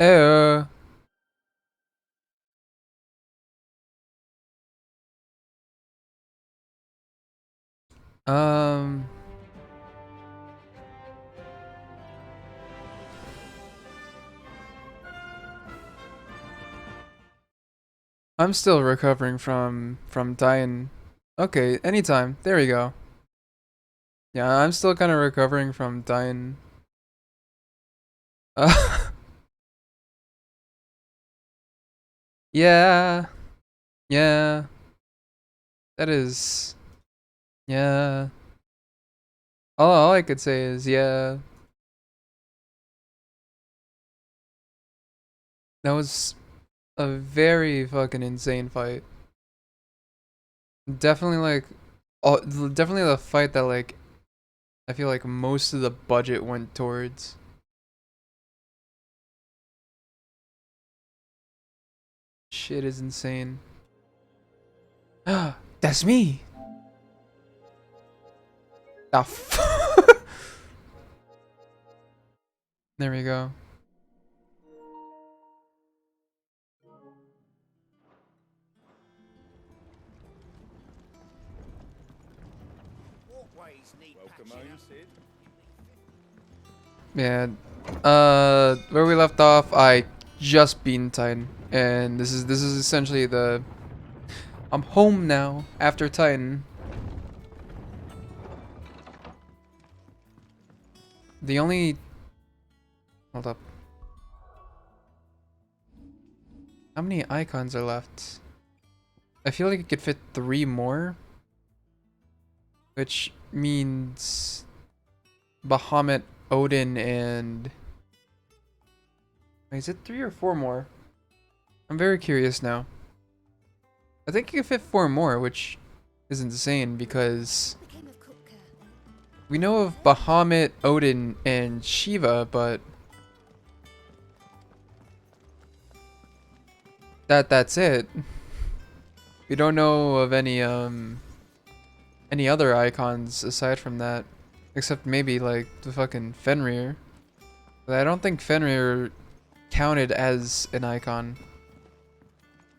Uh, um, I'm still recovering from dying. Okay, anytime. There we go. Yeah, I'm still kind of recovering from dying. Uh, yeah, yeah. That is, yeah. All I could say is yeah. That was a very fucking insane fight. Definitely like, oh, definitely the fight that like I feel like most of the budget went towards. Shit is insane. That's me. Ah, there we go. Yeah. Where we left off, I just beaten Titan, and this is essentially the. I'm home now after Titan. The only. Hold up. How many icons are left? I feel like it could fit 3 more, which means Bahamut, Odin, and wait, is it 3 or 4 more? I'm very curious now. I think you could fit 4 more, which is insane because we know of Bahamut, Odin, and Shiva, but that's it. We don't know of any other icons aside from that, except maybe like the fucking Fenrir. But I don't think Fenrir counted as an icon,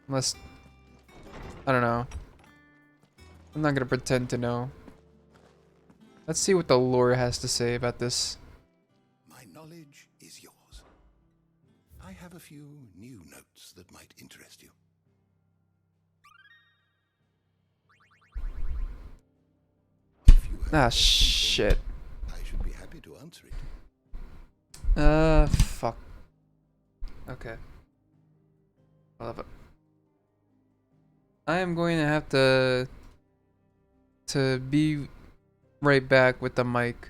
unless I don't know. I'm not gonna pretend to know. Let's see what the lore has to say about this. My knowledge is yours. I have a few new notes that might interest you. If you have Ah, a question, shit. I should be happy to answer it. Fuck. Okay. I love it. I am going to have to be right back with the mic.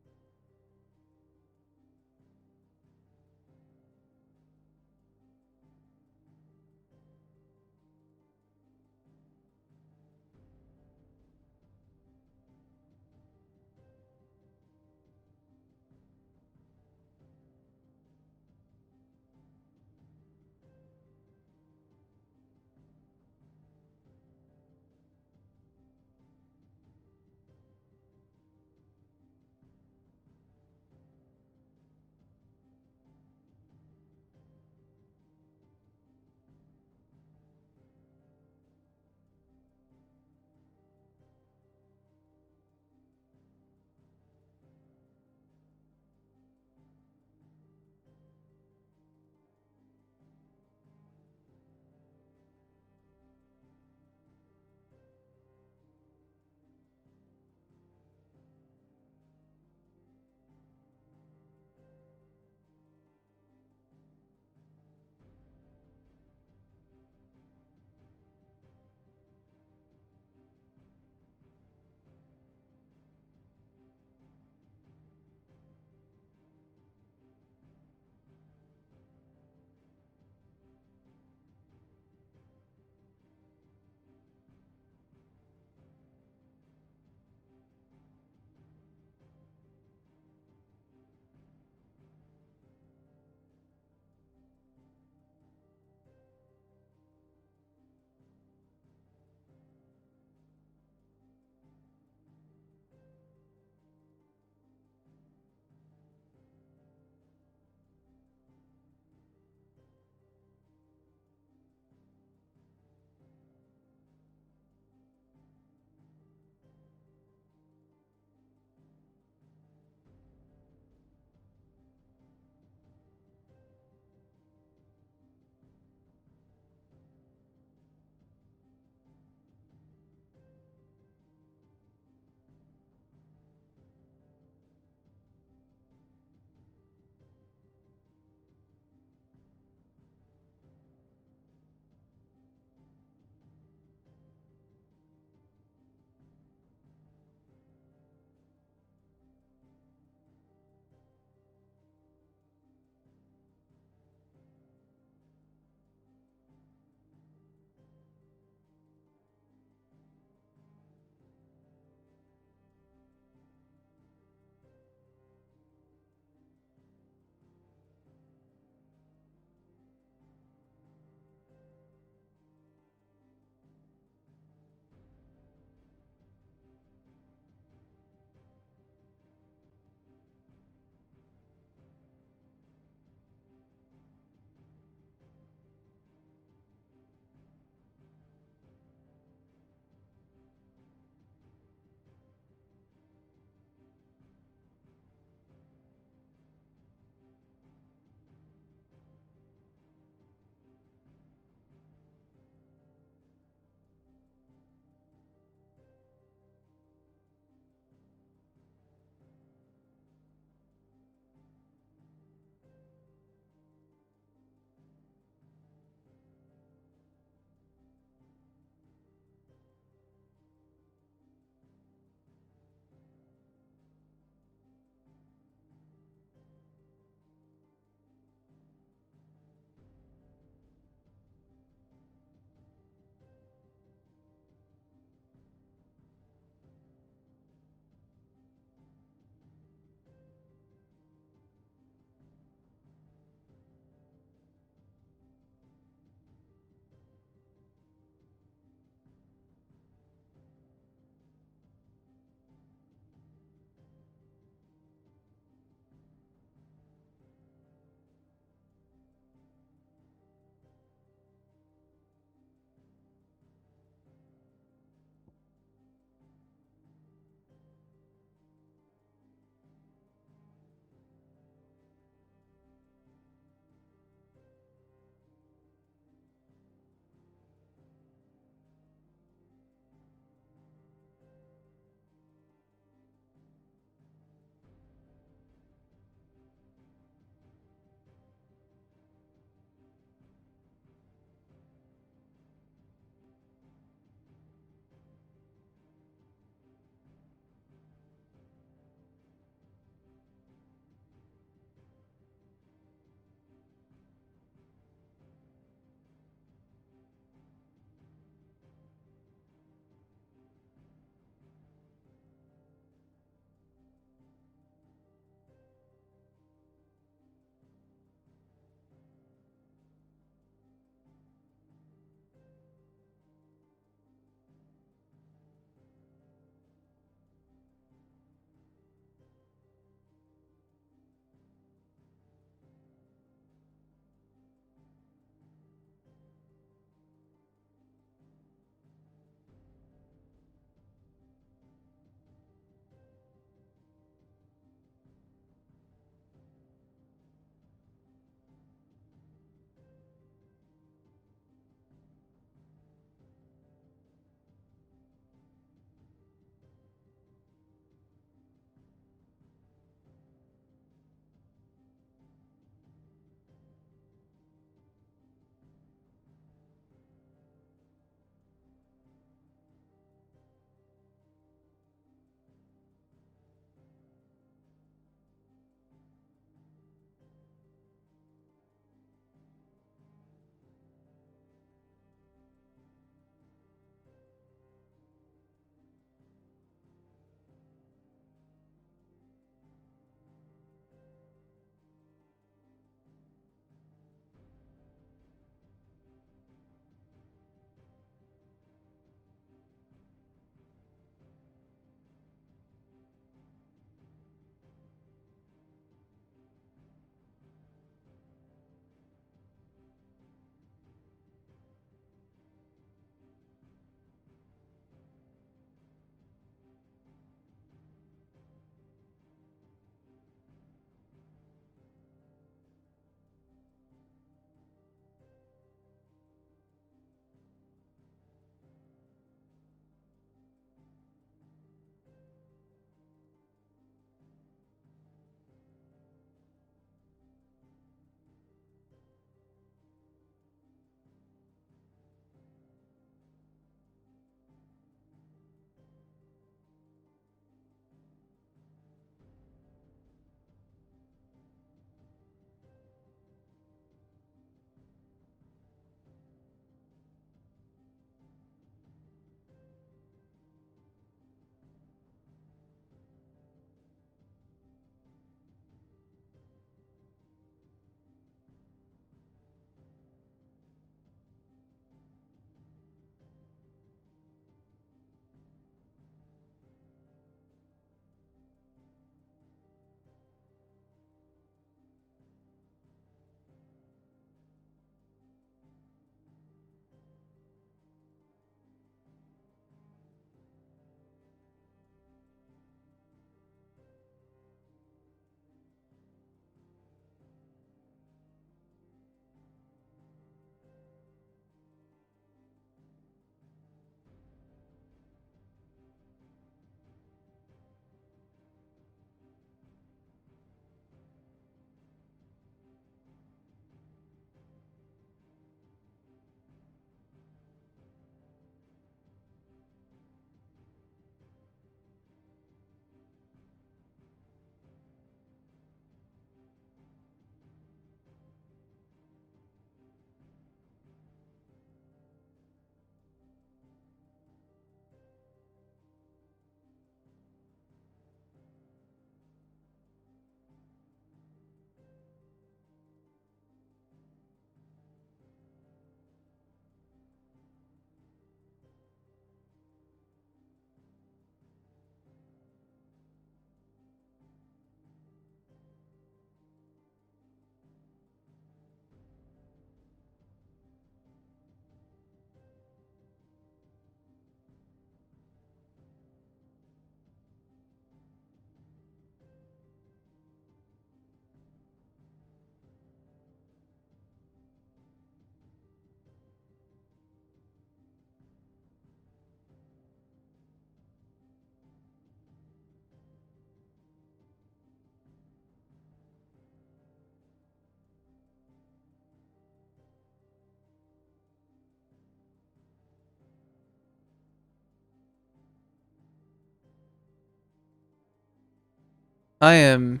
I am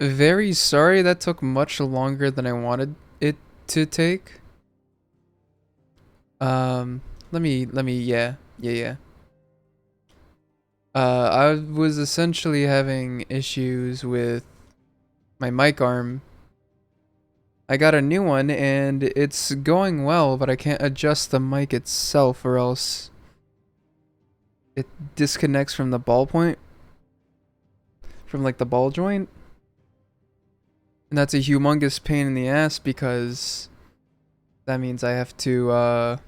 very sorry that took much longer than I wanted it to take. Um, yeah. I was essentially having issues with my mic arm. I got a new one and it's going well, but I can't adjust the mic itself or else it disconnects from the ball point, from like the ball joint. And that's a humongous pain in the ass because that means I have to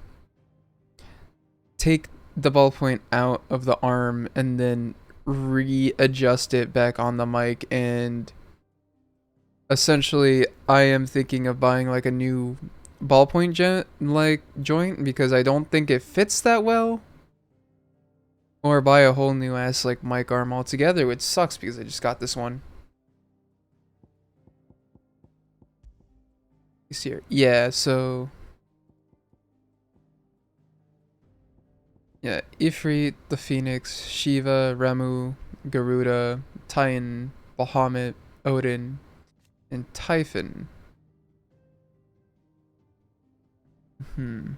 take the ball point out of the arm and then readjust it back on the mic. And essentially I am thinking of buying like a new ballpoint joint because I don't think it fits that well, or buy a whole new ass like mic arm altogether, which sucks because I just got this one. You see here. Yeah, so yeah, Ifrit, the Phoenix, Shiva, Remu, Garuda, Titan, Bahamut, Odin, and Typhon. Hmm.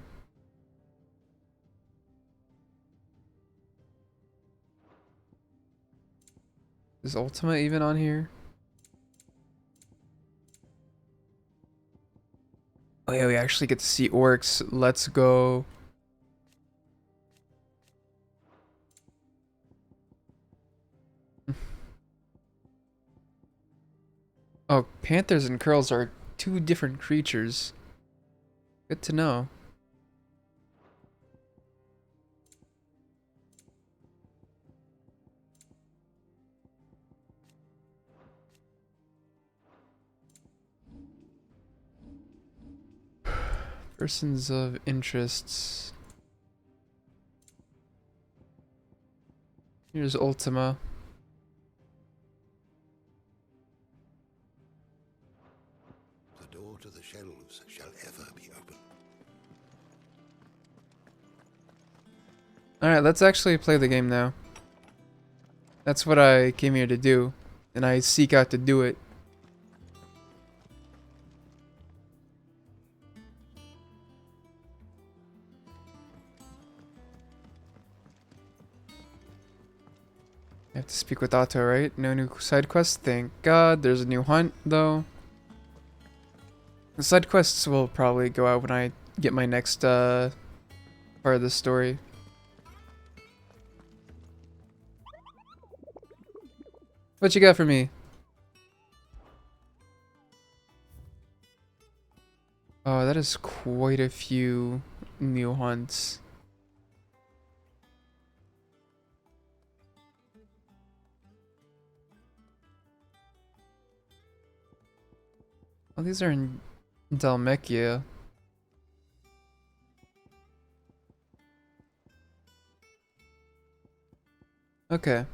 Is Ultima even on here? Oh yeah, we actually get to see orcs. Let's go. Oh, panthers and curls are two different creatures. Good to know. Persons of interests. Here's Ultima. The door to the shelves shall ever be open. Alright, let's actually play the game now. That's what I came here to do, and I seek out to do it. I have to speak with Otto, right? No new side quests? Thank God. There's a new hunt, though. The side quests will probably go out when I get my next part of the story. What you got for me? Oh, that is quite a few new hunts. Oh, these are in Dalmekia. Okay.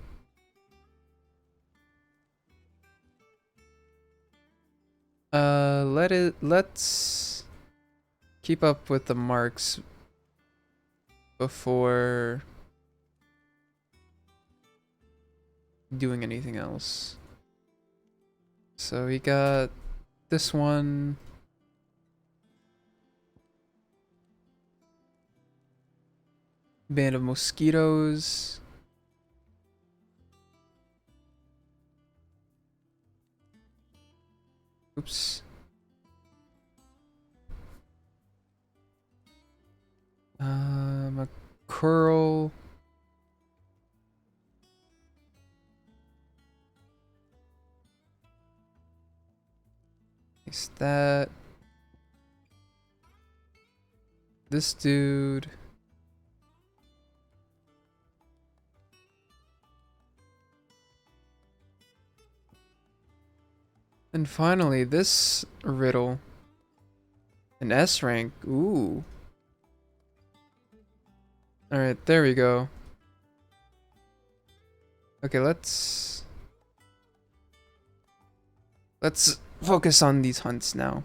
Let's keep up with the marks before doing anything else. So we got this one. Band of mosquitoes. Oops. A curl. Is that this dude? And finally, this riddle. An S rank. Ooh. Alright, there we go. Okay, let's focus on these hunts now.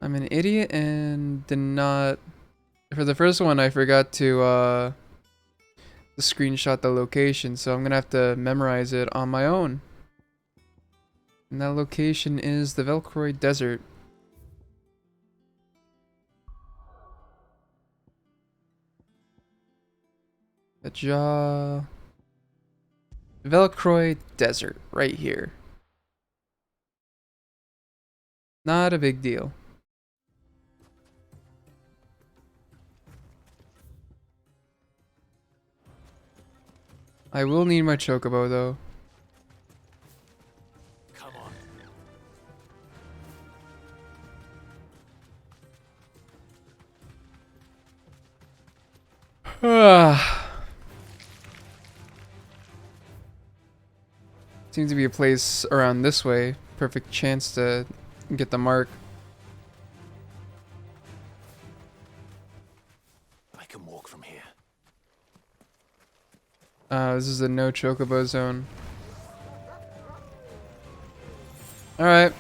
I'm an idiot and did not For the first one, I forgot to screenshot the location, so I'm gonna have to memorize it on my own. And that location is the Velcroy Desert. The Velcroy Desert, right here. Not a big deal. I will need my chocobo though. Come on. Seems to be a place around this way. Perfect chance to get the mark. I can walk from here. This is a no chocobo zone. Alright.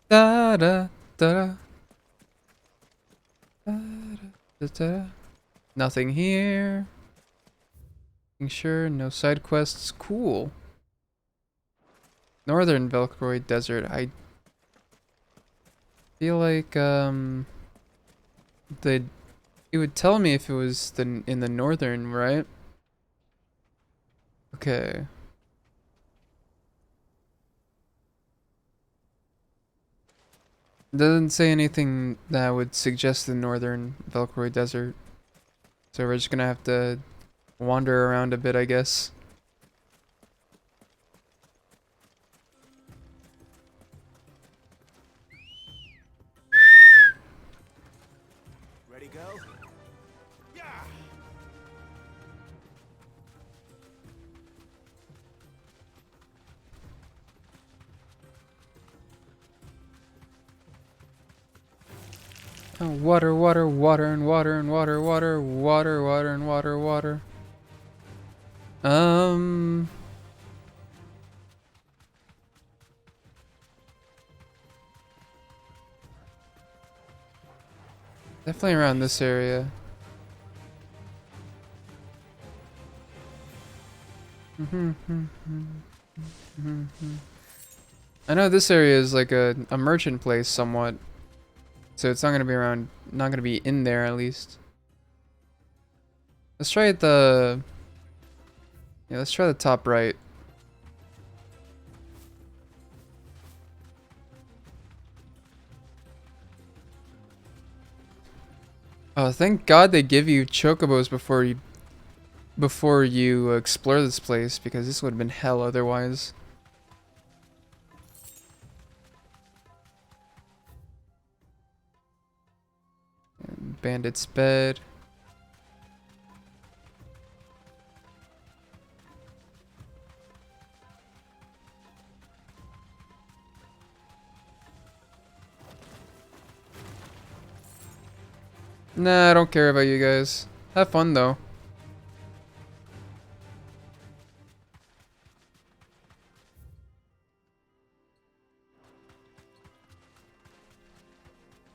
Da da da da da da. Nothing here. Making sure no side quests. Cool. Northern Velcroy Desert. I feel like it would tell me if it was in the northern, right? Okay. Doesn't say anything that would suggest the northern Velcroy Desert. So we're just gonna have to wander around a bit, I guess. Ready, go? Yeah. Oh, water, water, water, and water, and water, water, water, water, and water, water. Definitely around this area. I know this area is like a merchant place somewhat. So it's not gonna be around, not gonna be in there at least. Let's try the, yeah, let's try the top right. Oh, thank God they give you chocobos before you explore this place, because this would have been hell otherwise. Bandit's bed. Nah, I don't care about you guys. Have fun though.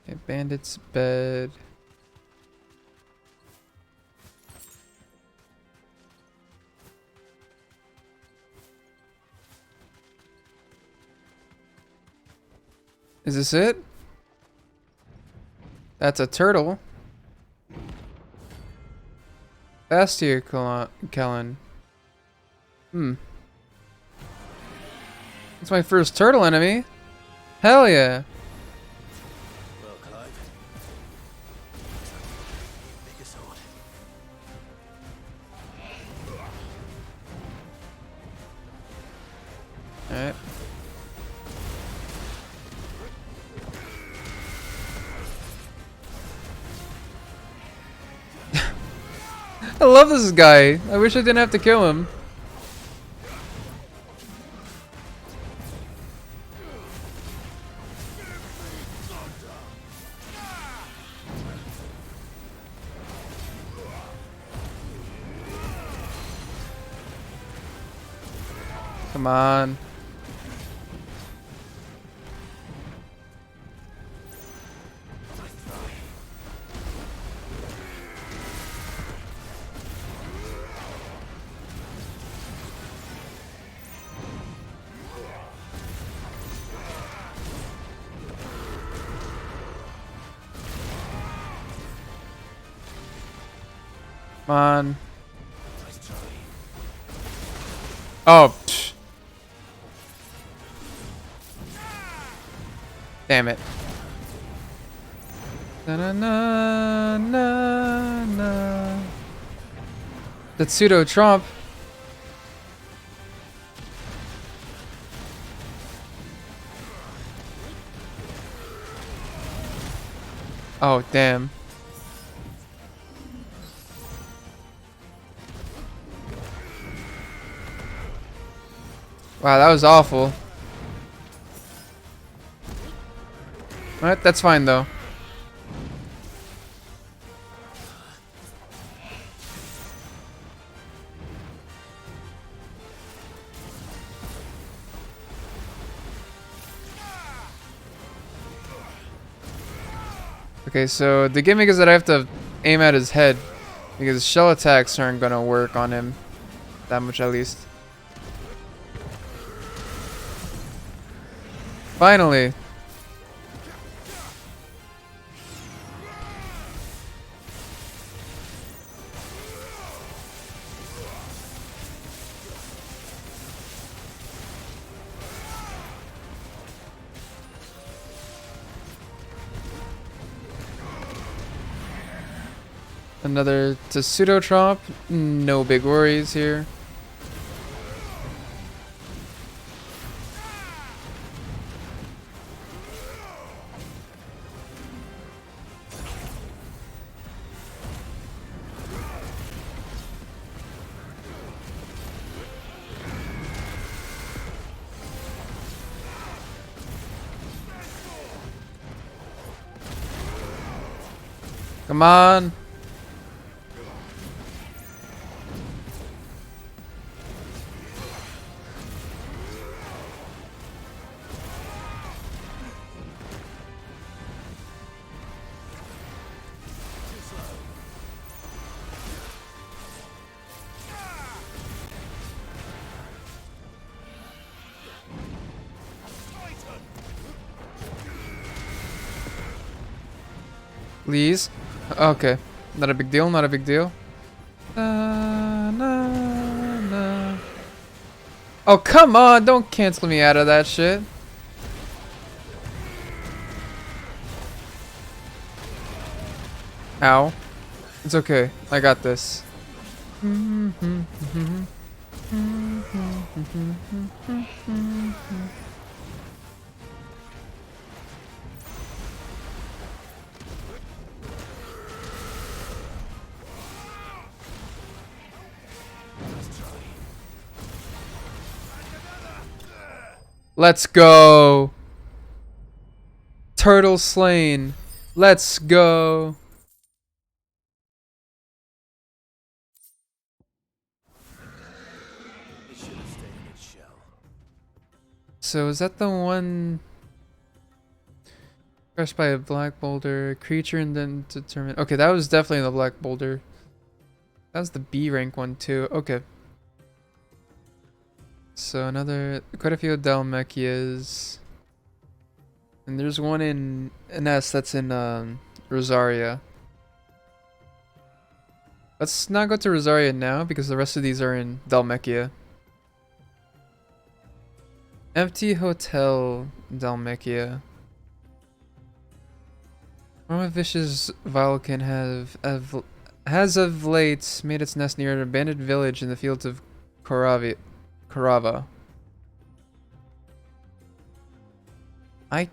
Okay, bandit's bed. Is this it? That's a turtle. Bastia Kellen. It's my first turtle enemy. Hell yeah. Well, Clive. Bigger sword. Alright. I love this guy. I wish I didn't have to kill him. Come on. Come on. Oh. Psh. Damn it. Na na na na na. The pseudo Trump. Oh damn. Wow, that was awful. Alright, that's fine though. Okay, so the gimmick is that I have to aim at his head because shell attacks aren't gonna work on him that much at least. Finally. Another pseudo Trump. No big worries here. Come on. Please. Okay. Not a big deal, not a big deal. Na, na, na. Oh, come on! Don't cancel me out of that shit. Ow. It's okay. I got this. Let's go. Turtle slain. Let's go. It should have stayed in its shell. So is that the one crushed by a black boulder creature and then determined? Okay, that was definitely the black boulder. That was the B rank one too. Okay. So another, quite a few Dalmekias. And there's one in an S that's in Rosaria. Let's not go to Rosaria now because the rest of these are in Dalmekia. Empty Hotel, Dalmekia. Vicious Vulcan has of late made its nest near an abandoned village in the fields of Korava. I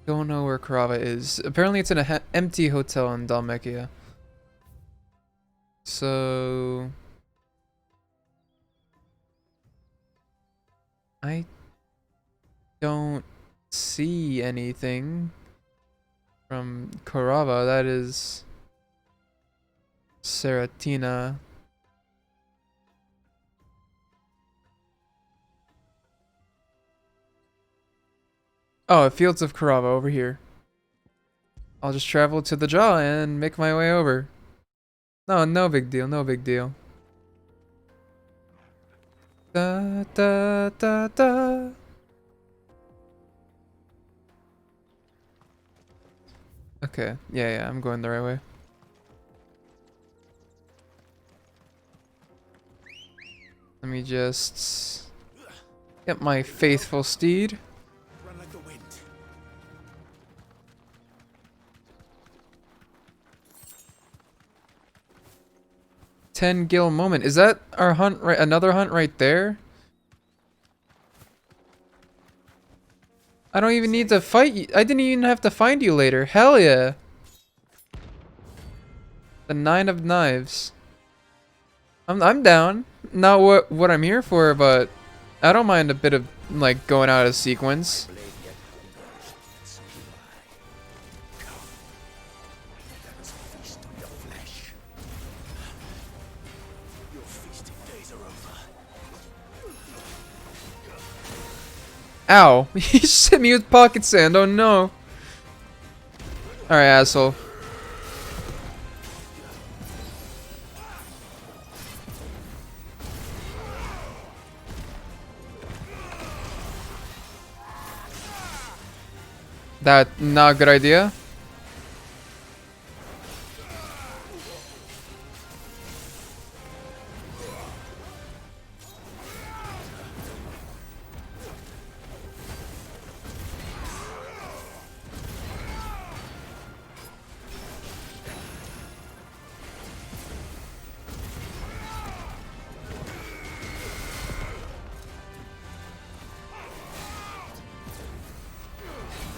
don't know where Korava is. Apparently it's in an empty hotel in Dalmekia. So I don't see anything from Korava. That is Seratina. Oh, Fields of Karava over here. I'll just travel to the jaw and make my way over. No, no big deal, no big deal. Da da da da. Okay, yeah, I'm going the right way. Let me just get my faithful steed. Run like the wind. Ten Gil moment. Is that our hunt? Right, another hunt right there. I don't even need to fight you. I didn't even have to find you later. Hell yeah. The 9 of Knives. I'm down. Not what I'm here for, but I don't mind a bit of like going out of sequence. Blade yet and so do I. Come. Let us feast on your flesh. Your feasting days are over. Ow. He just hit me with pocket sand. Oh no. Alright, asshole. That not a good idea.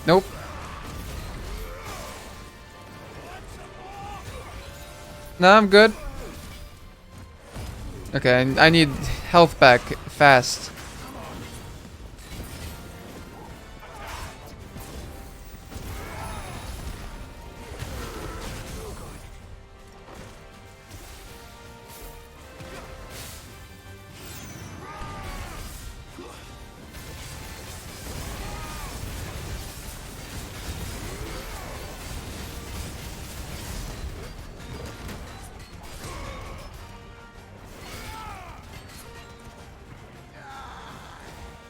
Nope. Nah, I'm good. Okay, I need health back fast.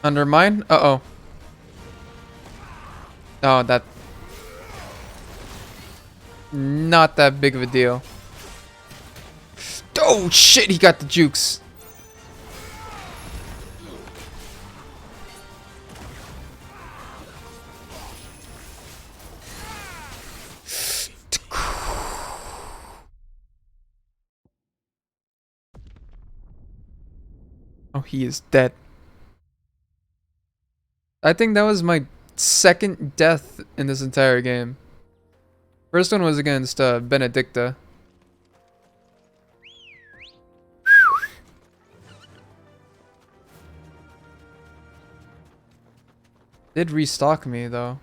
Undermine? Uh-oh. Oh, that... Not that big of a deal. Oh, shit, he got the jukes. Oh, he is dead. I think that was my second death in this entire game. First one was against Benedicta. Did restock me though.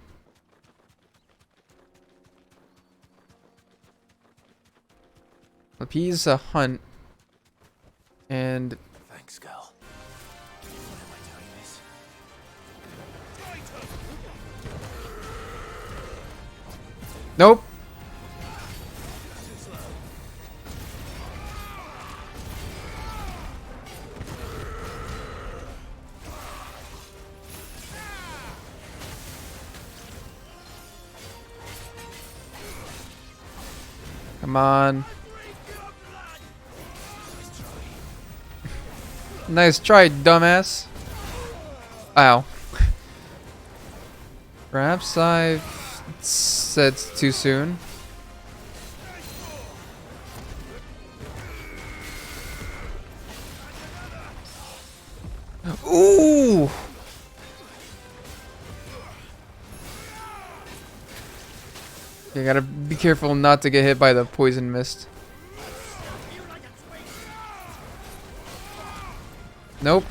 Appease a hunt. And Thanks, girl. Why am I doing this? nope. Come on. Nice try, dumbass. Ow. Perhaps I said too soon. Ooh! You gotta be careful not to get hit by the poison mist. Nope.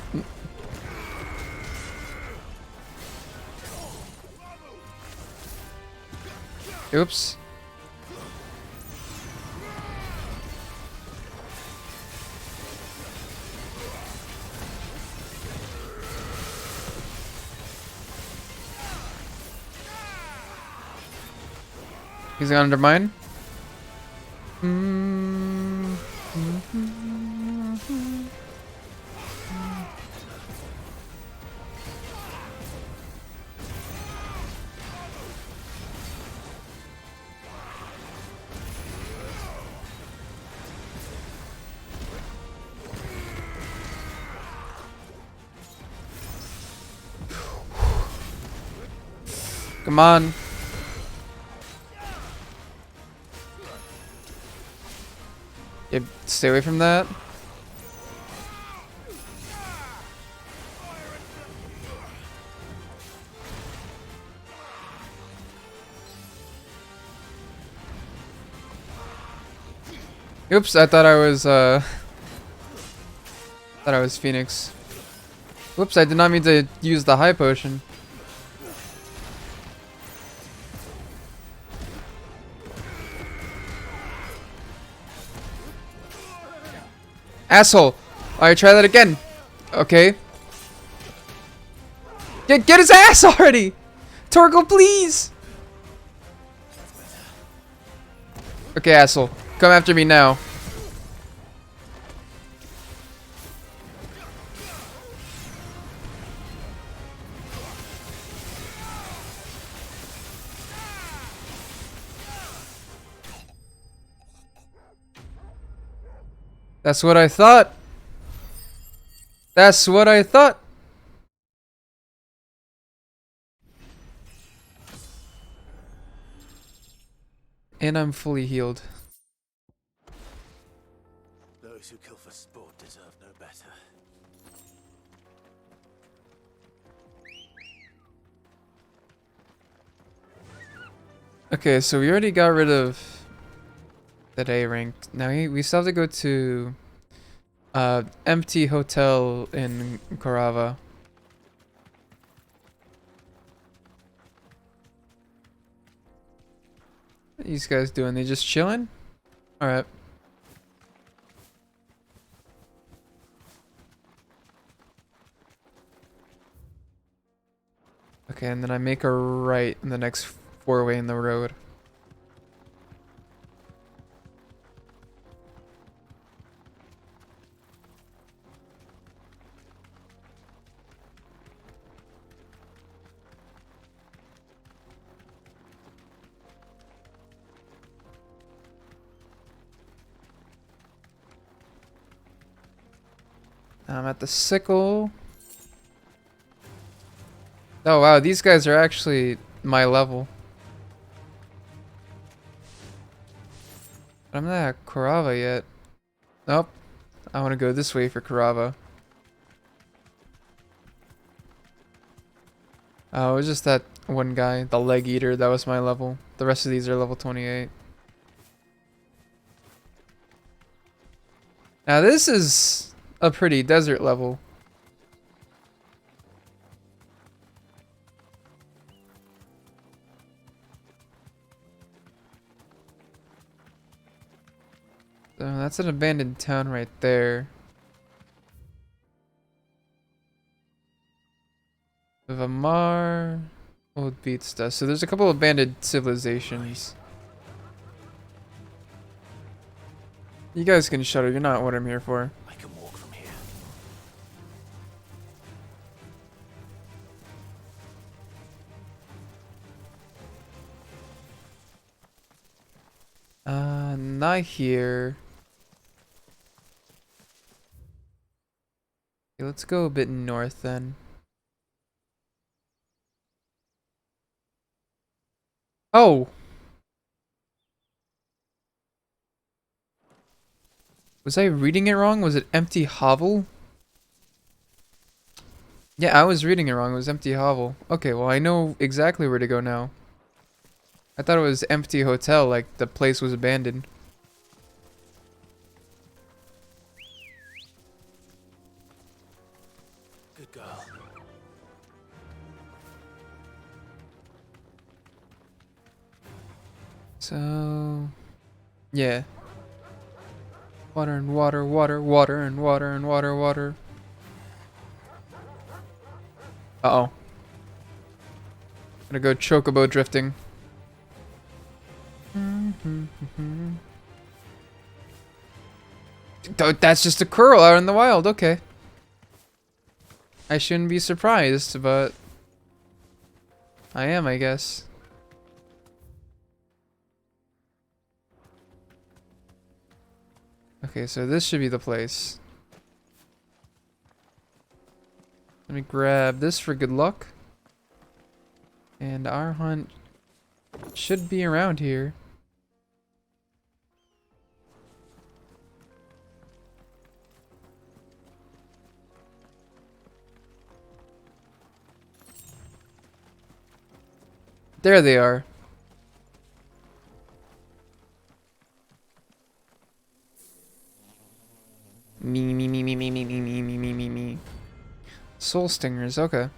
Oops. He's gonna undermine. Come on. Yeah, stay away from that. Oops, I thought I was Phoenix. Whoops, I did not mean to use the high potion. Asshole! Alright, try that again. Okay. Get his ass already! Torgal, please! Okay, asshole. Come after me now. That's what I thought. That's what I thought. And I'm fully healed. Those who kill for sport deserve no better. Okay, so we already got rid of that A rank. Now we still have to go to empty hotel in Korava. What are these guys doing? They just chilling? Alright. Okay, and then I make a right in the next four-way in the road. I'm at the sickle. Oh wow, these guys are actually my level. But I'm not at Korava yet. Nope. I want to go this way for Korava. Oh, it was just that one guy, the leg eater, that was my level. The rest of these are level 28. Now this is a pretty desert level. So that's an abandoned town right there. Vamar, old beat stuff. So there's a couple of abandoned civilizations. You guys can shut up. You're not what I'm here for. I can walk from here. Not here. Okay, let's go a bit north then. Oh! Was I reading it wrong? Was it empty hovel? Yeah, I was reading it wrong. It was empty hovel. Okay, well I know exactly where to go now. I thought it was empty hotel, like the place was abandoned. Good girl. So... yeah. Water and water, water, water and water and water, water. Uh-oh. Gonna go chocobo drifting. That's just a curl out in the wild. Okay. I shouldn't be surprised, but I am, I guess. Okay, so this should be the place. Let me grab this for good luck. And our hunt should be around here. There they are. Me. Soul stingers, okay.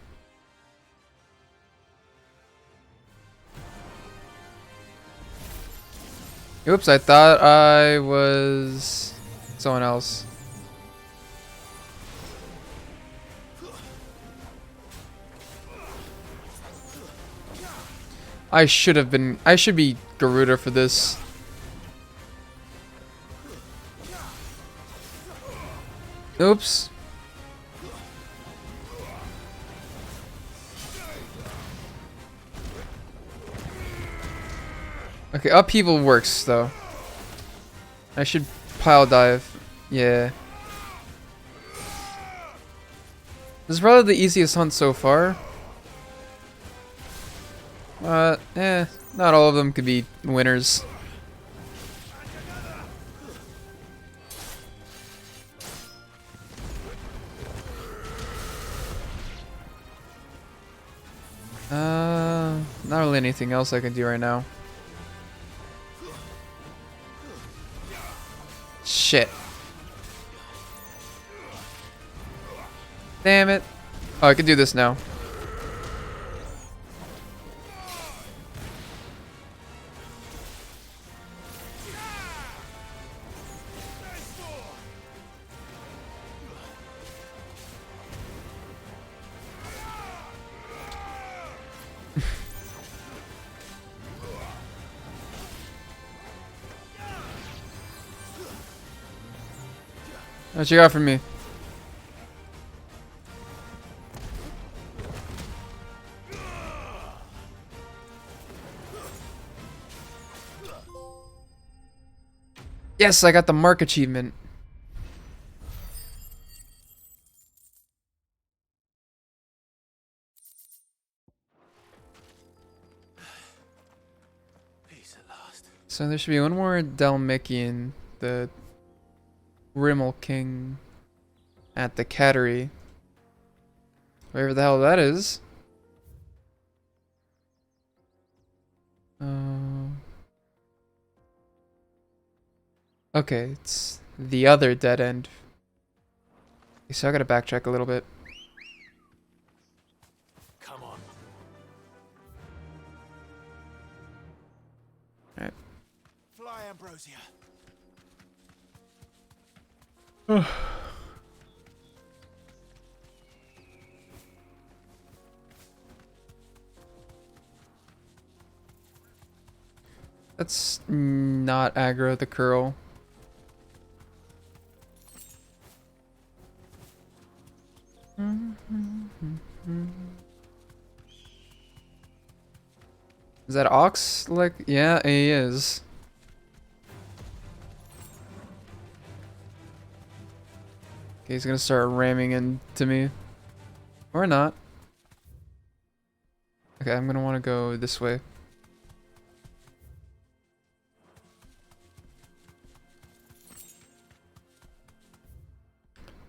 Oops, I thought I was someone else. I should be Garuda for this. Oops. Okay, upheaval works though. I should pile dive. Yeah. This is probably the easiest hunt so far. Not all of them could be winners. Not really anything else I can do right now. Shit. Damn it. Oh, I can do this now. What you got for me? Yes, I got the mark achievement. Peace at last. So there should be one more Dalmatian, the Rimmel King at the Cattery. Wherever the hell that is. Okay, it's the other dead end. Okay, so I gotta backtrack a little bit. Come on. Alright. Fly, Ambrosia. Let's not aggro the curl. Is that Ox? Like, yeah, he is. Okay, he's gonna start ramming into me. Or not. Okay, I'm gonna wanna go this way.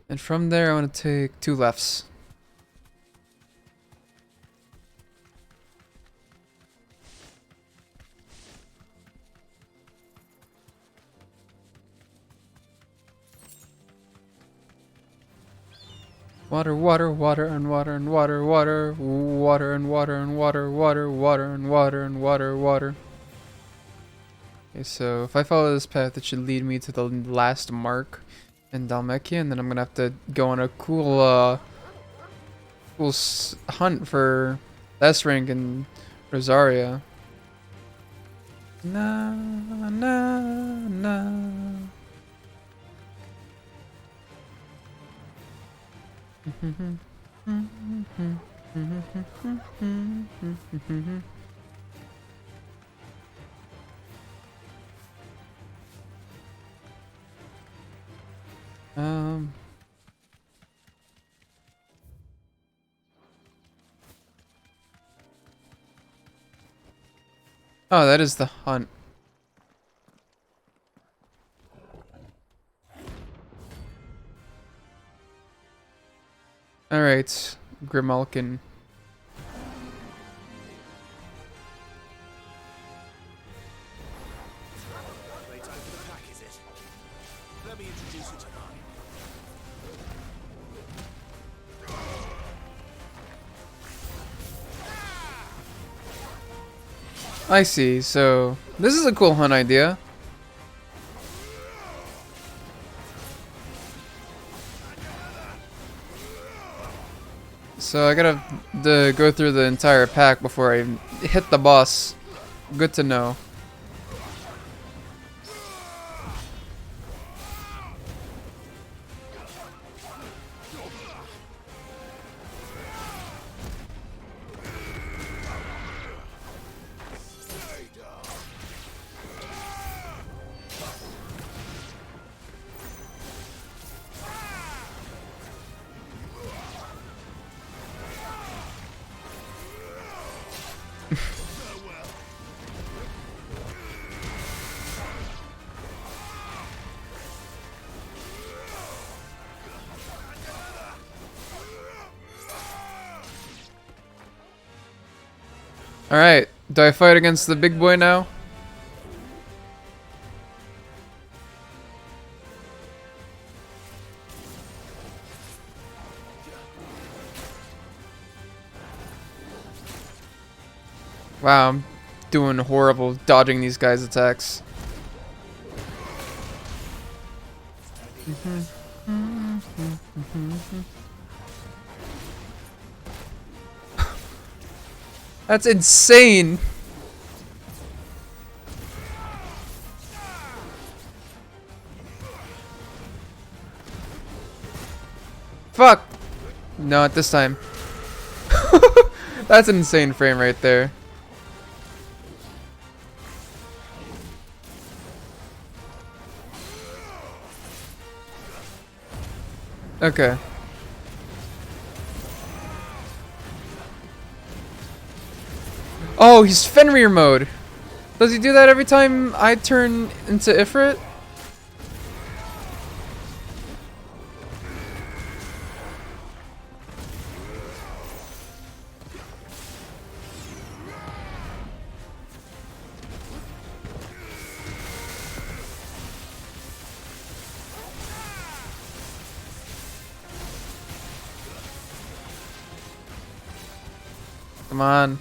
And from there, I want to take 2 lefts. Water, water, water, and water, and water, water, water, and water, and water, water, water, and water, and water, water. Okay, so if I follow this path, it should lead me to the last mark in Dalmekia, and then I'm gonna have to go on a cool, hunt for S rank in Rosaria. Na na na. Um. Oh, that is the hunt. All right, Grimalkin. Great time for the pack, is it? Let me introduce you to mine. I see. So this is a cool hunt idea. So I gotta go through the entire pack before I hit the boss. Good to know. Alright, do I fight against the big boy now? Wow, I'm doing horrible dodging these guys' attacks. That's insane! Fuck! No, not this time. That's an insane frame right there. Okay. Oh, he's Fenrir mode. Does he do that every time I turn into Ifrit? Come on.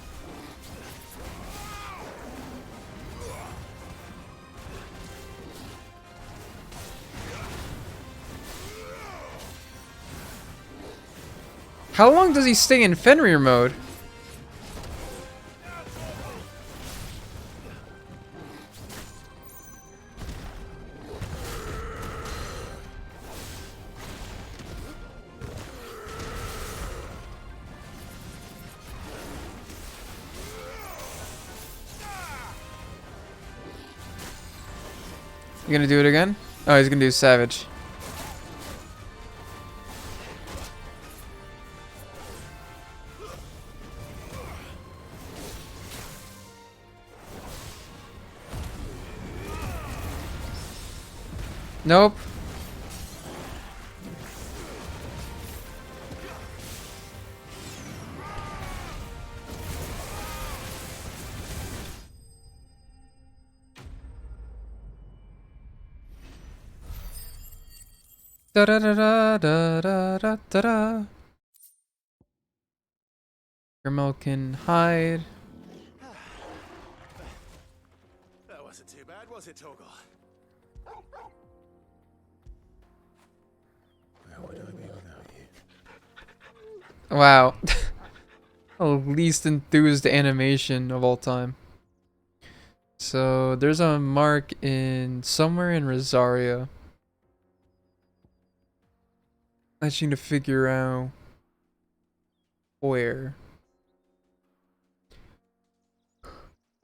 How long does he stay in Fenrir mode? You gonna do it again? Oh, he's gonna do Savage. Nope. Da da da da da da da da da. Grimmel can hide. That wasn't too bad, was it, Torgal? Where would I be without you? Wow. The least enthused animation of all time. So there's a mark in somewhere in Rosaria. I just need to figure out where.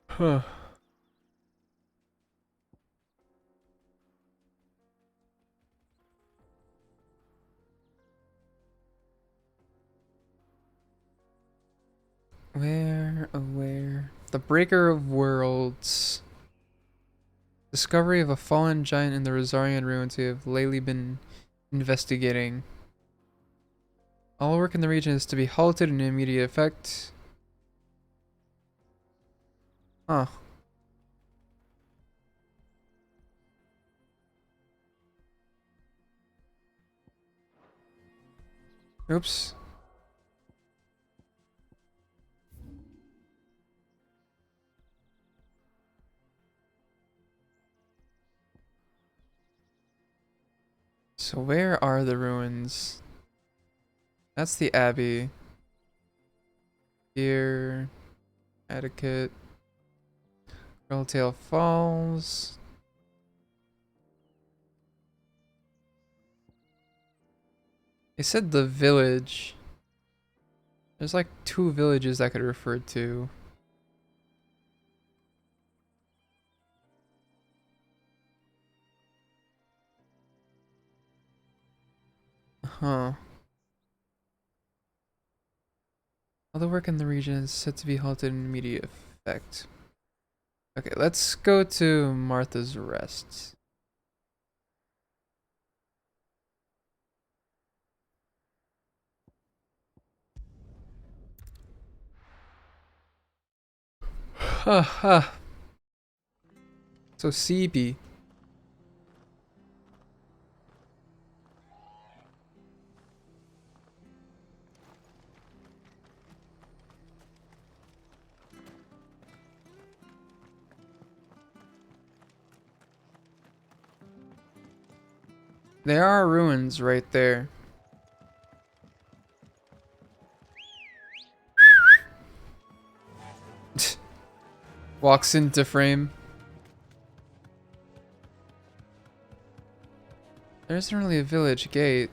Huh. Where, oh where? The Breaker of Worlds. Discovery of a fallen giant in the Rosarian ruins we have lately been investigating. All work in the region is to be halted in immediate effect. Huh. Oops. So where are the ruins? That's the Abbey. Here. Etiquette. Tail Falls. They said the village. There's like 2 villages I could refer to. Huh. All the work in the region is set to be halted in immediate effect. Okay, let's go to Martha's Rest. Haha. So sleepy. There are ruins right there. Walks into frame. There isn't really a village gate.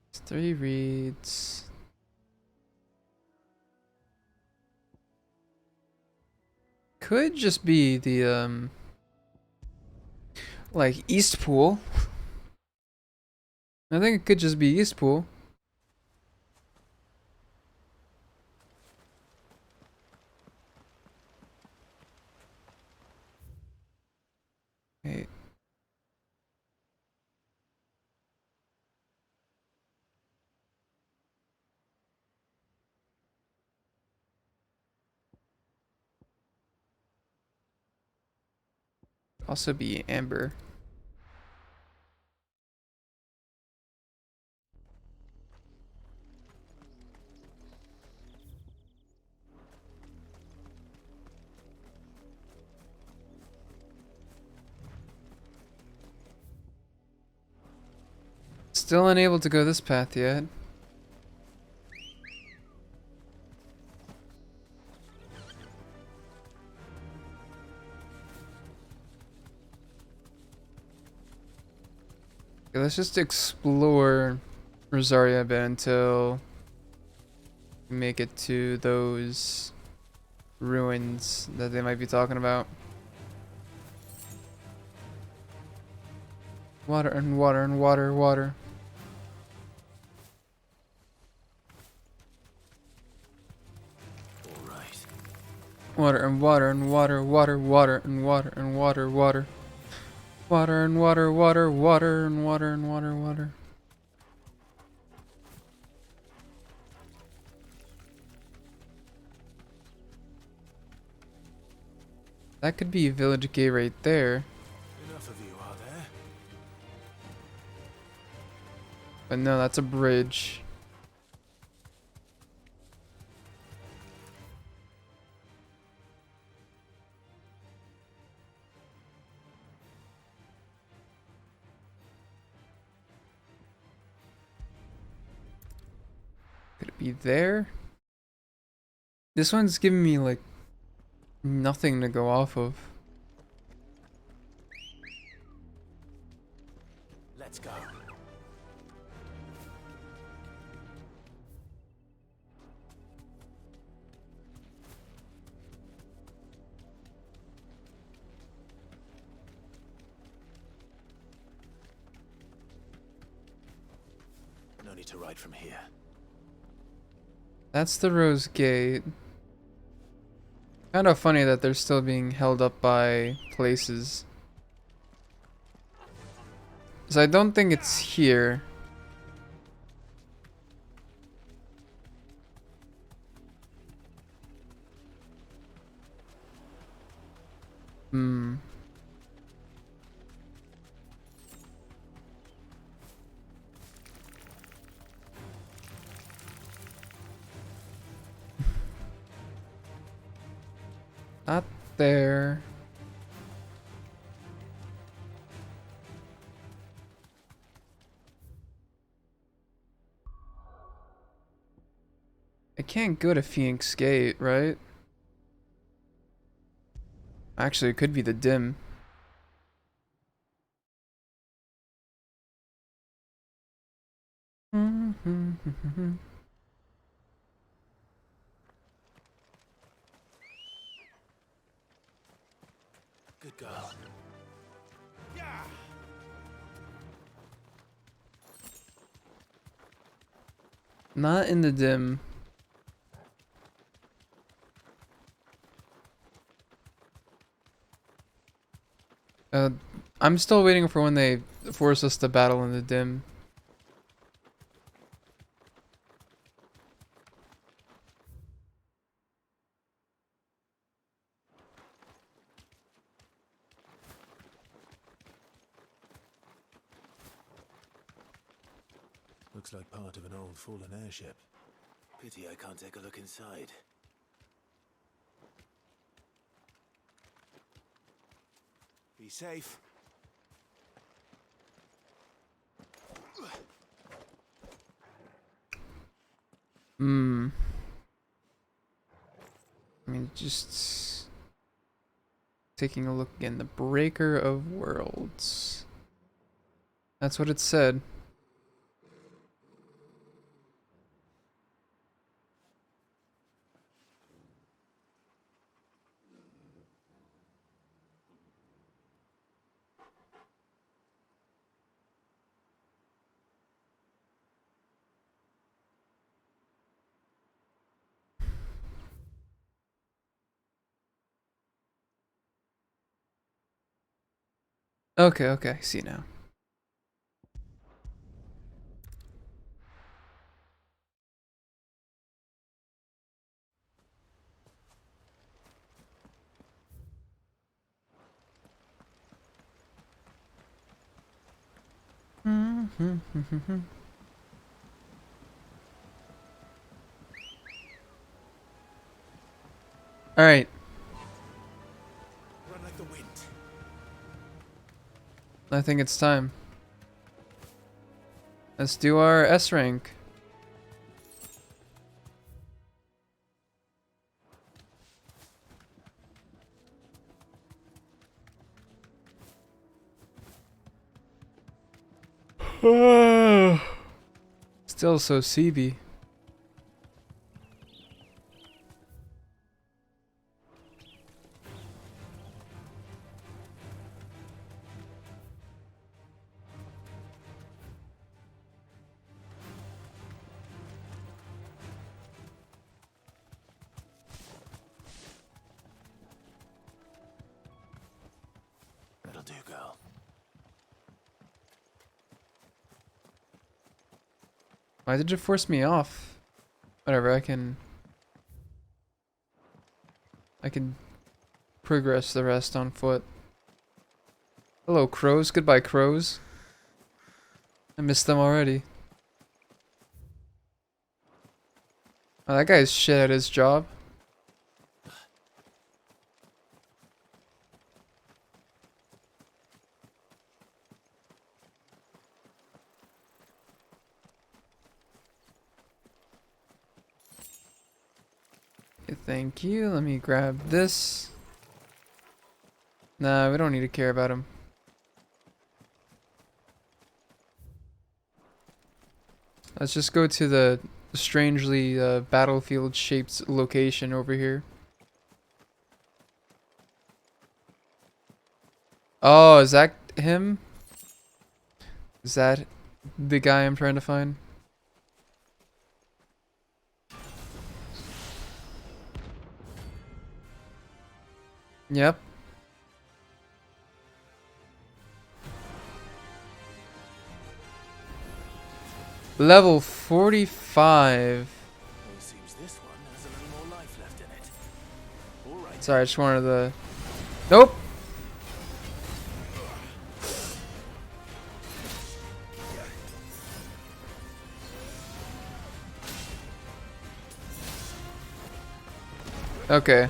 It's 3 reads. Could just be the like East Pool. I think it could just be East Pool. Wait. Also be Amber. Still unable to go this path yet. Okay, let's just explore Rosaria a bit until we make it to those ruins that they might be talking about. Water and water and water, water. All right. Water and water and water, water, water and water and water, water. Water and water, water, water and water and water, water. That could be Village Gate right there. Enough of you, are there? But no, that's a bridge. Could it be there? This one's giving me like nothing to go off of. Let's go. No need to ride from here. That's the Rose Gate. Kind of funny that they're still being held up by places. So I don't think it's here. Hmm. Not there. I can't go to Phoenix Gate, right? Actually, it could be the dim. Good girl. Yeah. Not in the dim. I'm still waiting for when they force us to battle in the dim. Looks like part of an old fallen airship. Pity I can't take a look inside. Be safe. Hmm. I mean, just taking a look again. The Breaker of Worlds. That's what it said. Okay, okay, I see now. All right, Run like the wind. I think it's time. Let's do our S rank. Still so CB. That'll do, girl. Why did you force me off? Whatever, I can progress the rest on foot. Hello, crows. Goodbye, crows. I missed them already. Oh, that guy's shit at his job. Thank you. Let me grab this. Nah, we don't need to care about him. Let's just go to the strangely battlefield-shaped location over here. Oh, is that him? Is that the guy I'm trying to find? Yep. Level 45. Well, seems this one has a little more life left in it. All right. Sorry, I just wanted the... Nope! Okay.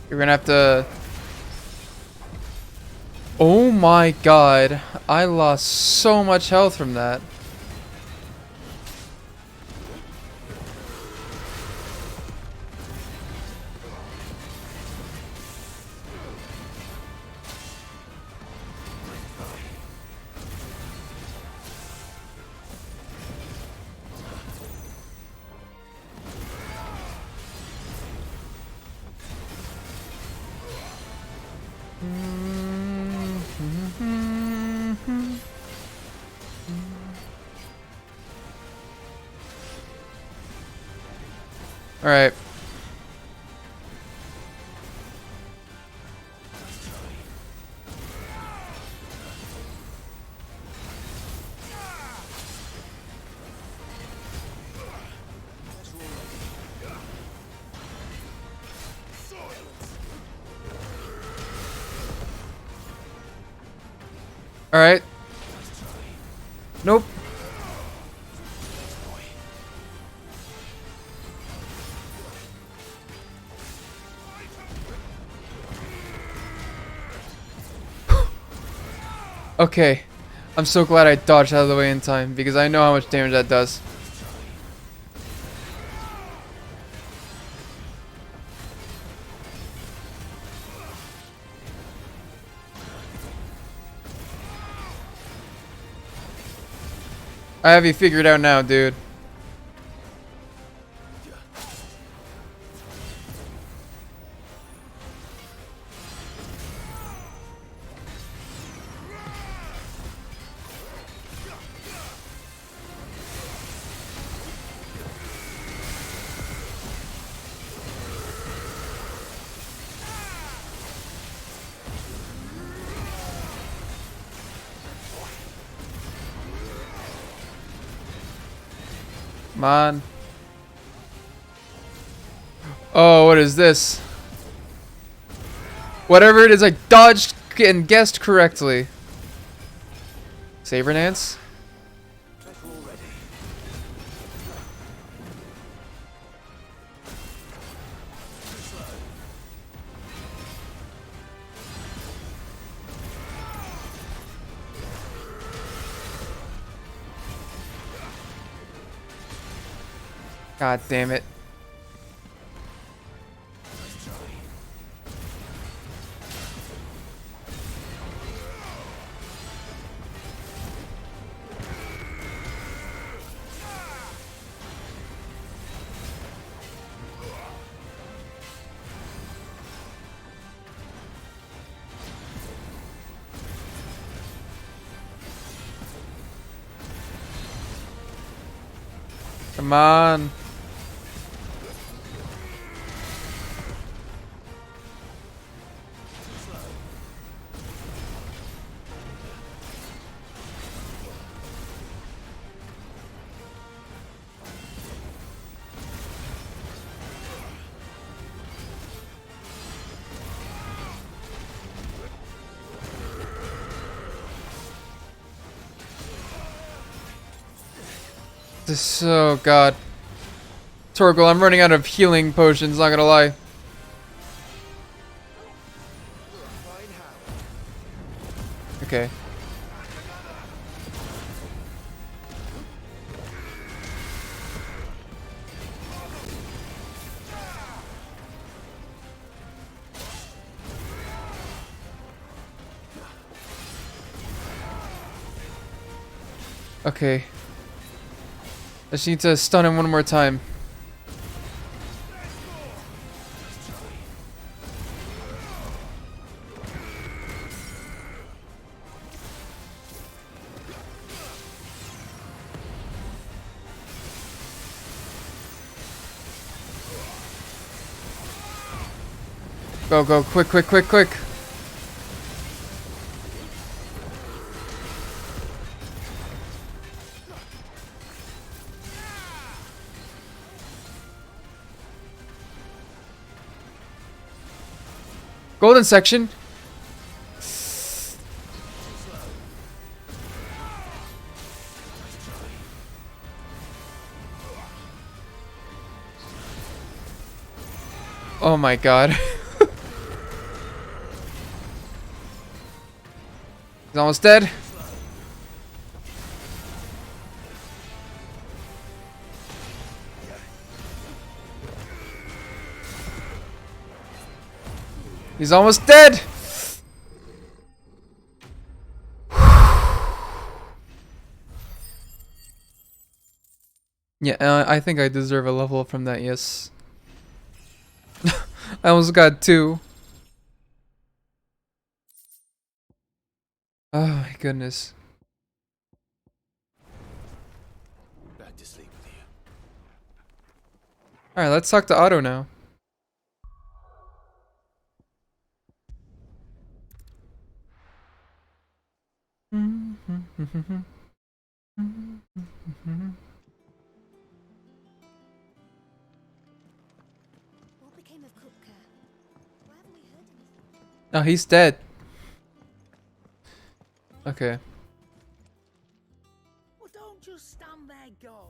You're gonna have to... Oh my god. I lost so much health from that. Alright. Alright. Nope. Okay. I'm so glad I dodged out of the way in time because I know how much damage that does. I have you figured out now, dude. Come on. Oh, what is this? Whatever it is, I dodged and guessed correctly. Saber Dance? God damn it. Come on. This, oh god. Torgal, I'm running out of healing potions, not gonna lie. Okay. Okay. I just need to stun him one more time. Go, go, quick, quick, quick, quick. Golden section. Oh my god. He's almost dead. He's almost dead. Yeah, I think I deserve a level up from that, yes. I almost got 2. Oh my goodness. Back to sleep with you. Alright, let's talk to Otto now. What became of Kupka? Why haven't we heard anything? Oh, he's dead. Okay. Well, don't just stand there, go.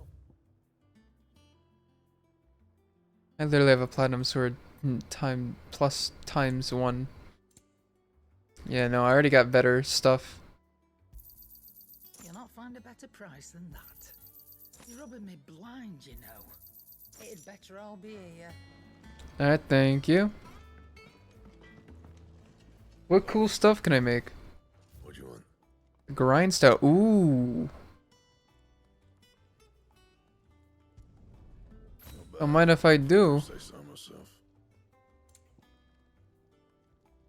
I literally have a platinum sword times 1. Yeah, no, I already got better stuff. You'll not find a better price than that. You're rubbing me blind, you know. It'd better all be here. Alright, thank you. What cool stuff can I make? What do you want? Grindstone. Ooh. Don't mind if I do. Say so myself.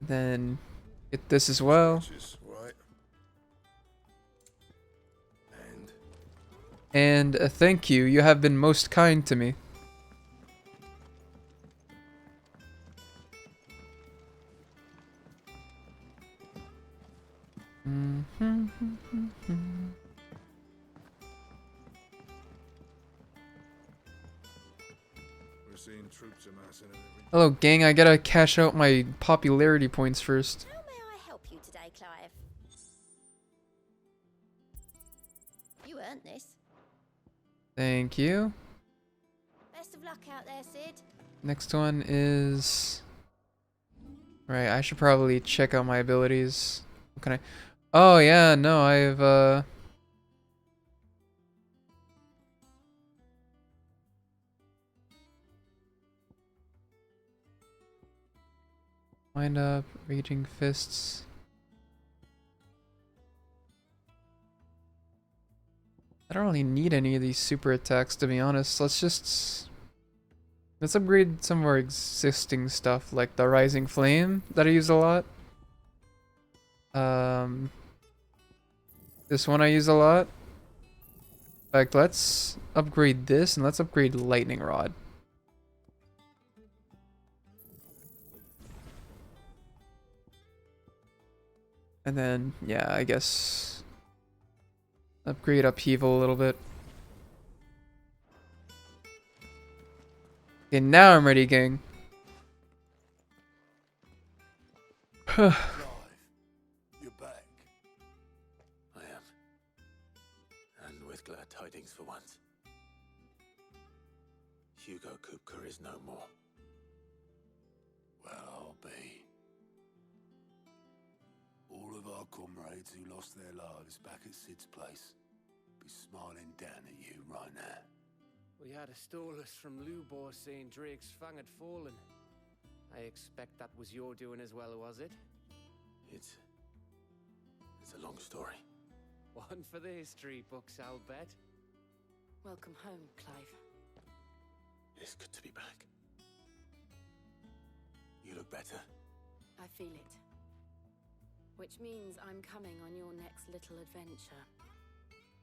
Then get this as well. Right. And a thank you. You have been most kind to me. We're seeing troops amassing and everything. Hello, gang. I gotta cash out my popularity points first. How may I help you today, Clive? You earned this. Thank you. Best of luck out there, Sid. Next one is... Right, I should probably check out my abilities. What can I... Oh, yeah, no, I've, Wind up, Raging Fists. I don't really need any of these super attacks, to be honest. Let's upgrade some of our existing stuff, like the Rising Flame that I use a lot. This one I use a lot. In fact, let's upgrade this and let's upgrade Lightning Rod. And then, yeah, I guess upgrade Upheaval a little bit. Okay, now I'm ready, gang. Clive, you're back. I am. And with glad tidings for once. Hugo Kupka is no more. Well, I'll be. All of our comrades who lost their lives back at Sid's place be smiling down at you right now. We had a stolus from Lubor saying Drake's fang had fallen. I expect that was your doing as well, was it? It's a long story. One for the history books, I'll bet. Welcome home, Clive. It's good to be back. You look better. I feel it. Which means I'm coming on your next little adventure.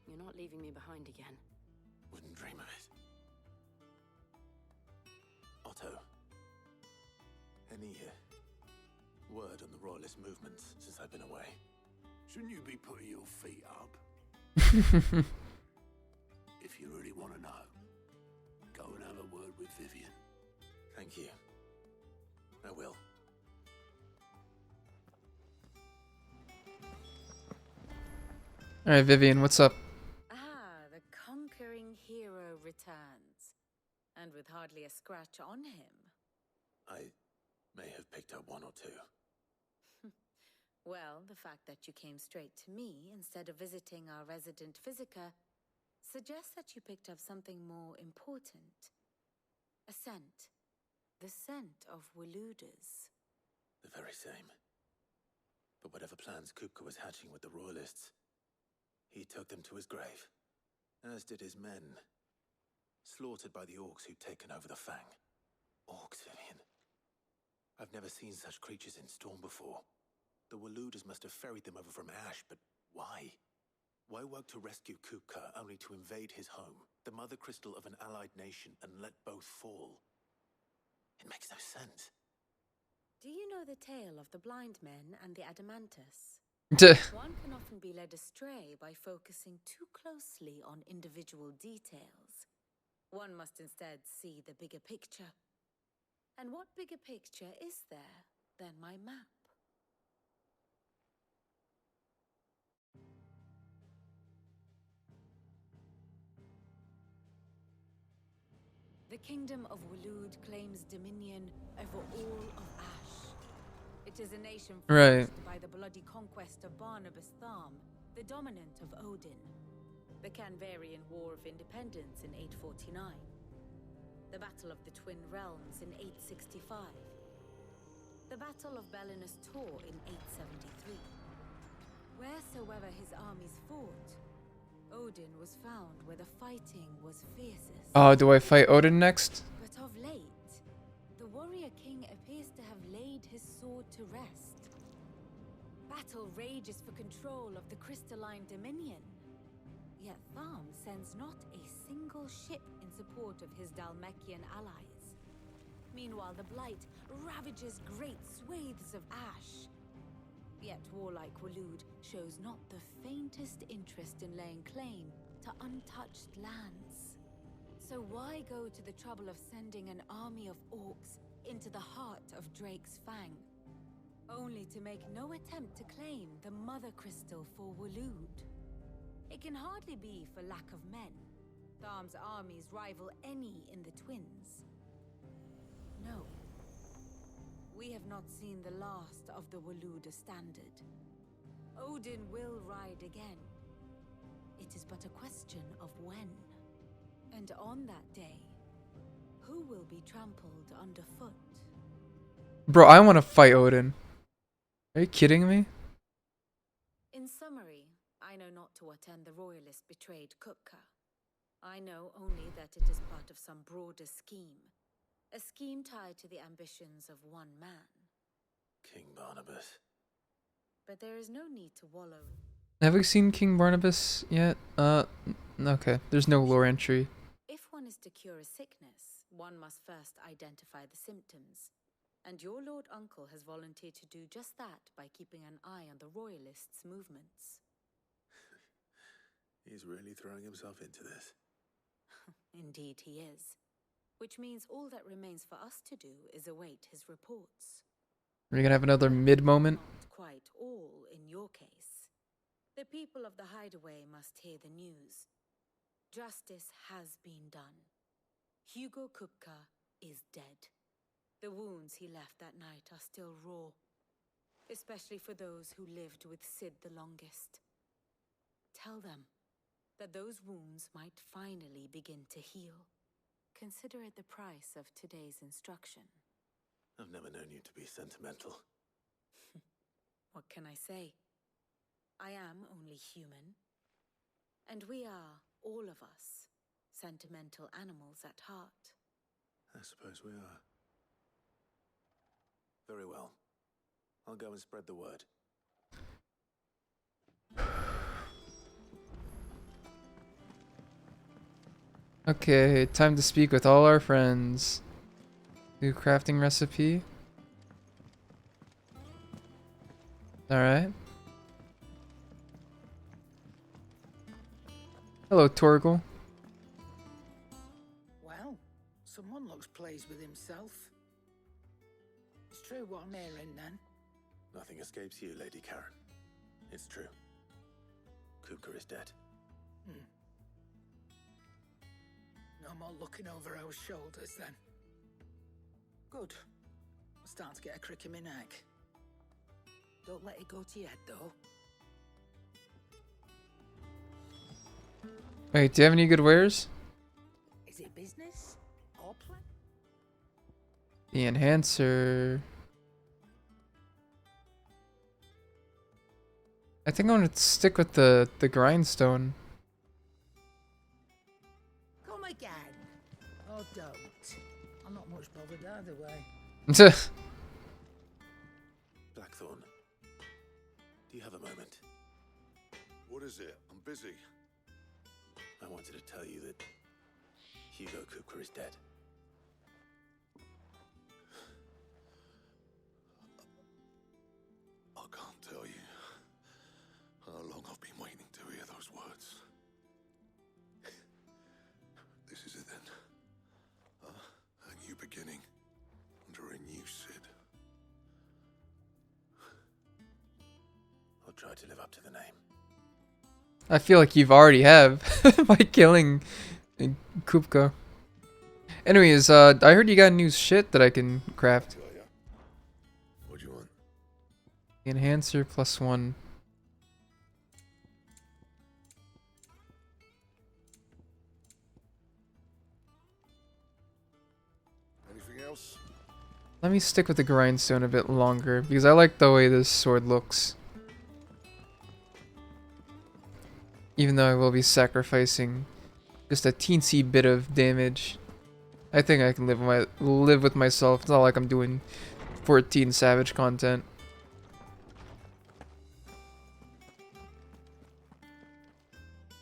You're not leaving me behind again. Wouldn't dream of it. Otto, any word on the Royalist movements since I've been away? Shouldn't you be putting your feet up? If you really want to know, go and have a word with Vivian. Thank you. I will. Alright, Vivian, what's up? Ah, the conquering hero returns. And with hardly a scratch on him. I may have picked up one or two. Well, the fact that you came straight to me instead of visiting our resident physiker suggests that you picked up something more important. A scent. The scent of Waludas. The very same. But whatever plans Kupka was hatching with the Royalists, he took them to his grave, as did his men, slaughtered by the orcs who'd taken over the Fang. Orcs, Vivian. I've never seen such creatures in Storm before. The Waludas must have ferried them over from Ash, but why? Why work to rescue Kupka only to invade his home, the mother crystal of an allied nation, and let both fall? It makes no sense. Do you know the tale of the blind men and the Adamantus? Duh. One can often be led astray by focusing too closely on individual details. One must instead see the bigger picture. And what bigger picture is there than my map? The kingdom of Walud claims dominion over all of Ash. It is a nation Right. forged by the bloody conquest of Barnabas Tharm, the dominant of Odin. The Canvarian War of Independence in 849. The Battle of the Twin Realms in 865. The Battle of Belinus Tor in 873. Wheresoever his armies fought, Odin was found where the fighting was fiercest. Oh, do I fight Odin next? But of late, the warrior king appears to have laid his sword to rest. Battle rages for control of the crystalline dominion. Yet Tharm sends not a single ship in support of his Dhalmekian allies. Meanwhile, the Blight ravages great swathes of Ash. Yet warlike Walud shows not the faintest interest in laying claim to untouched lands. So why go to the trouble of sending an army of orcs into the heart of Drake's Fang, only to make no attempt to claim the mother crystal for Walud? It can hardly be for lack of men. Tharm's armies rival any in the Twins. No. We have not seen the last of the Waluda standard. Odin will ride again. It is but a question of when. And on that day, who will be trampled underfoot? Bro, I want to fight Odin. Are you kidding me? In summary, I know not to what end the royalist betrayed Kupka. I know only that it is part of some broader scheme. A scheme tied to the ambitions of one man. King Barnabas. But there is no need to wallow. Have we seen King Barnabas yet? Okay. There's no lore entry. If one is to cure a sickness, one must first identify the symptoms. And your Lord Uncle has volunteered to do just that by keeping an eye on the Royalists' movements. He's really throwing himself into this. Indeed he is. Which means all that remains for us to do is await his reports. Are we gonna have another mid moment? Not quite all in your case. The people of the Hideaway must hear the news. Justice has been done. Hugo Kupka is dead. The wounds he left that night are still raw, especially for those who lived with Sid the longest. Tell them that those wounds might finally begin to heal. Consider it the price of today's instruction. I've never known you to be sentimental. What can I say? I am only human. And we are, all of us, sentimental animals at heart. I suppose we are. Very well. I'll go and spread the word. Okay, time to speak with all our friends. New crafting recipe. Alright. Hello, Torgal. Well, someone looks pleased with himself. It's true what I'm hearing, then. Nothing escapes you, Lady Karen. It's true. Kupka is dead. No more looking over our shoulders, then. Good. I'm starting to get a crick in my neck. Don't let it go to your head, though. Wait, do you have any good wares? Is it business or play? The enhancer. I think I'm gonna stick with the grindstone. Come again. Or don't. I'm not much bothered either way. Blackthorn, do you have a moment? What is it? I'm busy. I wanted to tell you that Hugo Kupka is dead. I can't tell you how long I've been waiting to hear those words. This is it then. A new beginning under a new Sid. I'll try to live up to the name. I feel like you've already have by killing Kupka. Anyways, I heard you got new shit that I can craft. What do you want? Enhancer +1. Anything else? Let me stick with the grindstone a bit longer because I like the way this sword looks. Even though I will be sacrificing just a teensy bit of damage. I think I can live with myself. It's not like I'm doing 14 Savage content.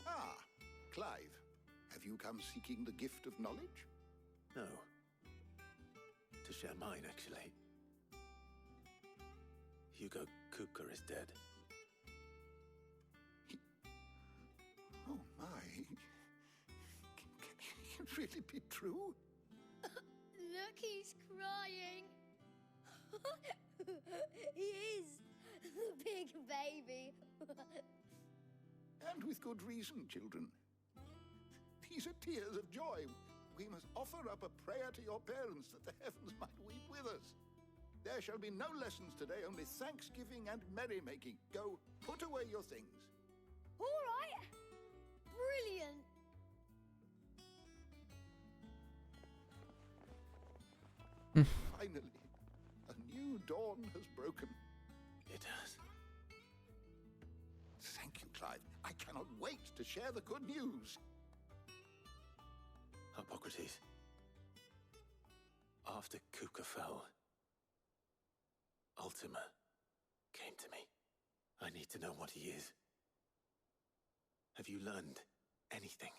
Ah, Clive. Have you come seeking the gift of knowledge? No. To share mine, actually. Hugo Kupka is dead. Oh my. Can it really be true? Look, he's crying. He is. The big baby. And with good reason, children. These are tears of joy. We must offer up a prayer to your parents that the heavens might weep with us. There shall be no lessons today, only thanksgiving and merrymaking. Go, put away your things. All right. Brilliant. Finally, a new dawn has broken. It has. Thank you, Clive. I cannot wait to share the good news. Hippocrates. After Kupka fell, Ultima came to me. I need to know what he is. Have you learned anything?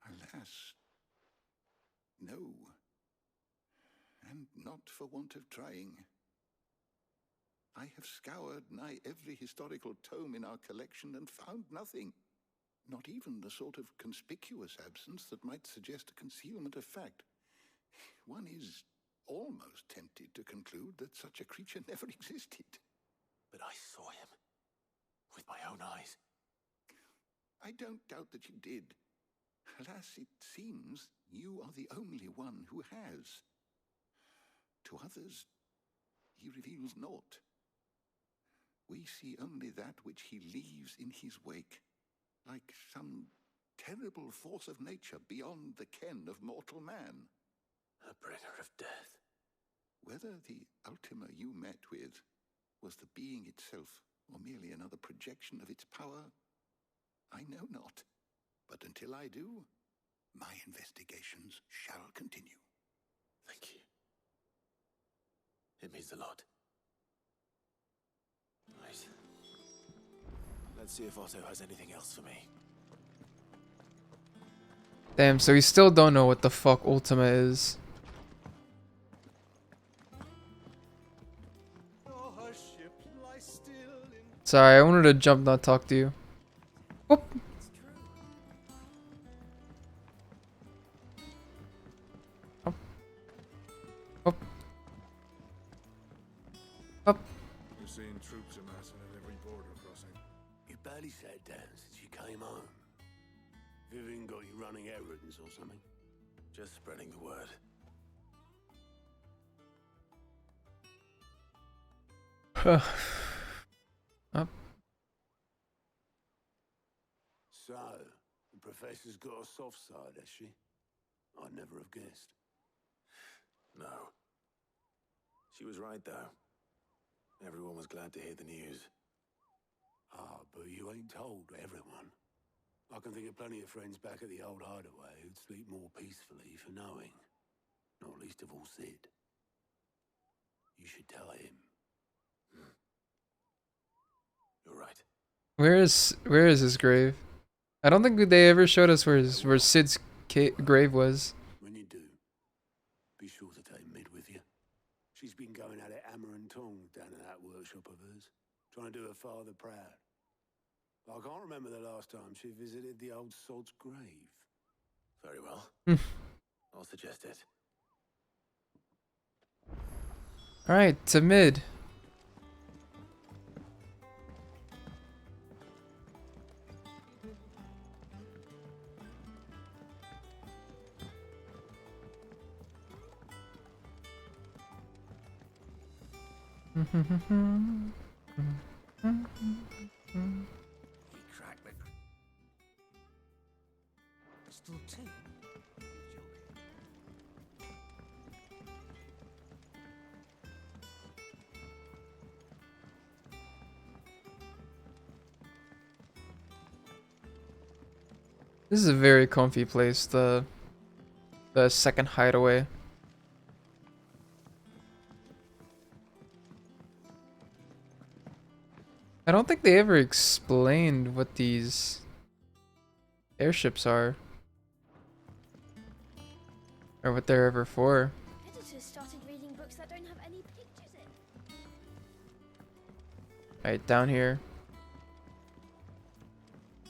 Alas, no. And not for want of trying. I have scoured nigh every historical tome in our collection and found nothing. Not even the sort of conspicuous absence that might suggest a concealment of fact. One is almost tempted to conclude that such a creature never existed. But I saw him. With my own eyes. I don't doubt that you did. Alas, it seems you are the only one who has. To others, he reveals naught. We see only that which he leaves in his wake, like some terrible force of nature beyond the ken of mortal man. A bringer of death. Whether the Ultima you met with was the being itself, or merely another projection of its power, I know not. But until I do, my investigations shall continue. Thank you. It means a lot. Right. Let's see if Otto has anything else for me. Damn, so we still don't know what the fuck Ultima is. Sorry, I wanted to jump, not talk to you. Whoop. Up. Up. Up. You're seeing troops amassing at every border crossing. You barely sat down since you came home. Vivian got you running errands or something? Just spreading the word. Up. So, the professor's got a soft side, has she? I'd never have guessed. No. She was right, though. Everyone was glad to hear the news. Ah, but you ain't told everyone. I can think of plenty of friends back at the old hideaway who'd sleep more peacefully for knowing. Not least of all Sid. You should tell him. You're right. Where is his grave? I don't think they ever showed us where Sid's grave was. When you do, be sure to take Mid with you. She's been going at it hammer and tongs down in that workshop of hers, trying to do her father proud. I can't remember the last time she visited the old sod's grave. Very well. I'll suggest it. Alright, to Mid. Still two? This is a very comfy place, the second hideaway. I don't think they ever explained what these airships are. Or what they're ever for. Editors started reading books that don't have any pictures in. Alright, down here. If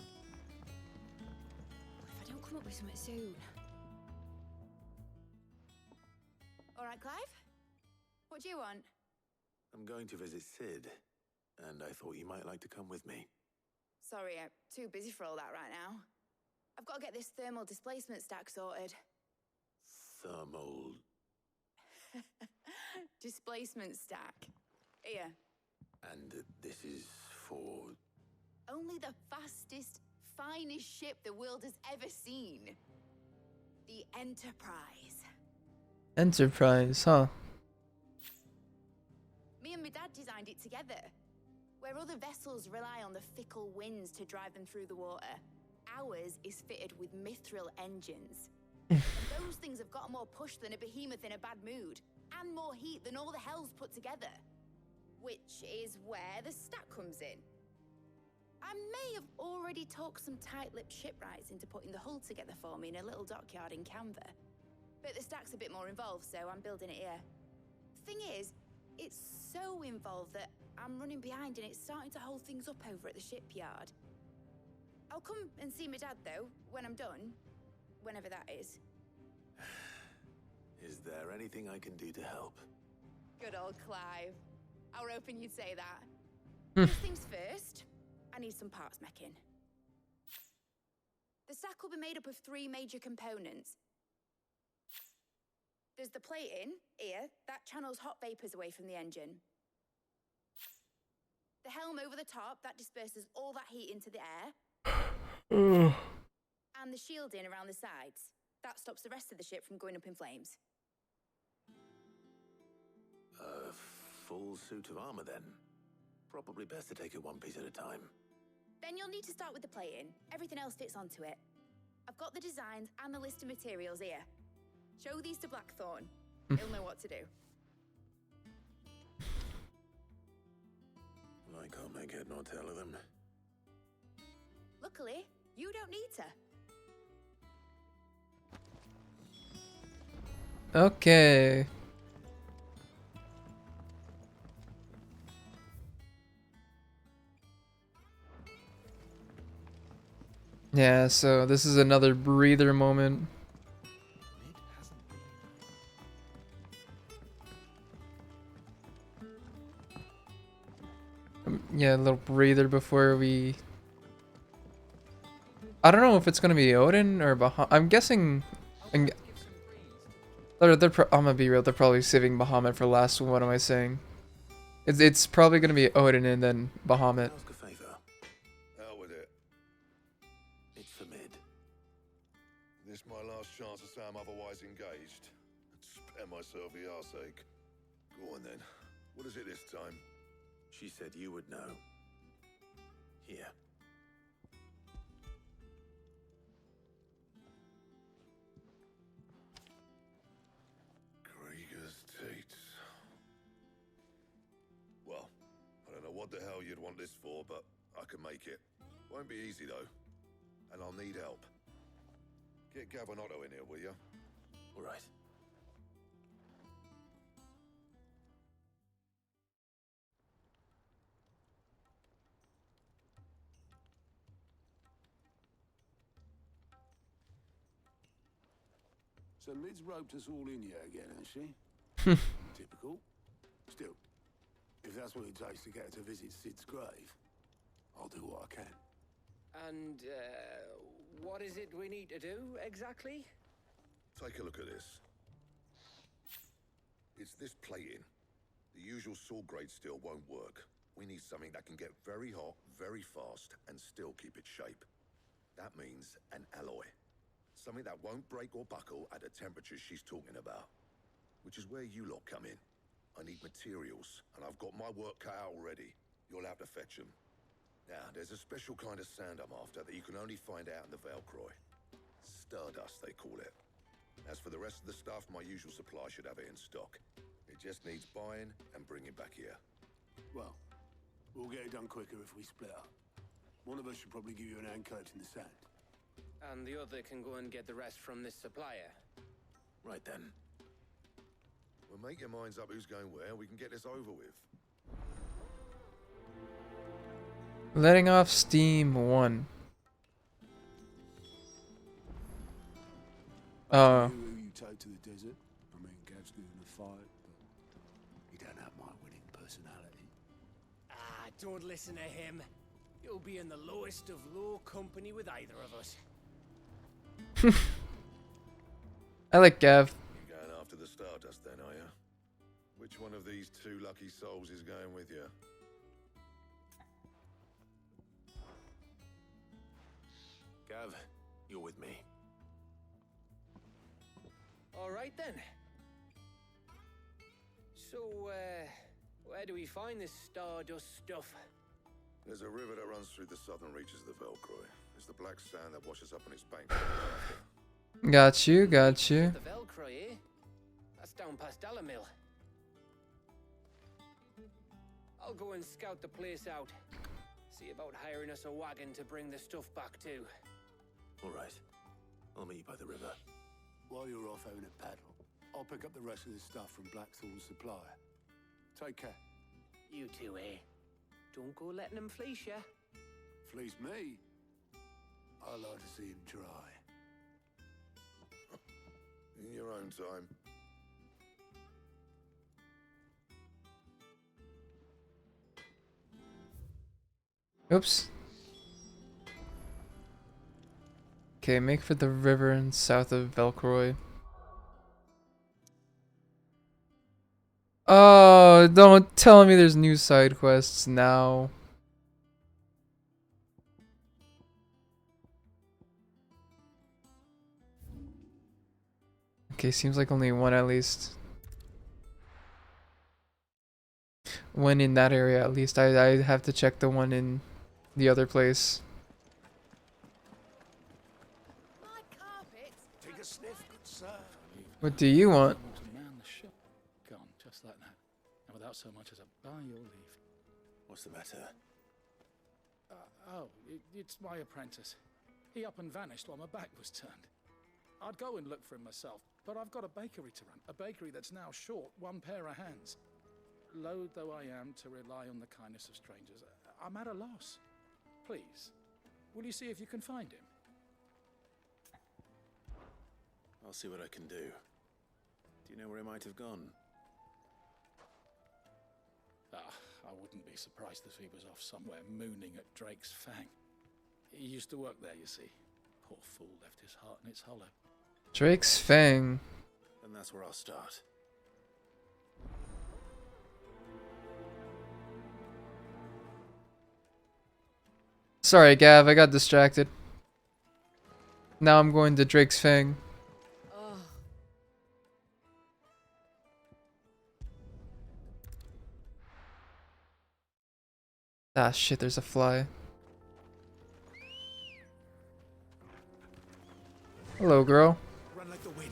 I don't come up with something soon. Alright, Clive? What do you want? I'm going to visit Sid, and I thought you might like to come with me. Sorry, I'm too busy for all that right now. I've got to get this thermal displacement stack sorted. Thermal... Displacement stack. Here. And this is for... Only the fastest, finest ship the world has ever seen. The Enterprise. Enterprise, huh? Me and my dad designed it together. Where other vessels rely on the fickle winds to drive them through the water, ours is fitted with mithril engines. And those things have got more push than a behemoth in a bad mood, and more heat than all the hells put together. Which is where the stack comes in. I may have already talked some tight-lipped shipwrights into putting the hull together for me in a little dockyard in Canva. But the stack's a bit more involved, so I'm building it here. Thing is, it's so involved that I'm running behind and it's starting to hold things up over at the shipyard. I'll come and see my dad, though, when I'm done. Whenever that is. Is there anything I can do to help? Good old Clive. I were hoping you'd say that. First things first, I need some parts mecking. The sack will be made up of 3 major components. There's the plating, here, that channels hot vapors away from the engine. The helm over the top, that disperses all that heat into the air. And the shielding around the sides. That stops the rest of the ship from going up in flames. A full suit of armor, then. Probably best to take it one piece at a time. Then you'll need to start with the plating. Everything else fits onto it. I've got the designs and the list of materials here. Show these to Blackthorn. He'll know what to do. I can't make head nor tail of them. Luckily, you don't need to. Okay. Yeah, so this is another breather moment. Yeah, a little breather before we... I don't know if it's gonna be Odin or Bahamut. I'm guessing... I'm gonna be real, they're probably saving Bahamut for last. What am I saying? It's probably gonna be Odin and then Bahamut. Ask a favor. Out with it. It's for mid. This my last chance to say I'm otherwise engaged. Spare myself the arseache. Go on then. What is it this time? She said you would know. Here. Krieger's Tates. Well, I don't know what the hell you'd want this for, but I can make it. Won't be easy though. And I'll need help. Get Gav and Otto in here, will you? All right. So Mid's roped us all in here again, has she? Typical. Still, if that's what it takes to get her to visit Sid's grave, I'll do what I can. And, what is it we need to do, exactly? Take a look at this. It's this plating. The usual sword grade steel won't work. We need something that can get very hot, very fast, and still keep its shape. That means an alloy. Something that won't break or buckle at the temperatures she's talking about. Which is where you lot come in. I need materials, and I've got my work cut out already. You'll have to fetch them. Now, there's a special kind of sand I'm after that you can only find out in the Velcroy. Stardust, they call it. As for the rest of the stuff, my usual supply should have it in stock. It just needs buying and bringing back here. Well, we'll get it done quicker if we split up. One of us should probably give you an hand coat in the sand. And the other can go and get the rest from this supplier. Right then. Well, make your minds up who's going where, we can get this over with. Letting off steam 1. Who you take to the desert? I mean, Gav's good in a fight, but he don't have my winning personality. Ah, don't listen to him. You'll be in the lowest of low company with either of us. I like Gav. You're going after the Stardust then, are you? Which one of these 2 lucky souls is going with you? Gav, you're with me. All right then. So, where do we find this Stardust stuff? There's a river that runs through the southern reaches of the Velcroy. It's the black sand that washes up on its bank. Got you, got you. The Velcroy, eh? That's down past Alamil. I'll go and scout the place out. See about hiring us a wagon to bring the stuff back to. All right. I'll meet you by the river. While you're off having a paddle, I'll pick up the rest of the stuff from Blackthorn's supplier. Take care. You two, eh? Don't go letting him fleece ya. Fleece me? I like to see him try. In your own time. Oops. Okay, make for the river and south of Velcroy. Oh, don't tell me there's new side quests now. Okay, seems like only one at least. One in that area at least. I have to check the one in the other place. My carpet. Take a sniff, good sir. What do you want? To man the ship. Gone, just like that. And without so much as a by your leave. What's the matter? It's my apprentice. He up and vanished while my back was turned. I'd go and look for him myself, but I've got a bakery to run. A bakery that's now short one pair of hands. Loath though I am to rely on the kindness of strangers, I'm at a loss. Please, will you see if you can find him? I'll see what I can do. Do you know where he might have gone? I wouldn't be surprised if he was off somewhere mooning at Drake's Fang. He used to work there, you see. Poor fool left his heart in its hollow. Drake's Fang. And that's where I'll start. Sorry, Gav, I got distracted. Now I'm going to Drake's Fang. Oh, Ah, shit, there's a fly. Hello, girl. Run like the wind.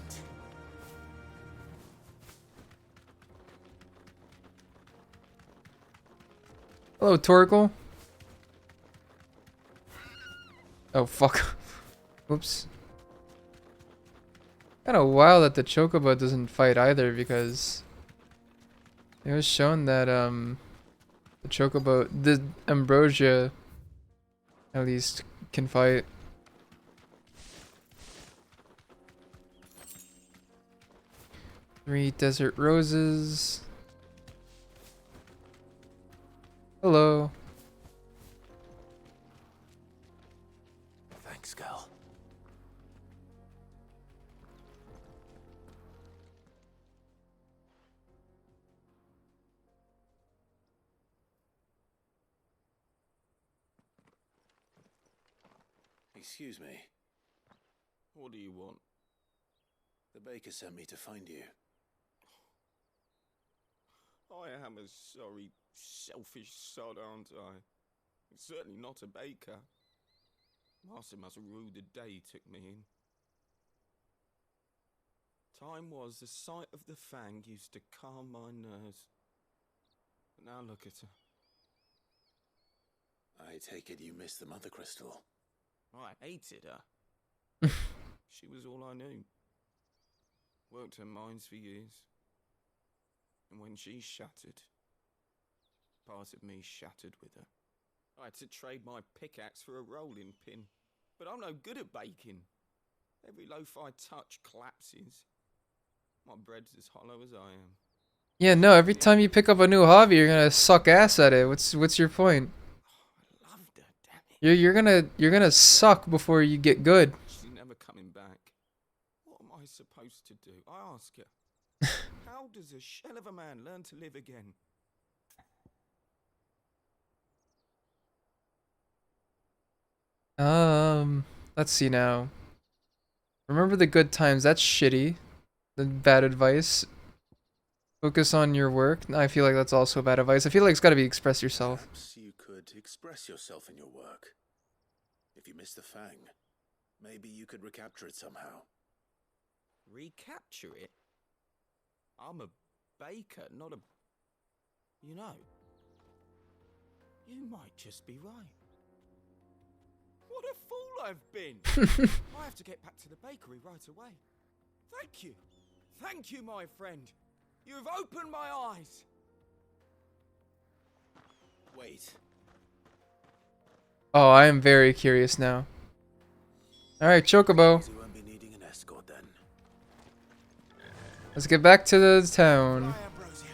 Hello, Torkel. Oh, fuck. Oops. Kinda wild that the Chocobo doesn't fight either, because it was shown that, the Chocobo, the Ambrosia, at least, can fight. Three desert roses. Hello. Thanks, girl. Excuse me. What do you want? The baker sent me to find you. I am a sorry, selfish sod, aren't I? Certainly not a baker. Master must have rue the day he took me in. Time was the sight of the Fang used to calm my nerves. But now look at her. I take it you missed the Mother Crystal. I hated her. She was all I knew. Worked her mines for years. And when she shattered, part of me shattered with her. I had to trade my pickaxe for a rolling pin. But I'm no good at baking. Every loaf I touch collapses. My bread's as hollow as I am. Yeah, no, every time you pick up a new hobby, you're gonna suck ass at it. What's your point? I loved her, damn it. You're gonna suck before you get good. She's never coming back. What am I supposed to do? I ask her. How does a shell of a man learn to live again? Let's see now. Remember the good times, that's shitty. The bad advice. Focus on your work. I feel like that's also bad advice. I feel like it's gotta be express yourself. Perhaps you could express yourself in your work. If you missed the Fang, maybe you could recapture it somehow. Recapture it? I'm a baker, not a... You know, you might just be right. What a fool I've been! I have to get back to the bakery right away. Thank you. Thank you, my friend. You've opened my eyes. Wait. Oh, I am very curious now. Alright, Chocobo. You won't be needing an escort then. Let's get back to the town. Fly, Ambrosia.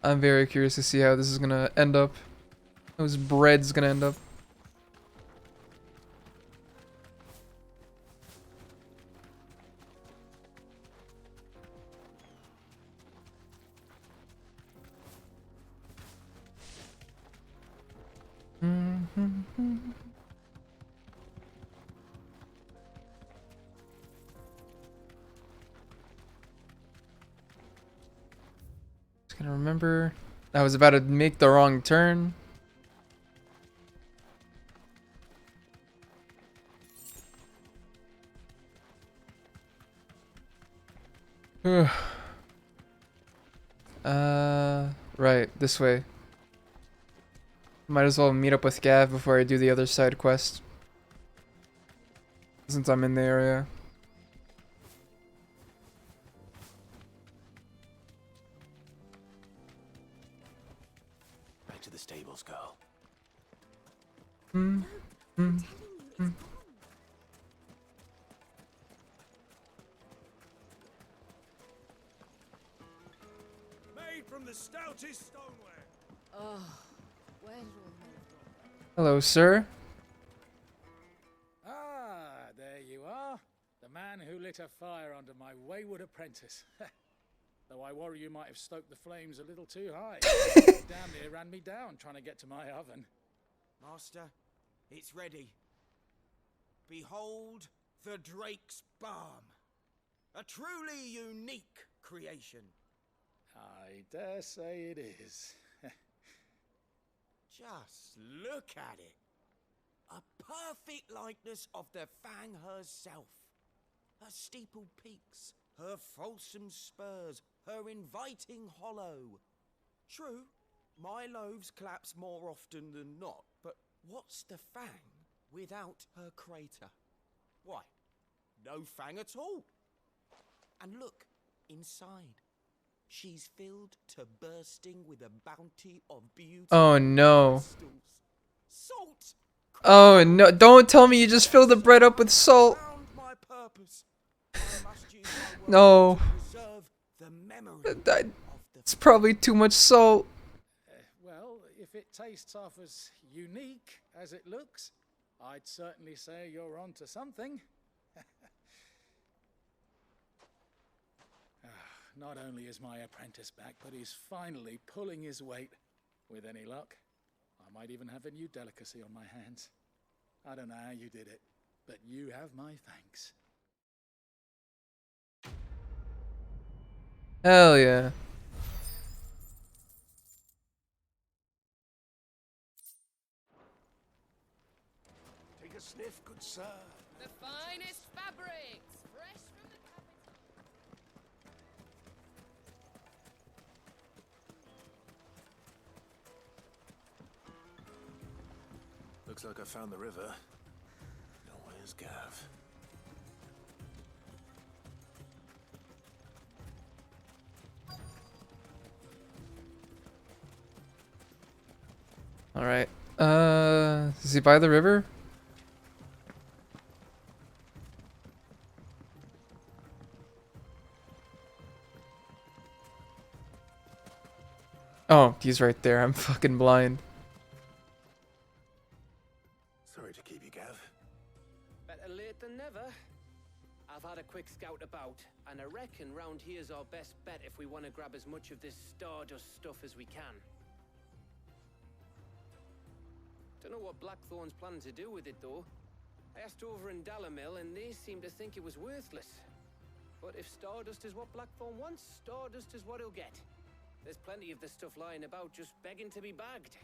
I'm very curious to see how this is gonna end up. Those bread's gonna end up. Just gonna remember. I was about to make the wrong turn. Right, this way. Might as well meet up with Gav before I do the other side quest. Since I'm in the area. Back to the stables, girl. Made from the stoutest stoneware. Oh, where did all the men go? Hello, sir. Ah, there you are. The man who lit a fire under my wayward apprentice. Though I worry you might have stoked the flames a little too high. Damn near ran me down trying to get to my oven. Master, it's ready. Behold the Drake's Balm. A truly unique creation. I dare say it is. Just look at it. A perfect likeness of the Fang herself. Her steepled peaks, her fulsome spurs, her inviting hollow. True, my loaves collapse more often than not, but what's the Fang without her crater? Why, no Fang at all. And look, inside. She's filled to bursting with a bounty of beauty. Oh no. Crystals. Salt. Oh no, don't tell me you just fill the bread up with salt. Found my purpose. I must use my words No. to preserve the memory of the It's probably too much salt. Well, if it tastes half as unique as it looks, I'd certainly say you're onto something. Not only is my apprentice back, but he's finally pulling his weight. With any luck, I might even have a new delicacy on my hands. I don't know how you did it, but you have my thanks. Hell yeah. Take a sniff, good sir. The finest fabrics, fresh from the capital. Looks like I found the river. Now where's Gav? Alright. Is he by the river? Oh, he's right there. I'm fucking blind. Sorry to keep you, Gav. Better late than never. I've had a quick scout about, and I reckon round here's our best bet if we want to grab as much of this Stardust stuff as we can. Don't know what Blackthorn's planning to do with it, though. I asked over in Dalamil, and they seem to think it was worthless. But if Stardust is what Blackthorn wants, Stardust is what he'll get. There's plenty of this stuff lying about, just begging to be bagged.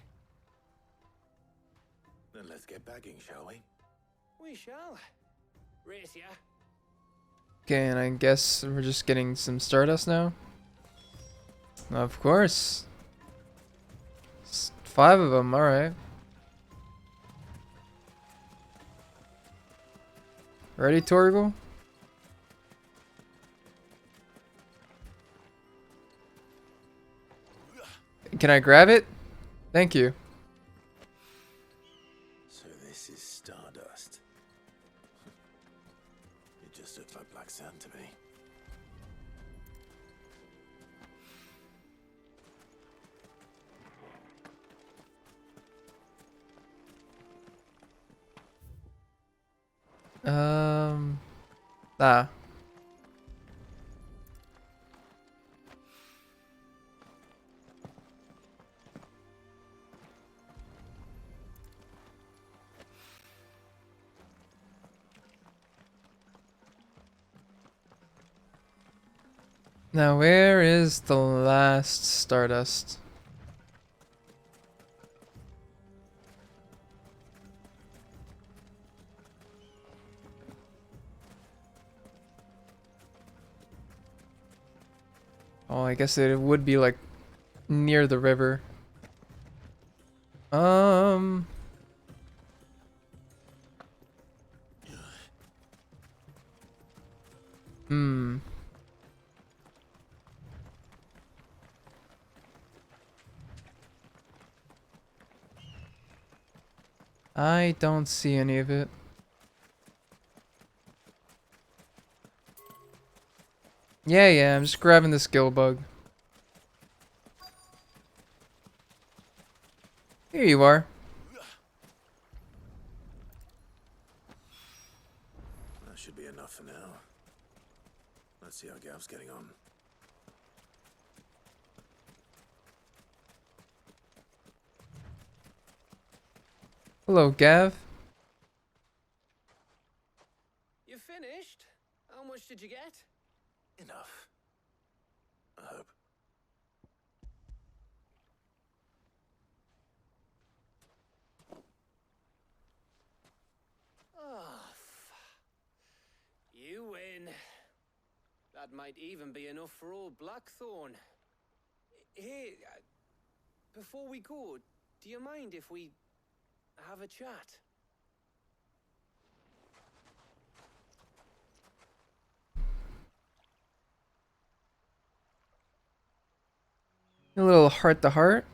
Then let's get bagging, shall we? We shall. Race ya. Okay, and I guess we're just getting some Stardust now? Of course. 5 of them, alright. Ready, Torgal? Can I grab it? Thank you. So this is Stardust. It just looks like black sand to me. Ah. Now, where is the last Stardust? Oh, I guess it would be like near the river. Hmm. I don't see any of it. Yeah, I'm just grabbing the skill bug. Here you are. That should be enough for now. Let's see how Gav's getting on. Hello, Gav. You finished? How much did you get? Enough. I hope. Oh, you win. That might even be enough for old Blackthorn. Hey, before we go, do you mind if we have a chat? A little heart to heart.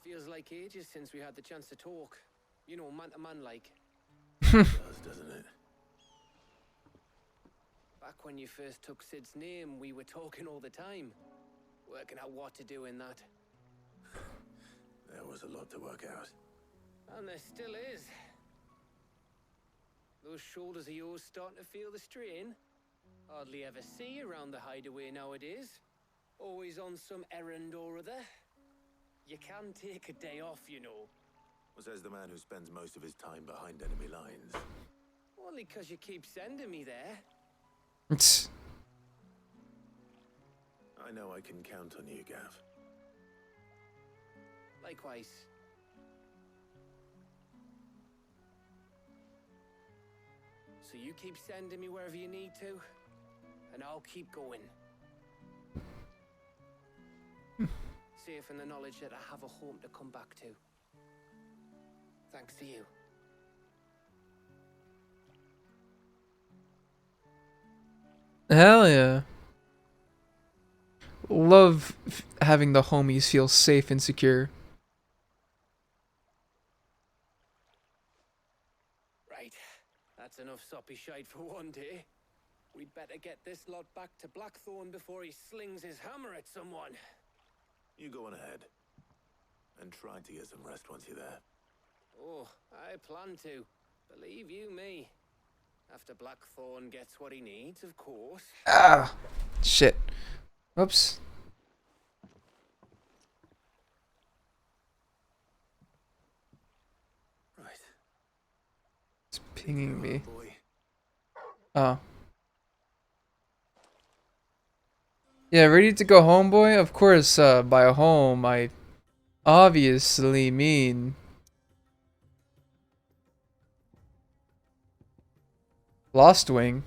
Feels like ages since we had the chance to talk. You know, man to man like. Does, doesn't it? Back when you first took Sid's name, we were talking all the time. Working out what to do in that. There was a lot to work out. And there still is. Those shoulders of yours starting to feel the strain. Hardly ever see you around the hideaway nowadays. Always on some errand or other. You can take a day off, you know. Says the man who spends most of his time behind enemy lines. Only 'cause you keep sending me there. I know I can count on you, Gav. Likewise. So you keep sending me wherever you need to, and I'll keep going. Safe in the knowledge that I have a home to come back to. Thanks to you. Hell yeah. Love having the homies feel safe and secure. Right. That's enough soppy shite for one day. We'd better get this lot back to Blackthorn before he slings his hammer at someone. You go on ahead. And try to get some rest once you're there. Oh, I plan to. Believe you me. After Blackthorn gets what he needs, of course. Ah! Shit. Oops. Right. It's pinging me. Boy. Oh. Yeah, ready to go home, boy? Of course, by home, I obviously mean Lost Wing.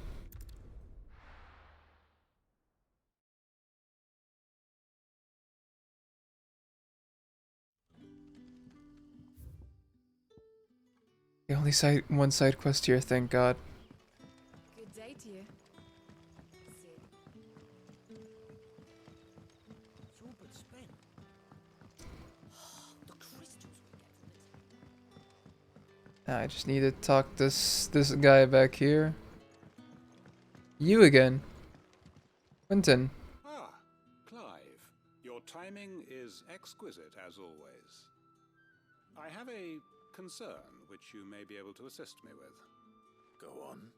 The only one side quest here, thank God. Good day to you. Sid. It's all but spent. The crystals we get from it. I just need to talk this guy back here. You again. Quentin. Ah, Clive. Your timing is exquisite as always. I have a concern which you may be able to assist me with. Go on.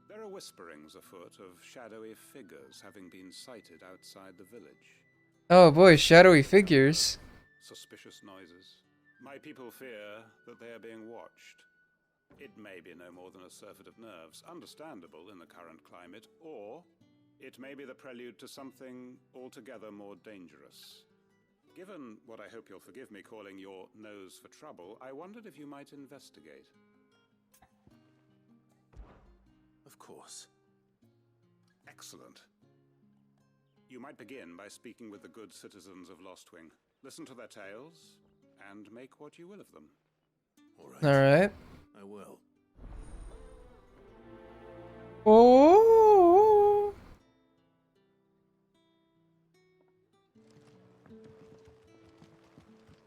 There are whisperings afoot of shadowy figures having been sighted outside the village. Oh boy, shadowy figures. Suspicious noises. My people fear that they are being watched. It may be no more than a surfeit of nerves, understandable in the current climate, or it may be the prelude to something altogether more dangerous. Given what I hope you'll forgive me calling your nose for trouble, I wondered if you might investigate. Of course. Excellent. You might begin by speaking with the good citizens of Lostwing. Listen to their tales, and make what you will of them. All right. I will. Oh.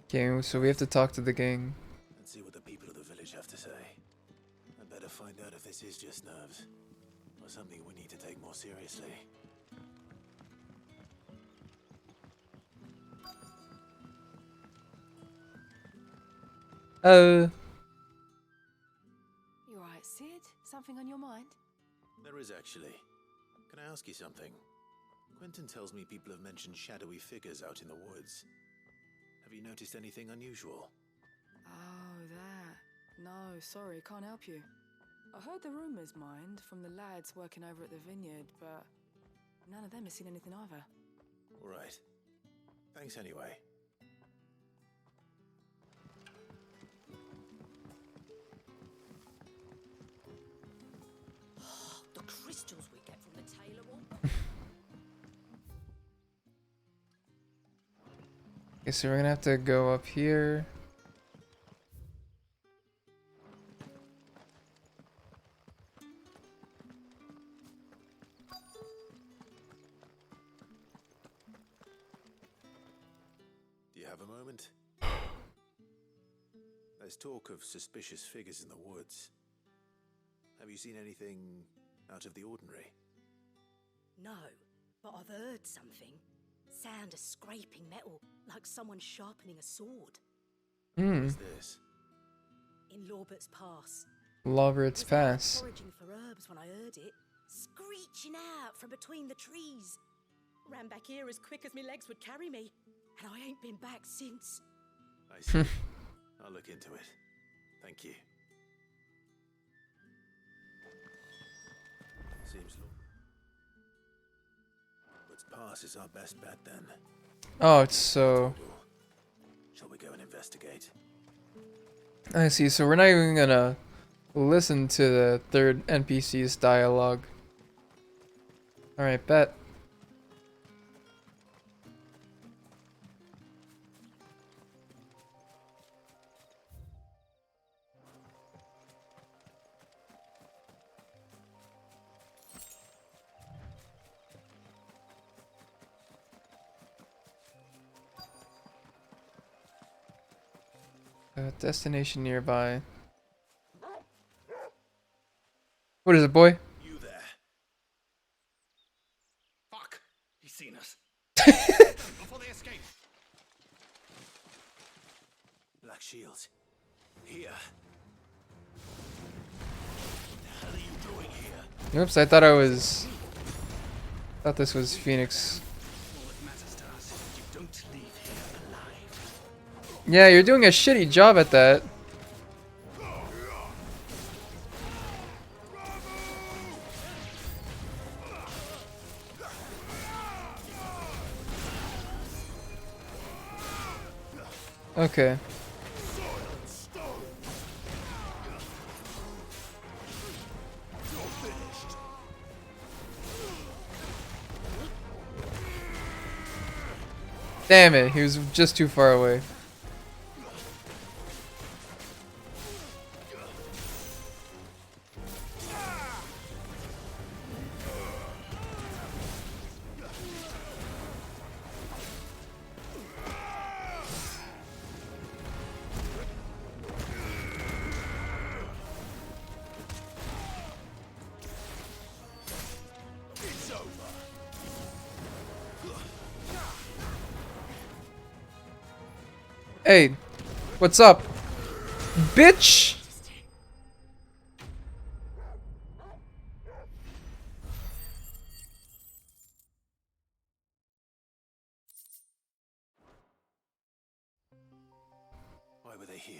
Okay, so we have to talk to the gang. And see what the people of the village have to say. I better find out if this is just nerves, or something we need to take more seriously. You alright, Sid? Something on your mind? There is actually. Can I ask you something? Quentin tells me people have mentioned shadowy figures out in the woods. Have you noticed anything unusual? Oh, that. No, sorry, can't help you. I heard the rumours, mind, from the lads working over at the vineyard, but none of them has seen anything either. All right. Thanks anyway. The crystals we get from the tailor wall. Okay, so we're gonna have to go up here. Do you have a moment? There's talk of suspicious figures in the woods. Have you seen anything out of the ordinary? No, but I've heard something. Sound of scraping metal, like someone sharpening a sword. What's this? In Lorbert's Pass. Lorbert's Pass. Foraging for herbs when I heard it, screeching out from between the trees. Ran back here as quick as my legs would carry me, and I ain't been back since. I see. I'll look into it. Thank you. Seems Lorbert's Pass is our best bet then. Oh, it's so... Shall we go and investigate? I see, so we're not even gonna listen to the third NPC's dialogue. Alright, bet. Destination nearby. What is it, boy? You there? Fuck! He's seen us. Before they escape. Black shields. Here. What the hell are you doing here? Oops, I thought this was Phoenix. All that matters to us is that you don't leave here alive. Yeah, you're doing a shitty job at that. Okay. Damn it, he was just too far away. Hey, What's up? Bitch! Why were they here?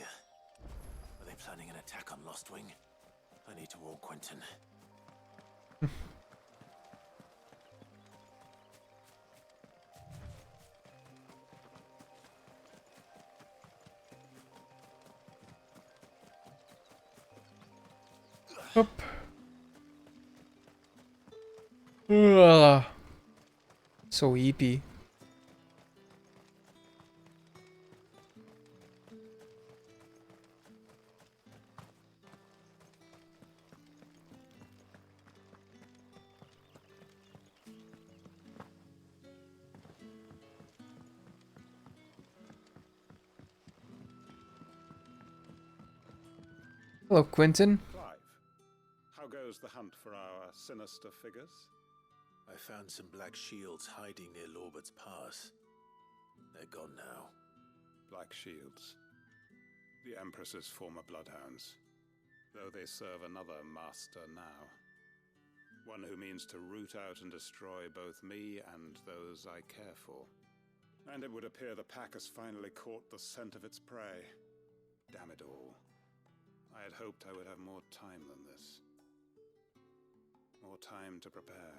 Were they planning an attack on Lost Wing? I need to warn Quentin. Up. Ugh. So eepy. Hello, Quentin. Clive, how goes the hunt for our sinister figures? I found some black shields hiding near Lorbert's Pass. They're gone now. Black Shields. The Empress's former bloodhounds. Though they serve another master now. One who means to root out and destroy both me and those I care for. And it would appear the pack has finally caught the scent of its prey. Damn it all. I had hoped I would have more time than this. More time to prepare.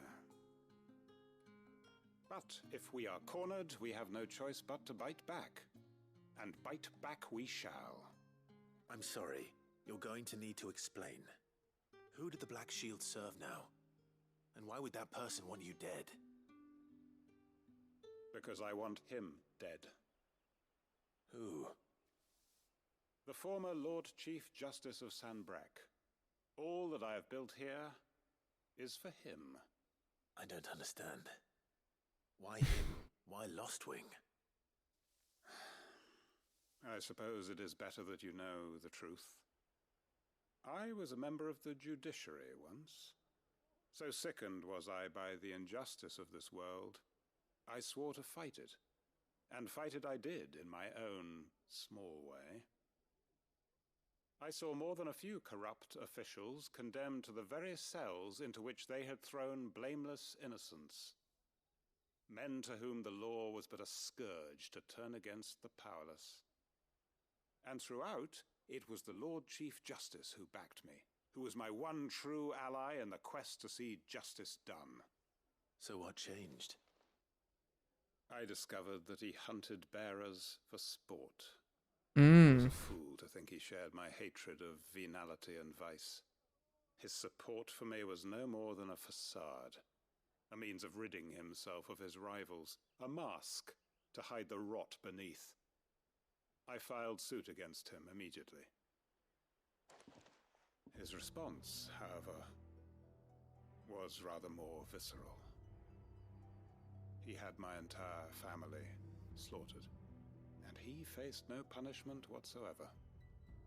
But if we are cornered, we have no choice but to bite back. And bite back we shall. I'm sorry. You're going to need to explain. Who did the Black Shield serve now? And why would that person want you dead? Because I want him dead. Who? The former Lord Chief Justice of Sanbreque. All that I have built here is for him. I don't understand. Why him? Why Lost Wing? I suppose it is better that you know the truth. I was a member of the judiciary once. So sickened was I by the injustice of this world, I swore to fight it. And fight it I did in my own small way. I saw more than a few corrupt officials condemned to the very cells into which they had thrown blameless innocents. Men to whom the law was but a scourge to turn against the powerless. And throughout, it was the Lord Chief Justice who backed me, who was my one true ally in the quest to see justice done. So what changed? I discovered that he hunted bearers for sport. I was a fool to think he shared my hatred of venality and vice. His support for me was no more than a facade, a means of ridding himself of his rivals, a mask to hide the rot beneath. I filed suit against him immediately. His response, however, was rather more visceral. He had my entire family slaughtered, and he faced no punishment whatsoever.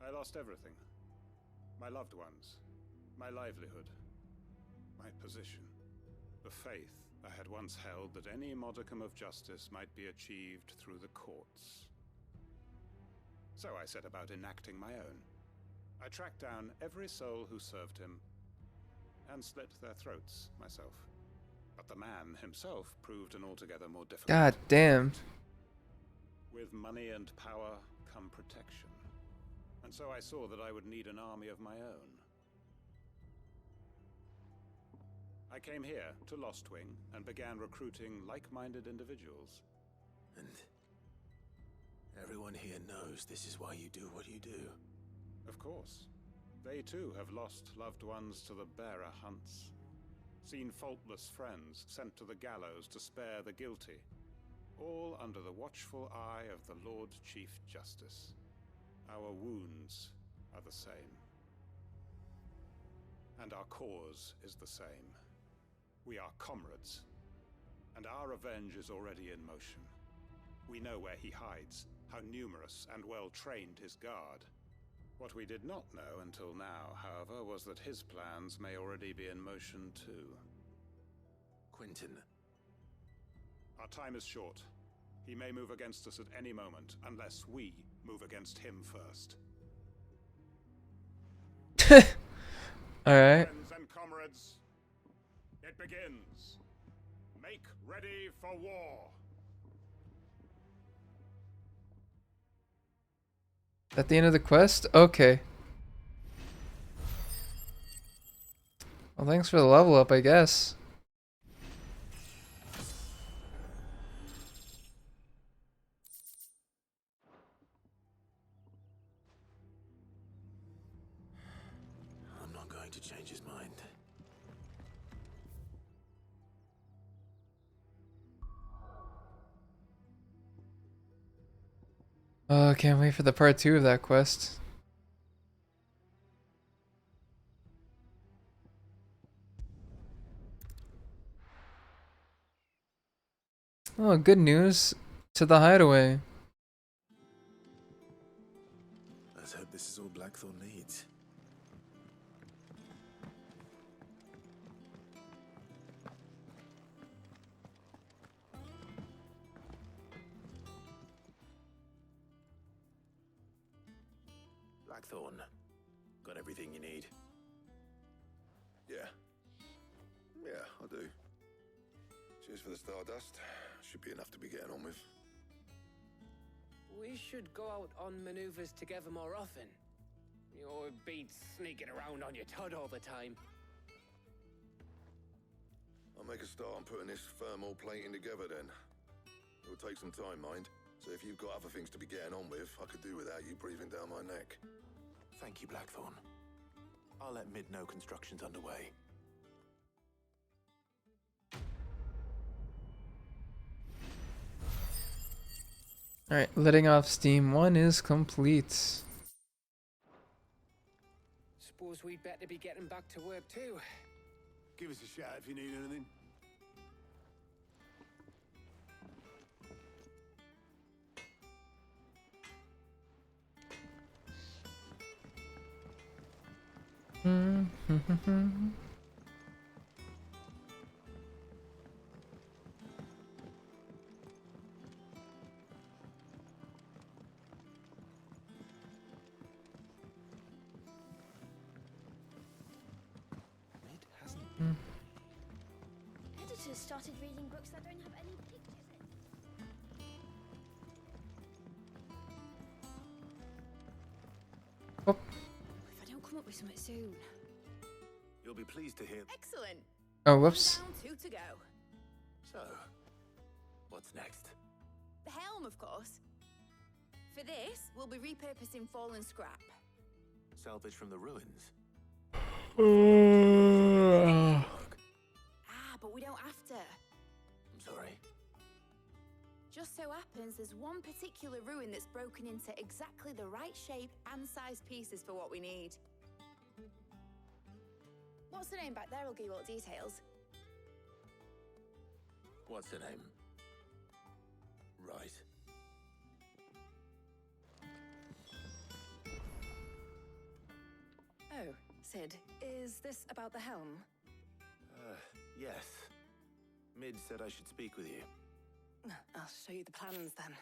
I lost everything. My loved ones, my livelihood, my position, the faith I had once held that any modicum of justice might be achieved through the courts. So I set about enacting my own. I tracked down every soul who served him, and slit their throats myself. But the man himself proved an altogether more difficult. God damn. With money and power come protection. And so I saw that I would need an army of my own. I came here to Lost Wing and began recruiting like-minded individuals. And everyone here knows this is why you do what you do. Of course. They too have lost loved ones to the bearer hunts. Seen faultless friends sent to the gallows to spare the guilty. All under the watchful eye of the Lord Chief Justice. Our wounds are the same. And our cause is the same. We are comrades. And our revenge is already in motion. We know where he hides, how numerous and well-trained his guard. What we did not know until now, however, was that his plans may already be in motion too. Quentin. Our time is short. He may move against us at any moment, unless we move against him first. Alright. Friends and comrades, it begins. Make ready for war. At the end of the quest? Okay. Well, thanks for the level up, I guess. I'm not going to change his mind. Oh, can't wait for the part 2 of that quest. Oh, good news to the hideaway. Let's hope this is all Blackthorn needs. Blackthorn, got everything you need? Yeah. Yeah, I do. Cheers for the Stardust. Should be enough to be getting on with. We should go out on maneuvers together more often. You're beat sneaking around on your tud all the time. I'll make a start on putting this thermal plating together then. It'll take some time, mind. So if you've got other things to be getting on with, I could do without you breathing down my neck. Thank you, Blackthorn. I'll let Mid know construction's underway. Alright, letting off steam 1 is complete. Suppose we'd better be getting back to work too. Give us a shout if you need anything. Editors started reading books that don't have any pictures in. Oh. If I don't come up with something soon. You'll be pleased to hear. Excellent. Oh, whoops. Round 2 to go. So, what's next? The helm, of course. For this, we'll be repurposing fallen scrap. Salvage from the ruins. But we don't have to. I'm sorry. Just so happens there's one particular ruin that's broken into exactly the right shape and size pieces for what we need. What's the name back there? I'll give you all the details. What's her name? Right. Oh, Sid, is this about the helm? Yes. Mid said I should speak with you. I'll show you the plans then.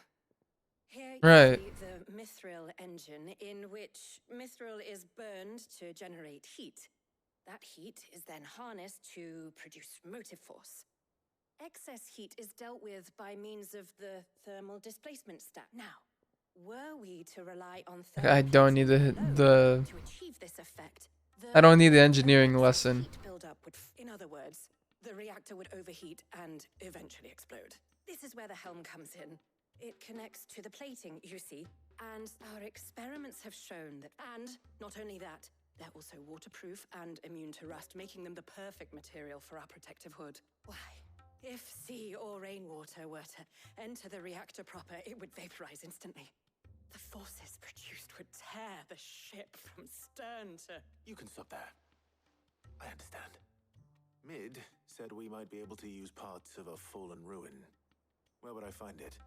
Here Right. you see the mithril engine, in which mithril is burned to generate heat. That heat is then harnessed to produce motive force. Excess heat is dealt with by means of the thermal displacement stat. Now, were we to rely on I don't need the to achieve this effect, I don't need the engineering lesson. heat buildup would, in other words, the reactor would overheat and eventually explode. This is where the helm comes in. It connects to the plating, you see, and our experiments have shown that. And not only that, they're also waterproof and immune to rust, making them the perfect material for our protective hood. Why, if sea or rainwater were to enter the reactor proper, it would vaporize instantly. The forces produced would tear the ship from stern to... You can stop there. I understand. Mid said we might be able to use parts of a fallen ruin. Where would I find it?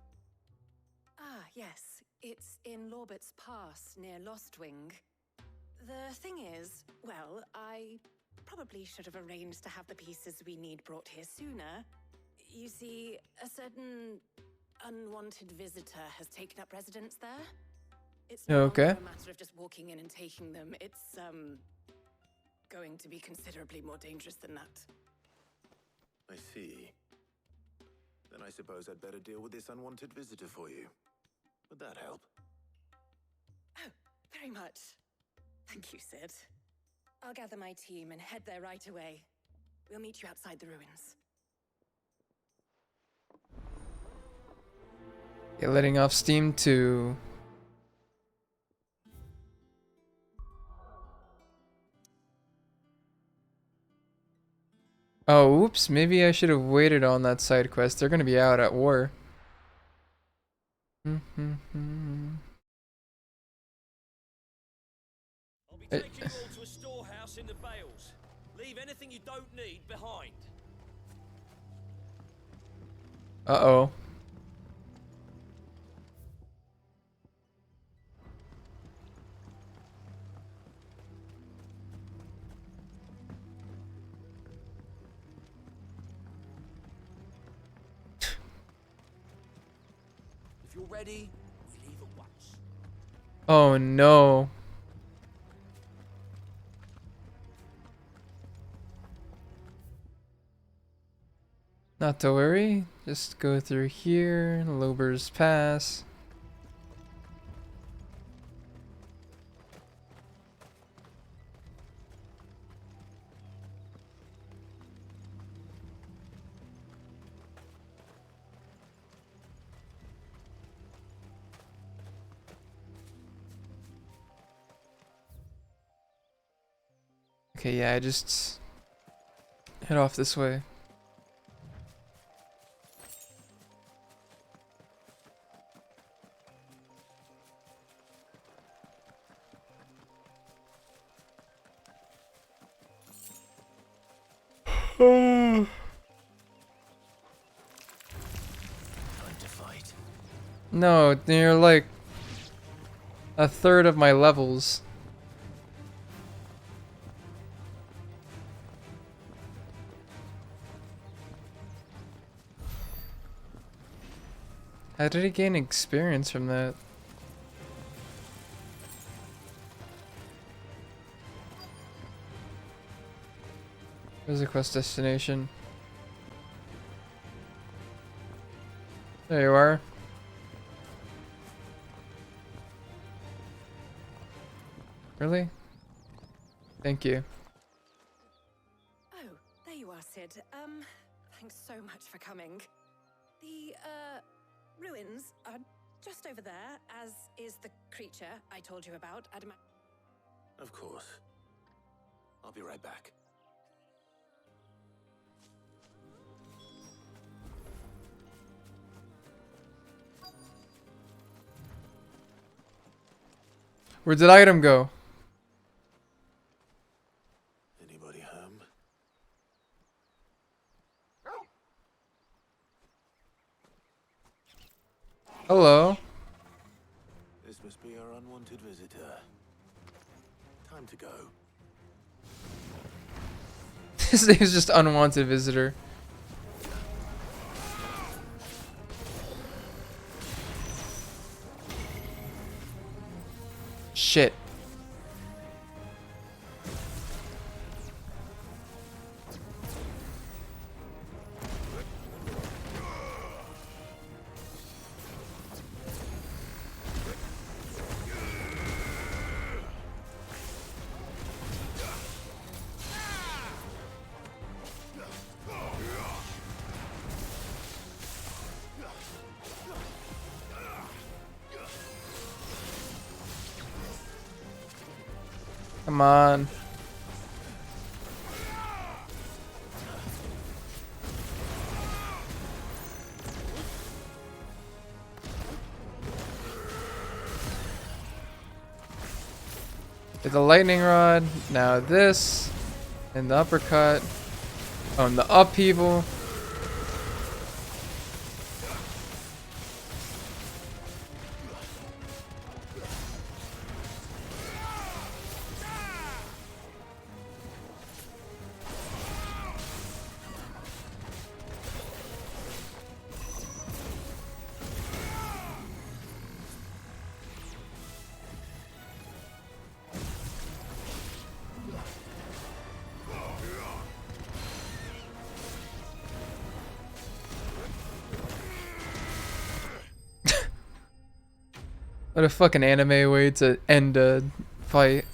Ah, yes. It's in Lorbert's Pass, near Lostwing. The thing is, well, I probably should have arranged to have the pieces we need brought here sooner. You see, a certain unwanted visitor has taken up residence there. It's no Okay. longer a matter of just walking in and taking them. It's, going to be considerably more dangerous than that. I see. Then I suppose I'd better deal with this unwanted visitor for you. Would that help? Oh, very much. Thank you, Sid. I'll gather my team and head there right away. We'll meet you outside the ruins. Yeah, letting off steam to... Oh, oops. Maybe I should have waited on that side quest. They're gonna be out at war. I'll be taking you all to a storehouse in the Bales. Leave anything you don't need behind. Uh-oh. If you're ready, we leave at once. Oh no. Not to worry. Just go through here. Lober's Pass. Okay, yeah, I just head off this way. Time to fight. No, you're like a third of my levels. How did he gain experience from that? Where's the quest destination? There you are. Really? Thank you. Oh, there you are, Sid. Thanks so much for coming. The, ruins are just over there, as is the creature I told you about. Of course. I'll be right back. Where did item go? Anybody home? Hello. This must be our unwanted visitor. Time to go. His name is just unwanted visitor. Shit. Come on. Get the lightning rod. Now this. And the uppercut. Oh, and the upheaval. What a fucking anime way to end a fight.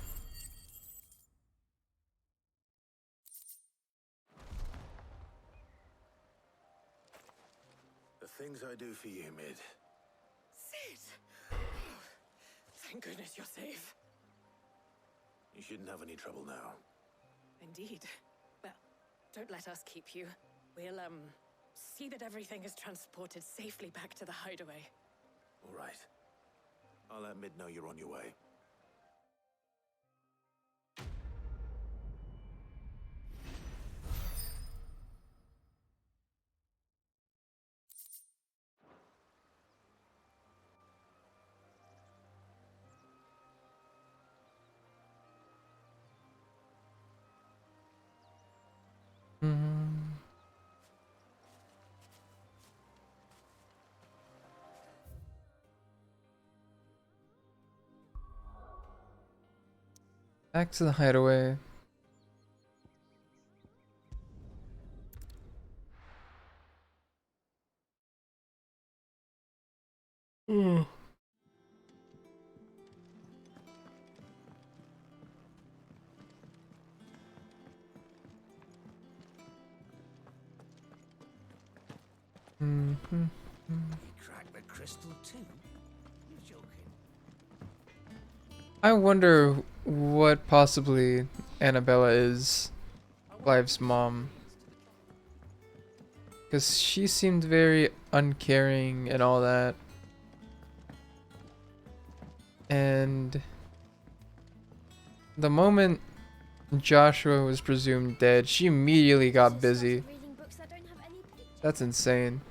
The things I do for you, Mid. Sid! Thank goodness you're safe. You shouldn't have any trouble now. Indeed. Well, don't let us keep you. We'll, see that everything is transported safely back to the hideaway. All right. I'll let Mid know you're on your way. Back to the hideaway. Crack the crystal too? You joking? I wonder what possibly Annabella is, Clive's mom. Because she seemed very uncaring and all that. And the moment Joshua was presumed dead, she immediately got busy. That's insane.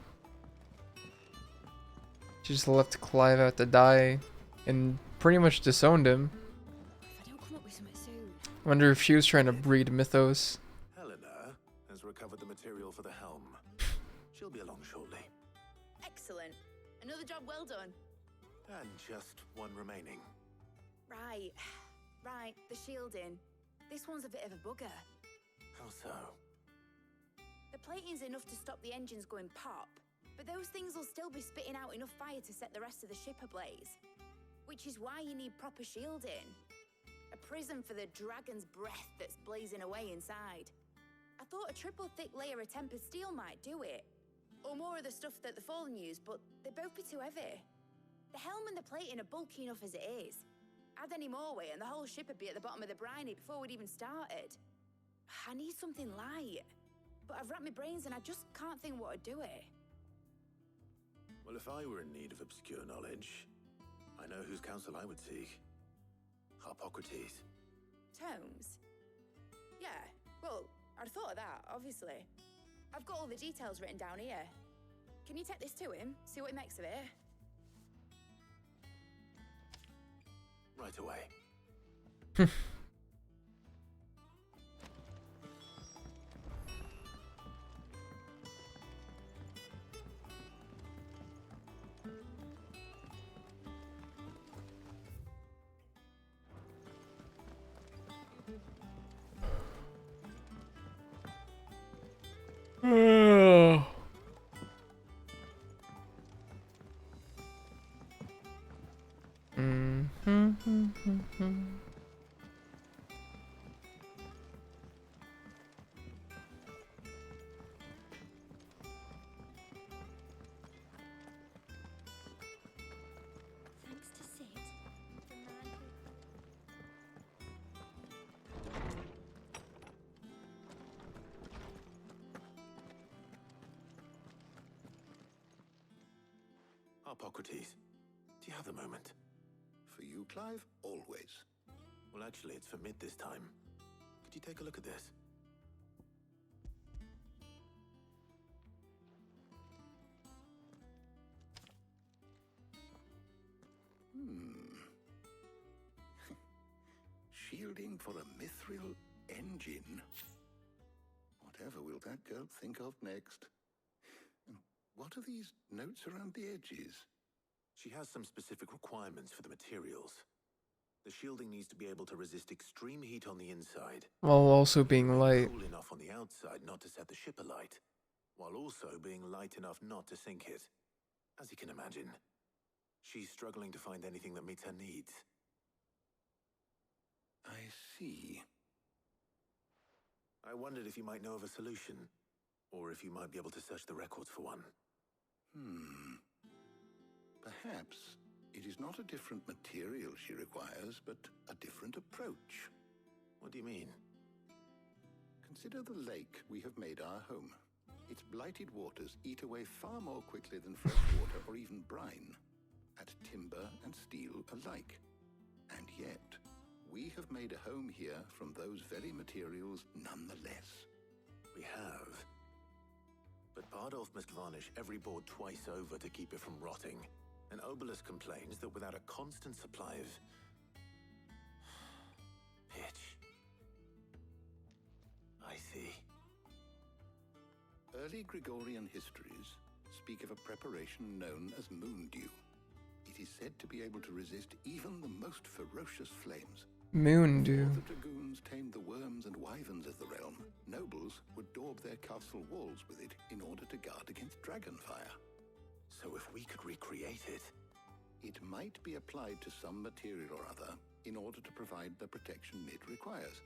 She just left Clive out to die and pretty much disowned him. Wonder if she was trying to breed mythos. Helena has recovered the material for the helm. She'll be along shortly. Excellent. Another job well done. And just one remaining. Right. Right, the shielding. This one's a bit of a bugger. How so? The plating's enough to stop the engines going pop, but those things will still be spitting out enough fire to set the rest of the ship ablaze. Which is why you need proper shielding. A prison for the dragon's breath that's blazing away inside. I thought a triple thick layer of tempered steel might do it. Or more of the stuff that the Fallen use, but they'd both be too heavy. The helm and the plating are bulky enough as it is. Add any more weight and the whole ship would be at the bottom of the briny before we'd even started. I need something light. But I've racked my brains and I just can't think what would do it. Well, if I were in need of obscure knowledge, I know whose counsel I would seek. Hippocrates. Tomes? Yeah, well, I'd thought of that, obviously. I've got all the details written down here. Can you take this to him, see what he makes of it? Right away. Thanks to Sid, the man who... Hippocrates, do you have a moment? For you, Clive, always. Well, actually, it's for Mid this time. Could you take a look at this? Shielding for a mithril engine. Whatever will that girl think of next? And what are these notes around the edges? She has some specific requirements for the materials. The shielding needs to be able to resist extreme heat on the inside, While also being light. cool enough on the outside not to set the ship alight, while also being light enough not to sink it. As you can imagine, She's struggling to find anything that meets her needs. I see. I wondered if you might know of a solution, or if you might be able to search the records for one. Perhaps it is not a different material she requires, but a different approach. What do you mean? Consider the lake we have made our home. Its blighted waters eat away far more quickly than fresh water or even brine, at timber and steel alike. And yet, we have made a home here from those very materials nonetheless. We have. But Bardolph must varnish every board twice over to keep it from rotting. And Obelisk complains that without a constant supply of pitch. I see. Early Gregorian histories speak of a preparation known as moon dew. It is said to be able to resist even the most ferocious flames. Moon dew. Before the dragoons tamed the worms and wyverns of the realm, nobles would daub their castle walls with it in order to guard against dragonfire. So if we could recreate it... It might be applied to some material or other in order to provide the protection it requires.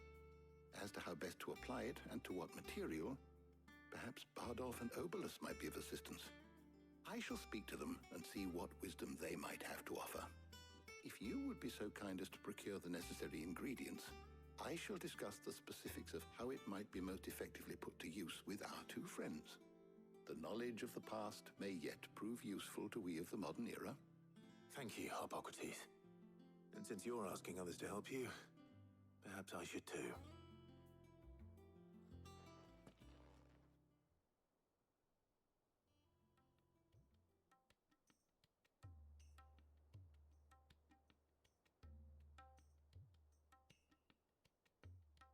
As to how best to apply it and to what material, perhaps Bardolph and Obelisk might be of assistance. I shall speak to them and see what wisdom they might have to offer. If you would be so kind as to procure the necessary ingredients, I shall discuss the specifics of how it might be most effectively put to use with our two friends. The knowledge of the past may yet prove useful to we of the modern era. Thank you, Hippocrates. And since you're asking others to help you, perhaps I should too.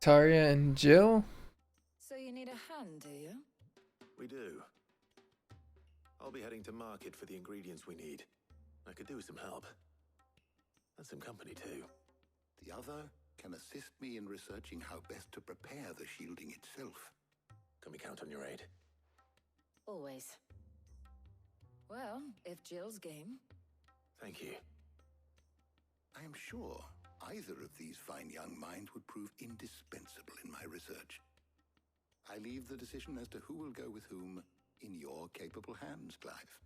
Tarja and Jill? So you need a hand, do you? We do. I'll be heading to market for the ingredients we need. I could do with some help. And some company too. The other can assist me in researching how best to prepare the shielding itself. Can we count on your aid? Always. Well, if Jill's game. Thank you. I am sure either of these fine young minds would prove indispensable in my research. I leave the decision as to who will go with whom in your capable hands, Clive.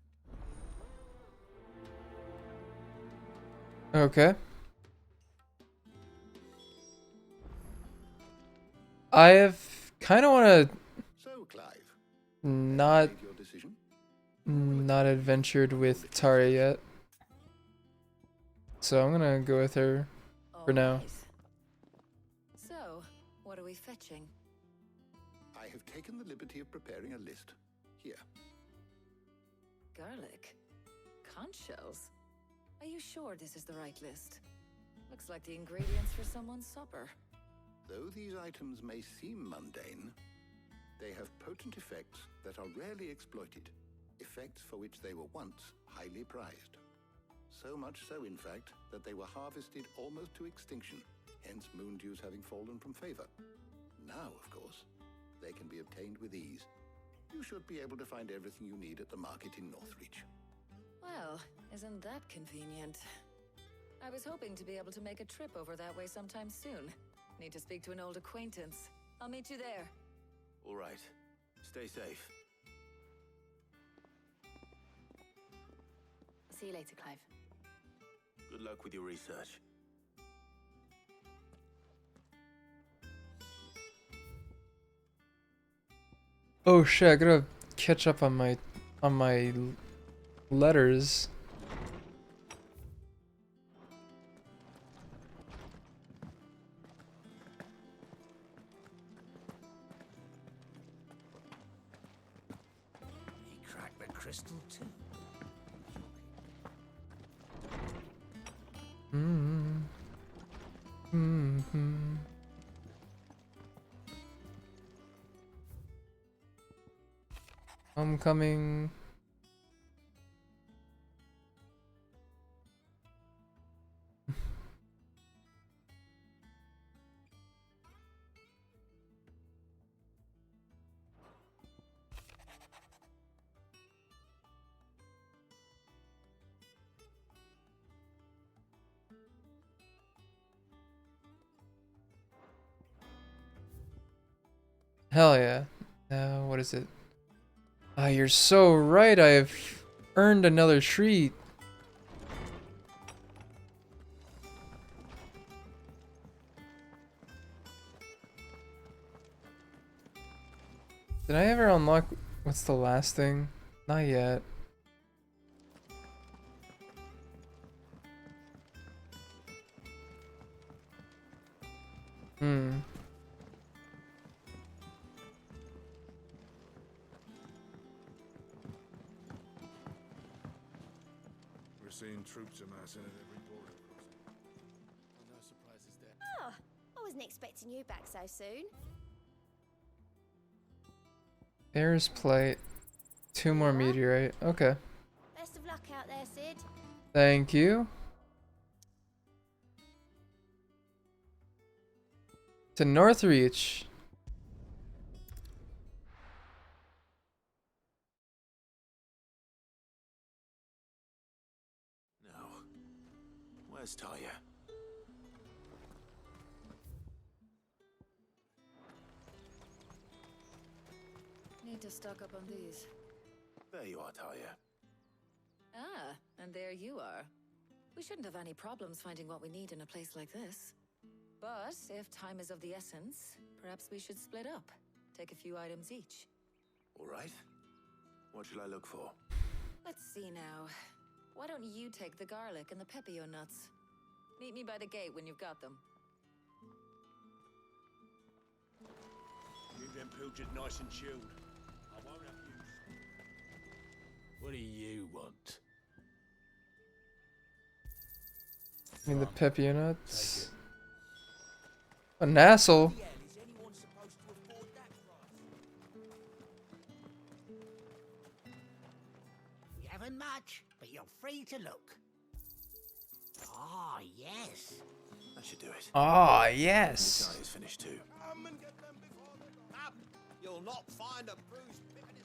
Okay. I have kind of want to So, Clive, not made your decision? not adventured with Tarja yet. So I'm gonna go with her for now. So, what are we fetching? I have taken the liberty of preparing a list. Here. Garlic? Conch shells? Are you sure this is the right list? Looks like the ingredients for someone's supper. Though these items may seem mundane, they have potent effects that are rarely exploited, effects for which they were once highly prized. So much so, in fact, that they were harvested almost to extinction, hence moon dews having fallen from favor. Now, of course, they can be obtained with ease. You should be able to find everything you need at the market in Northreach. Well, isn't that convenient? I was hoping to be able to make a trip over that way sometime soon. Need to speak to an old acquaintance. I'll meet you there. All right. Stay safe. See you later, Clive. Good luck with your research. Oh shit, I gotta catch up on my letters. He cracked the crystal too. Homecoming. Hell yeah. What is it? Ah, you're so right. I've earned another treat. Did I ever unlock... What's the last thing? Not yet. Hmm. We're seeing troops amassing at every border crossing. Oh, no surprises there. Oh, I wasn't expecting you back so soon. Air's plate. 2 more meteorite. Okay. Best of luck out there, Sid. Thank you. To Northreach. No. Where's Talia? Need to stock up on these. There you are, Talia. Ah, and there you are. We shouldn't have any problems finding what we need in a place like this. But if time is of the essence, perhaps we should split up. Take a few items each. All right. What shall I look for? Let's see now. Why don't you take the garlic and the pepio nuts? Meet me by the gate when you've got them. Leave them pilchard nice and chilled. I won't have use. What do you want? I mean the pepio nuts. A Nassel. You haven't much, but you're free to look. Ah, yes. That should do it. Ah, yes. Talia's finished too. Come and get them before they up. You'll not find a bruised pippin.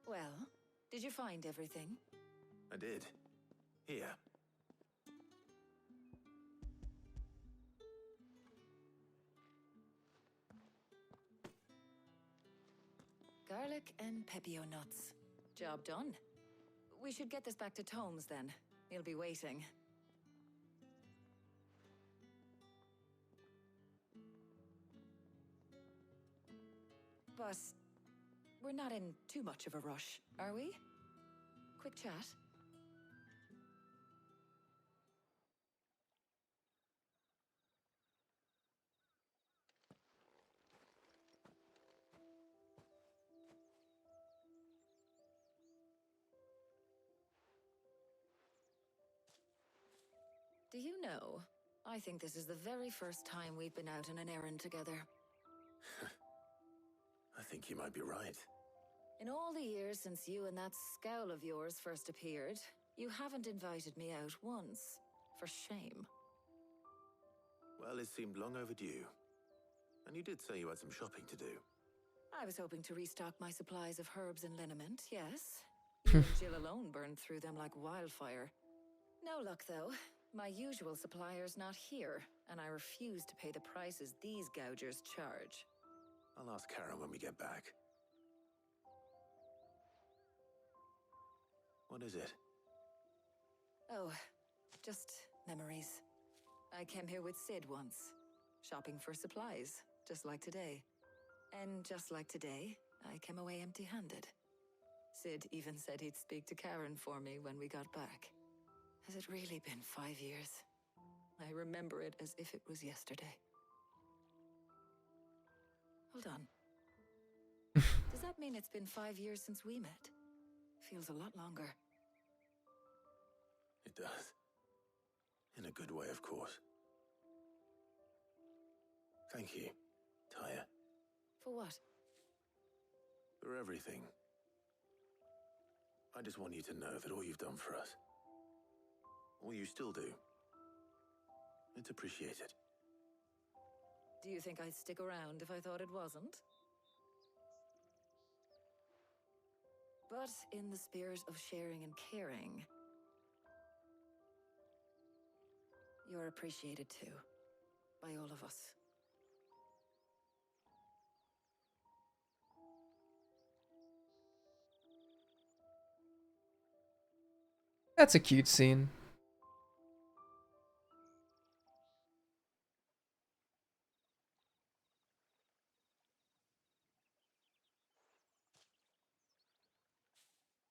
Well, did you find everything? I did. Here. Garlic and pepio nuts. Job done. We should get this back to Tomes then. He'll be waiting. But we're not in too much of a rush, are we? Quick chat. Do you know, I think this is the very first time we've been out on an errand together. I think you might be right. In all the years since you and that scowl of yours first appeared, you haven't invited me out once. For shame. Well, it seemed long overdue. And you did say you had some shopping to do. I was hoping to restock my supplies of herbs and liniment, yes. You and Jill alone burned through them like wildfire. No luck, though. My usual supplier's not here, and I refuse to pay the prices these gougers charge. I'll ask Karen when we get back. What is it? Oh, just memories. I came here with Sid once, shopping for supplies, just like today. And just like today, I came away empty-handed. Sid even said he'd speak to Karen for me when we got back. Has it really been 5 years? I remember it as if it was yesterday. Hold on. Does that mean it's been 5 years since we met? Feels a lot longer. It does. In a good way, of course. Thank you, Taya. For what? For everything. I just want you to know that all you've done for us, all you still do, it's appreciated. Do you think I'd stick around if I thought it wasn't? But in the spirit of sharing and caring, you're appreciated too, by all of us. That's a cute scene.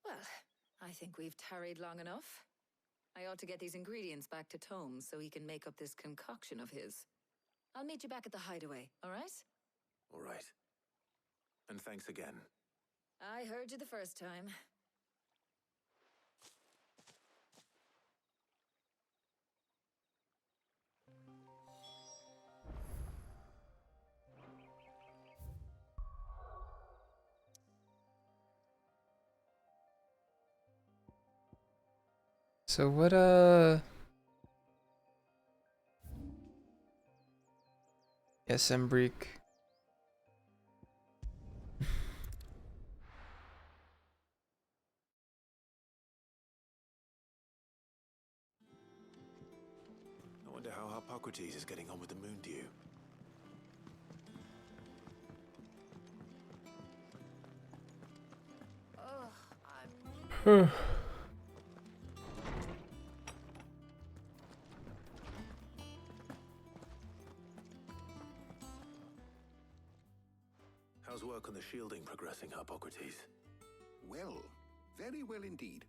Well, I think we've tarried long enough. I ought to get these ingredients back to Tome so he can make up this concoction of his. I'll meet you back at the hideaway, all right? All right. And thanks again. I heard you the first time. So what yes, Embrick. I wonder how Hippocrates is getting on with the moon dew. How's work on the shielding progressing, Hippocrates? Well, very well indeed.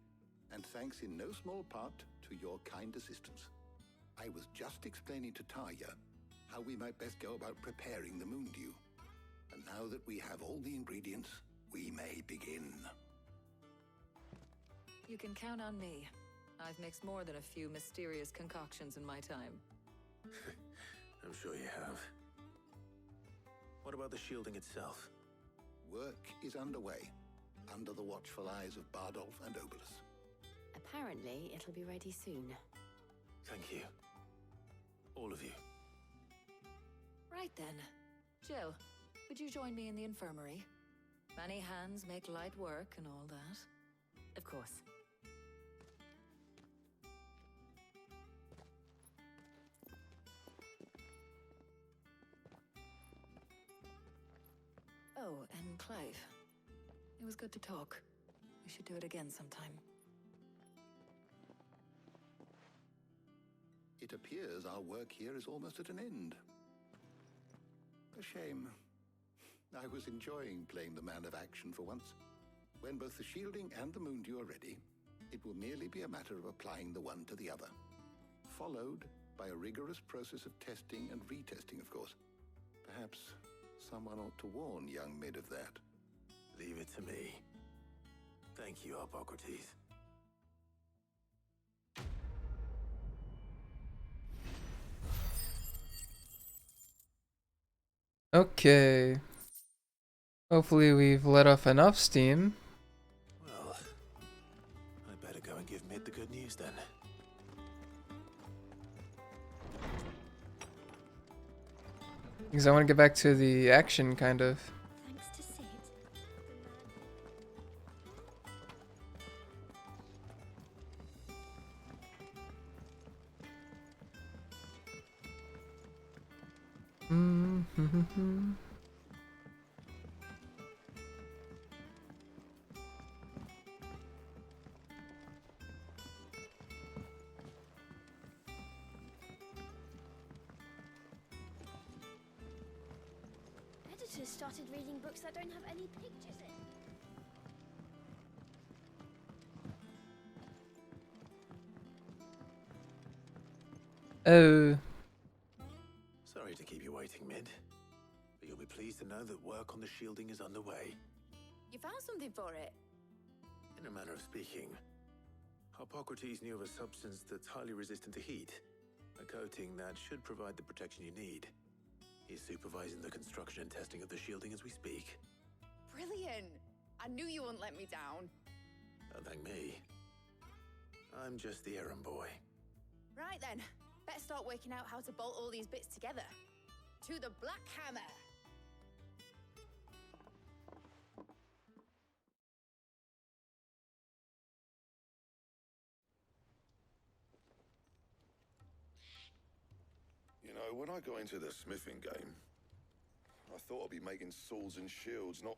And thanks in no small part to your kind assistance. I was just explaining to Tarja how we might best go about preparing the moon dew. And now that we have all the ingredients, we may begin. You can count on me. I've mixed more than a few mysterious concoctions in my time. I'm sure you have. What about the shielding itself? Work is underway, under the watchful eyes of Bardolph and Obolus. Apparently, it'll be ready soon. Thank you. All of you. Right then. Jill, would you join me in the infirmary? Many hands make light work and all that. Of course. Oh, and Clive. It was good to talk. We should do it again sometime. It appears our work here is almost at an end. A shame. I was enjoying playing the man of action for once. When both the shielding and the moon dew are ready, it will merely be a matter of applying the one to the other. Followed by a rigorous process of testing and retesting, of course. Perhaps someone ought to warn young Mid of that. Leave it to me. Thank you, Hippocrates. Okay. Hopefully we've let off enough steam. Well, I better go and give Mid the good news then. Because I want to get back to the action, kind of. Thanks to Sid. Editors started reading books that don't have any pictures in. Oh. Sorry to keep you waiting, Mid. But you'll be pleased to know that work on the shielding is underway. You found something for it? In a manner of speaking, Hippocrates knew of a substance that's highly resistant to heat. A coating that should provide the protection you need. He's supervising the construction and testing of the shielding as we speak. Brilliant! I knew you wouldn't let me down. Don't thank me. I'm just the errand boy. Right then, better start working out how to bolt all these bits together. To the Black Hammer! You know, when I got into the smithing game, I thought I'd be making swords and shields, not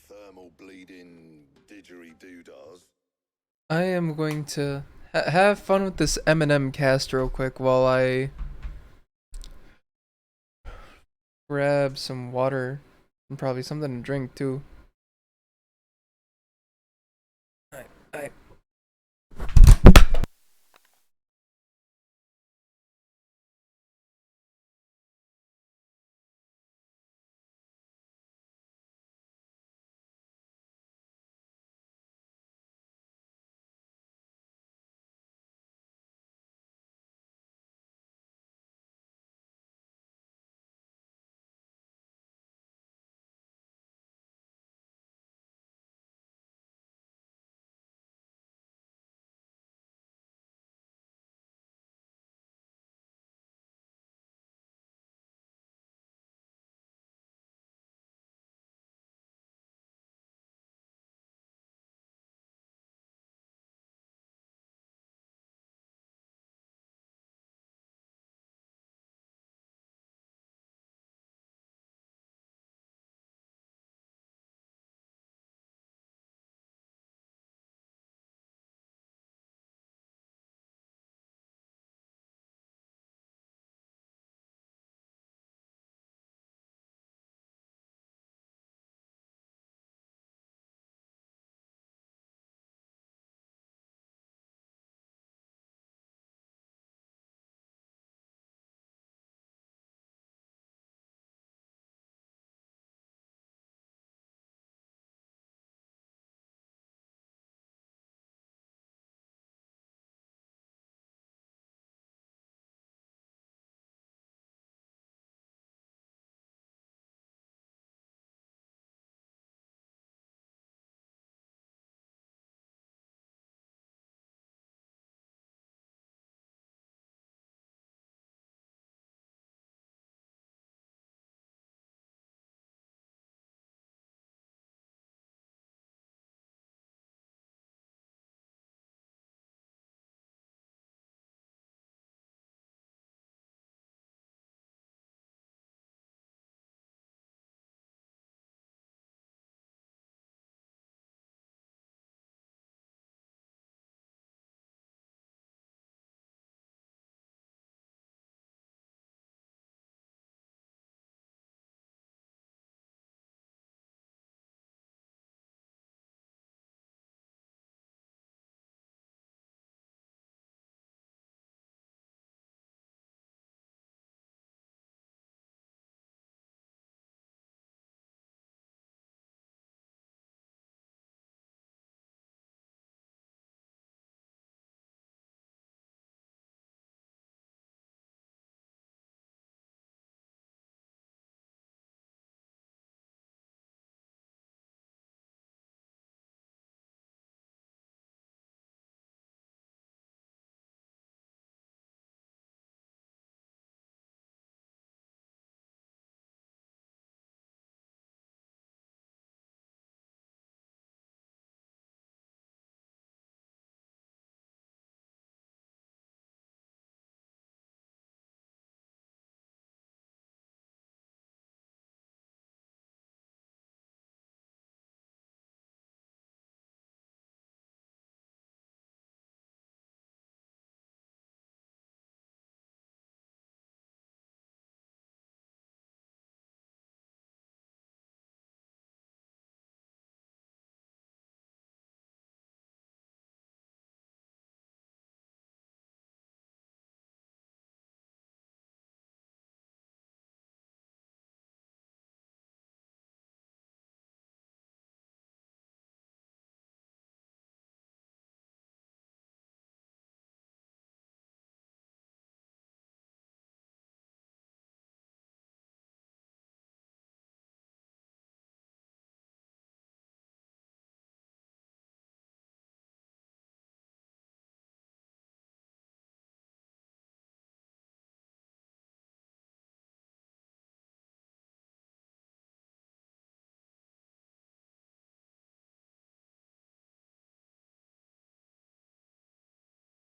thermal bleeding didgeridoo-dahs. I am going to Have fun with this M&M cast real quick while I grab some water and probably something to drink too. Alright.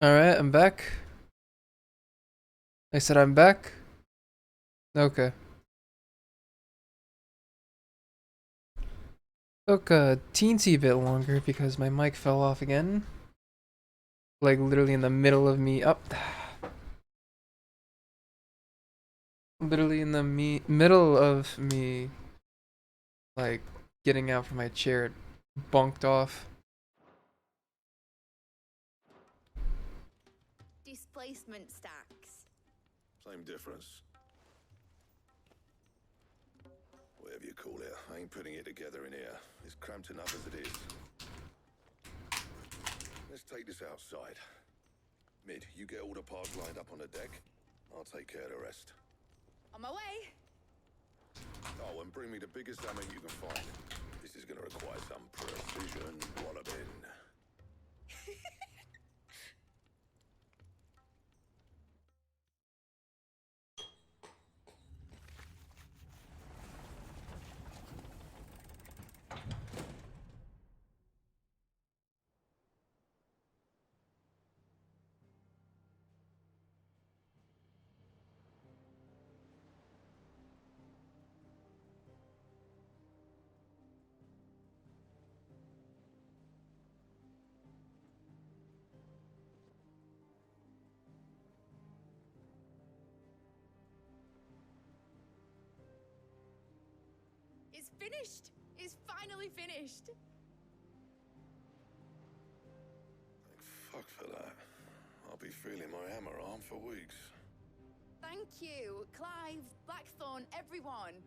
Alright, I'm back. I said I'm back. Okay. Took a teensy bit longer because my mic fell off again. Like literally in the middle of me up. Literally in the middle of me, like getting out from my chair, it bonked off. Displacement stacks. Same difference. Whatever you call it, I ain't putting it together in here. It's cramped enough as it is. Let's take this outside. Mid, you get all the parts lined up on the deck. I'll take care of the rest. On my way. Oh, and bring me the biggest hammer you can find. This is gonna require some precision walloping. It's finished. It's finally finished. Thank fuck for that. I'll be feeling my hammer arm for weeks. Thank you, Clive, Blackthorn, everyone.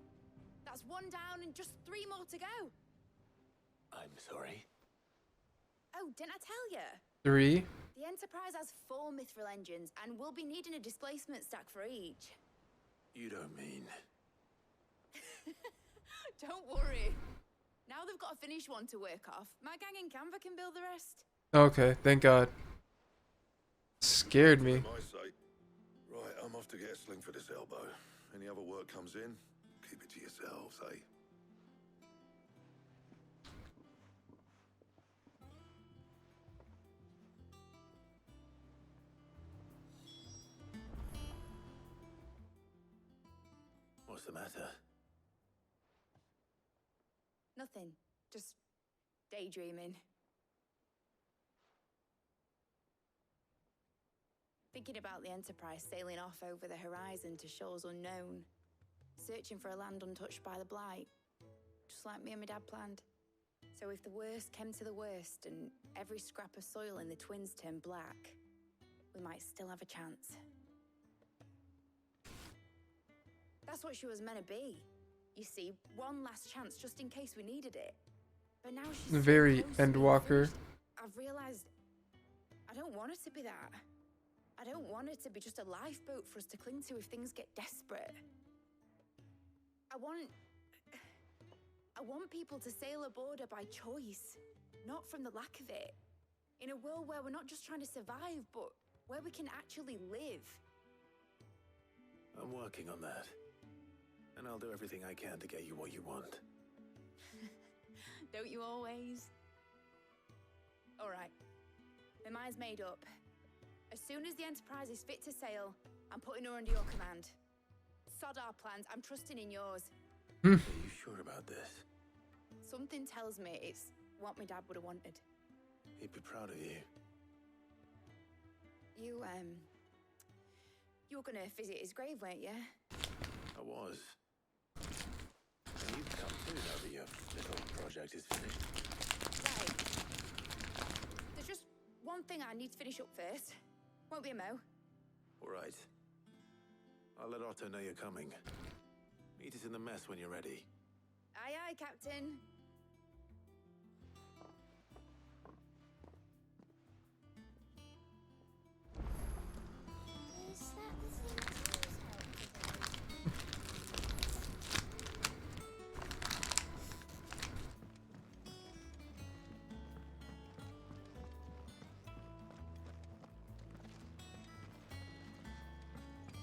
That's one down and just 3 more to go. I'm sorry. Oh, didn't I tell you? 3. The Enterprise has 4 mithril engines, and we'll be needing a displacement stack for each. You don't mean... Don't worry. Now they've got a finished one to work off. My gang in Canva can build the rest. Okay, thank God. Scared me. Right, I'm off to get a sling for this elbow. Any other work comes in, keep it to yourselves, eh? What's the matter? Nothing. Just daydreaming. Thinking about the Enterprise sailing off over the horizon to shores unknown. Searching for a land untouched by the Blight. Just like me and my dad planned. So if the worst came to the worst and every scrap of soil in the Twins turned black, we might still have a chance. That's what she was meant to be. You see, one last chance just in case we needed it. But now she's Very so close to being Endwalker. finished, I've realized I don't want it to be that. I don't want it to be just a lifeboat for us to cling to if things get desperate. I want people to sail aboard her by choice, not from the lack of it. In a world where we're not just trying to survive, but where we can actually live. I'm working on that. And I'll do everything I can to get you what you want. Don't you always? All right. My mind's made up. As soon as the Enterprise is fit to sail, I'm putting her under your command. Sod our plans. I'm trusting in yours. Are you sure about this? Something tells me it's what my dad would have wanted. He'd be proud of you. You were gonna visit his grave, weren't you? I was. And you've come too now that your little project is finished. Right. There's just one thing I need to finish up first. Won't be a mo. All right. I'll let Otto know you're coming. Meet us in the mess when you're ready. Aye, aye, Captain. Is that the thing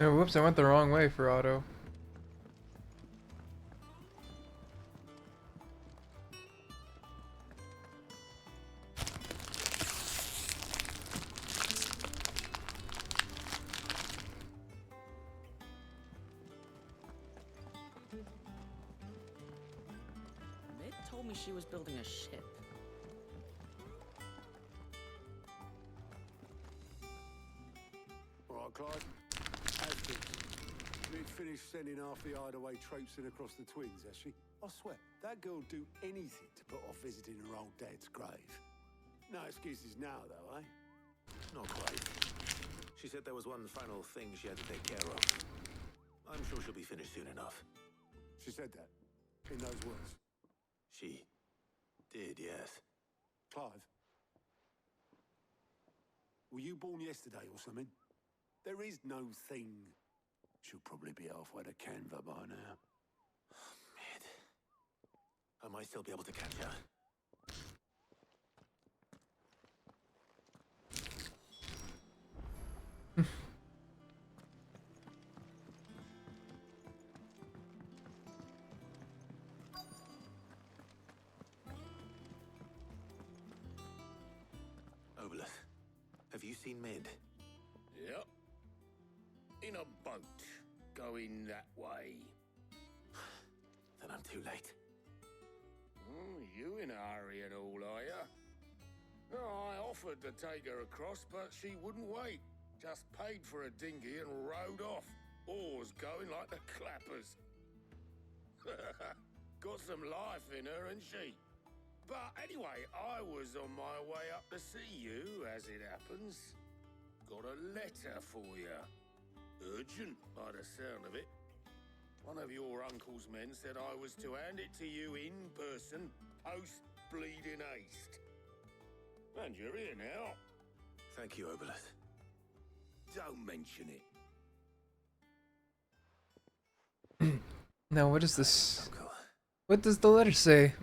Oh, whoops, I went the wrong way for Otto. Mid told me she was building a ship. finished sending half the hideaway traipsing across the twins, has she? I swear, that girl'd do anything to put off visiting her old dad's grave. No excuses now, though, eh? Not quite. She said there was one final thing she had to take care of. I'm sure she'll be finished soon enough. She said that? In those words? She did, yes. Clive? Were you born yesterday or something? There is no thing. She'll probably be halfway to Canva by now. Mid. I might still be able to catch her. Obelus, have you seen Mid? Yep. In a boat, going that way. Then I'm too late. You in a hurry and all, are ya? No, I offered to take her across, but she wouldn't wait. Just paid for a dinghy and rowed off. Oars going like the clappers. Got some life in her, ain't she? But anyway, I was on my way up to see you, as it happens. Got a letter for you. Urgent, by the sound of it. One of your uncle's men said I was to hand it to you in person, post-bleeding haste. And you're here now. Thank you, Obelus. Don't mention it. Now, what is this? What does the letter say?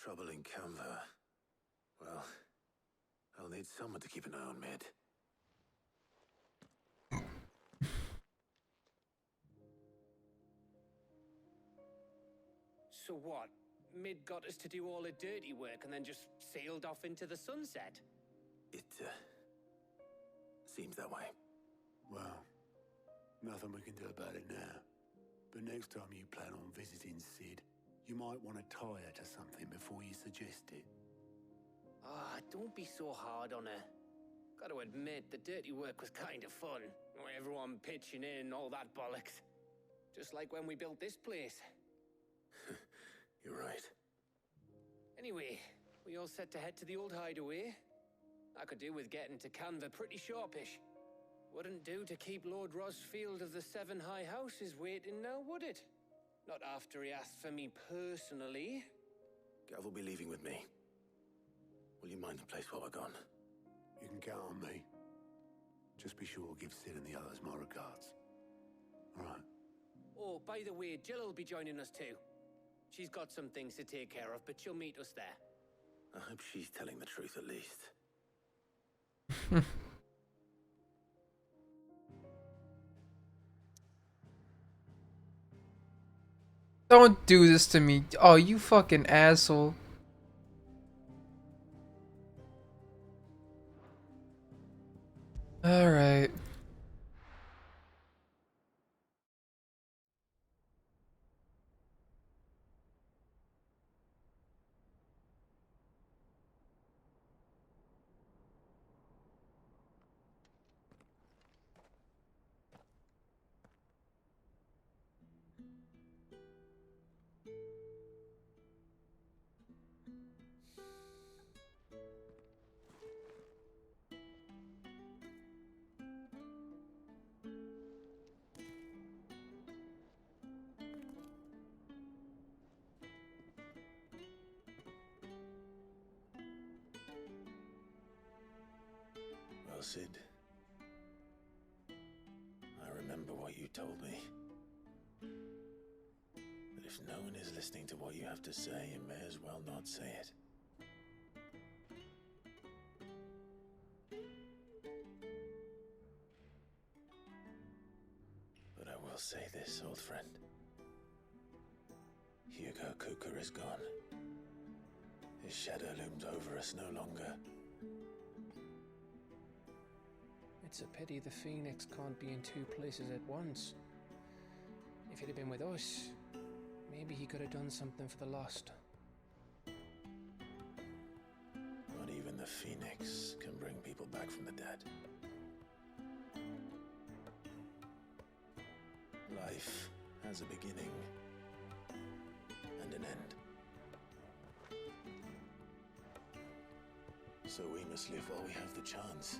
Trouble in Canva. Well, I'll need someone to keep an eye on Mid. So what? Mid got us to do all the dirty work and then just sailed off into the sunset? It, seems that way. Well, nothing we can do about it now. But next time you plan on visiting Sid, you might want to tie her to something before you suggest it. Ah, don't be so hard on her. Gotta admit, the dirty work was kind of fun. Everyone pitching in, all that bollocks. Just like when we built this place. You're right. Anyway, we all set to head to the old hideaway. I could do with getting to Canva pretty sharpish. Wouldn't do to keep Lord Rosfield of the Seven High Houses waiting now, would it? Not after he asked for me personally. Gav will be leaving with me. Will you mind the place while we're gone? You can count on me. Just be sure to give Sid and the others my regards. All right. Oh, by the way, Jill will be joining us too. She's got some things to take care of, but she'll meet us there. I hope she's telling the truth at least. Don't do this to me. Oh, you fucking asshole. Alright. Well, Sid, I remember what you told me. That if no one is listening to what you have to say, you may as well not say it. But I will say this, old friend. Hugo Kuka is gone. His shadow looms over us no longer. It's a pity the Phoenix can't be in two places at once. If he'd have been with us, maybe he could have done something for the lost. Not even the Phoenix can bring people back from the dead. Life has a beginning and an end. So we must live while we have the chance.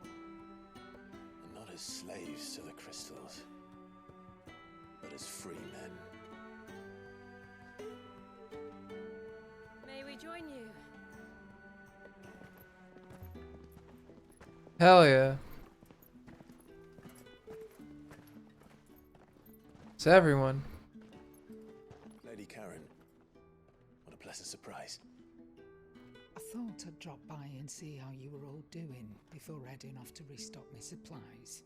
And not as slaves to the crystals, but as free men. May we join you? Hell yeah. It's everyone. Lady Karen, what a pleasant surprise. I thought I'd drop by and see how you were all doing before heading off to restock my supplies.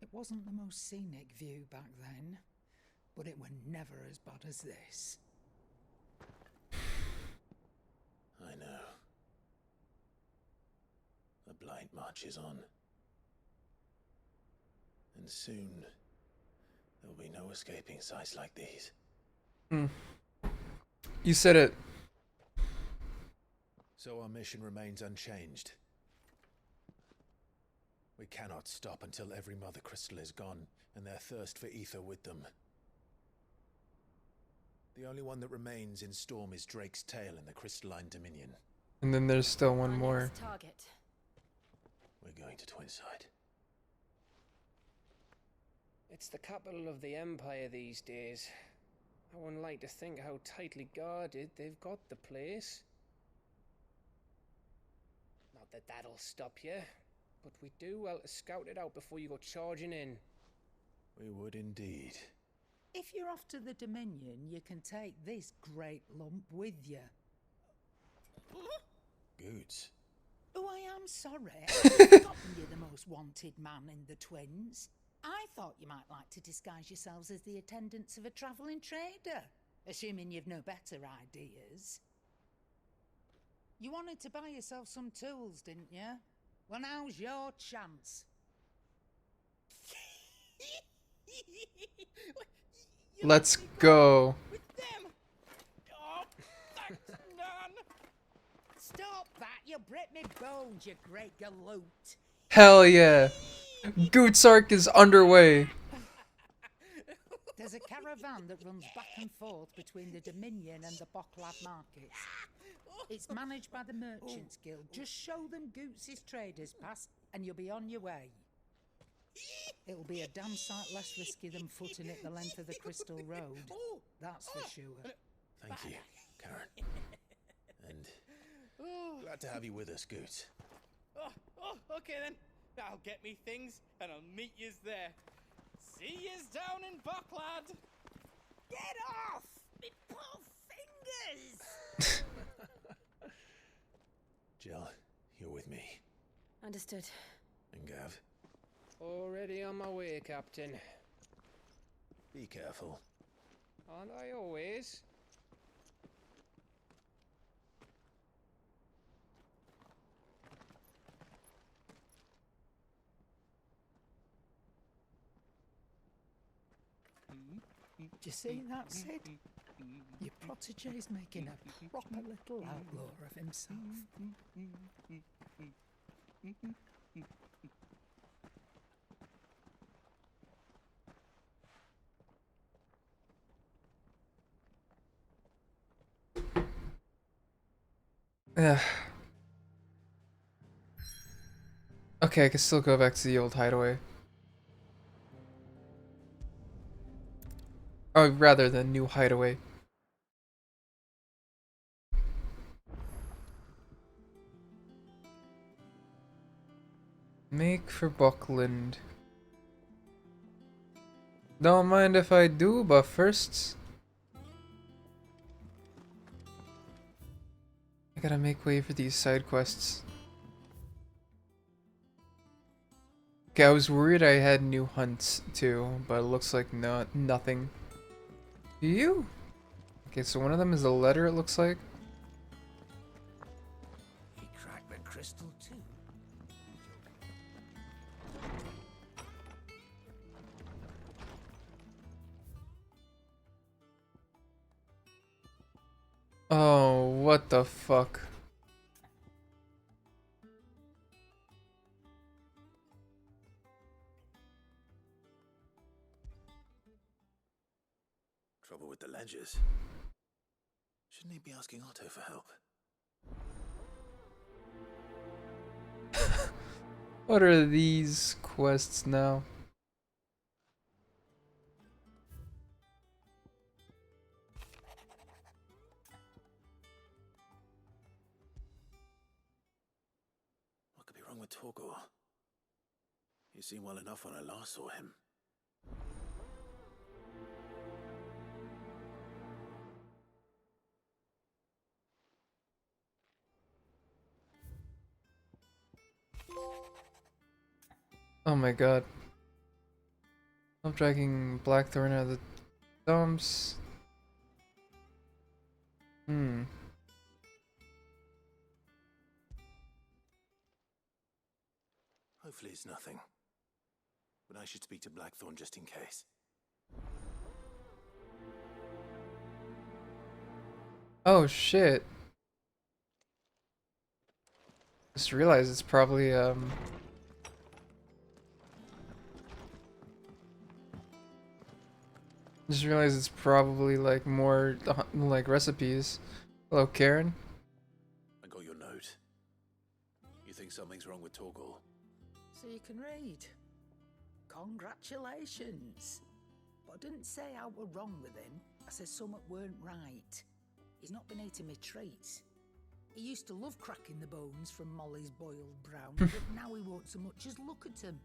It wasn't the most scenic view back then, but it were never as bad as this. I know. The Blight marches on. And soon, there'll be no escaping sights like these. You said it. So our mission remains unchanged. We cannot stop until every Mother Crystal is gone, and their thirst for ether with them. The only one that remains in Storm is Drake's Tail in the Crystalline Dominion. And then there's still one more. Next target. We're going to Twinside. It's the capital of the Empire these days. I wouldn't like to think how tightly guarded they've got the place. Not that that'll stop you, but we do well to scout it out before you go charging in. We would indeed. If you're off to the Dominion, you can take this great lump with you. Goods. Oh, I am sorry. I've forgotten you're the most wanted man in the Twins. I thought you might like to disguise yourselves as the attendants of a travelling trader, assuming you've no better ideas. You wanted to buy yourself some tools, didn't you? Well, now's your chance. Let's go. With them. Oh, thanks, Nan. Stop that! You'll break me bones, you great galoot. Hell yeah. Gootsark is underway. There's a caravan that runs back and forth between the Dominion and the Bocklad markets. It's managed by the Merchants Guild. Just show them Goots' traders pass and you'll be on your way. It'll be a damn sight less risky than footing it the length of the Crystal Road. That's for sure. Thank you, Karen. And glad to have you with us, Goots. Okay then. I'll get me things and I'll meet yous there. See yous down in Bocklad. Get off! Me poor fingers! Jill, you're with me. Understood. And Gav, Already on my way, Captain. be careful. Aren't I always? Do you see that, Sid? Your protege's making a proper little outlaw of himself. Ugh. Okay, I can still go back to the old hideaway. Or rather, the new hideaway. Make for Buckland. Don't mind if I do, but first I gotta make way for these side quests. Okay, I was worried I had new hunts too, but it looks like nothing. Do you? Okay, so one of them is a letter, it looks like. He cracked the crystal too. Oh, what the fuck? Trouble with the ledgers. Shouldn't he be asking Otto for help? What are these quests now? What could be wrong with Torgor? He seemed well enough when I last saw him. Oh my god. I'm dragging Blackthorn out of the dumps. Hopefully it's nothing. But I should speak to Blackthorn just in case. Oh shit. Just realized it's probably just realized it's probably like more like recipes. Hello, Karen. I got your note. You think something's wrong with Torgor? So you can read. Congratulations. But I didn't say I were wrong with him. I said something weren't right. He's not been eating me treats. He used to love cracking the bones from Molly's boiled brown, but now he won't so much as look at them.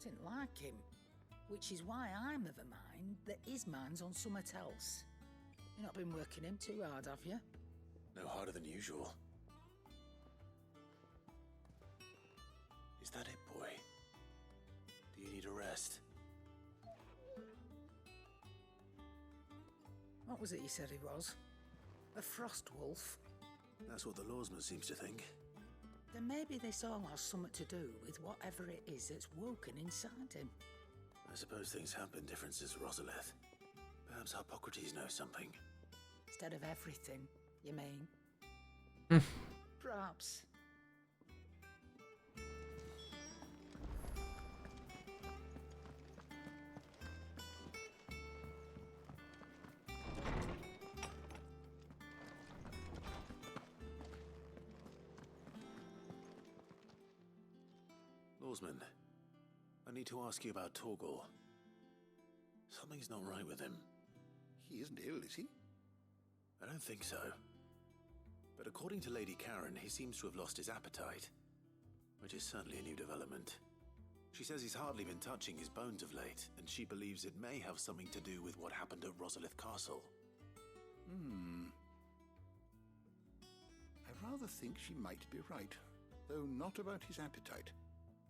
Didn't like him. Which is why I'm of a mind that his mind's on something else. You've not been working him too hard, have you? No harder than usual. Is that it, boy? Do you need a rest? What was it you said he was? A frost wolf? That's what the lawsman seems to think. Then maybe this all has something to do with whatever it is that's woken inside him. I suppose things have been different since Rosalith. Perhaps Hippocrates knows something. Instead of everything, you mean? Perhaps. Lawsman, I need to ask you about Torgor. Something's not right with him. He isn't ill, is he? I don't think so. But according to Lady Karen, he seems to have lost his appetite, which is certainly a new development. She says he's hardly been touching his bones of late, and she believes it may have something to do with what happened at Rosalith Castle. I rather think she might be right, though not about his appetite.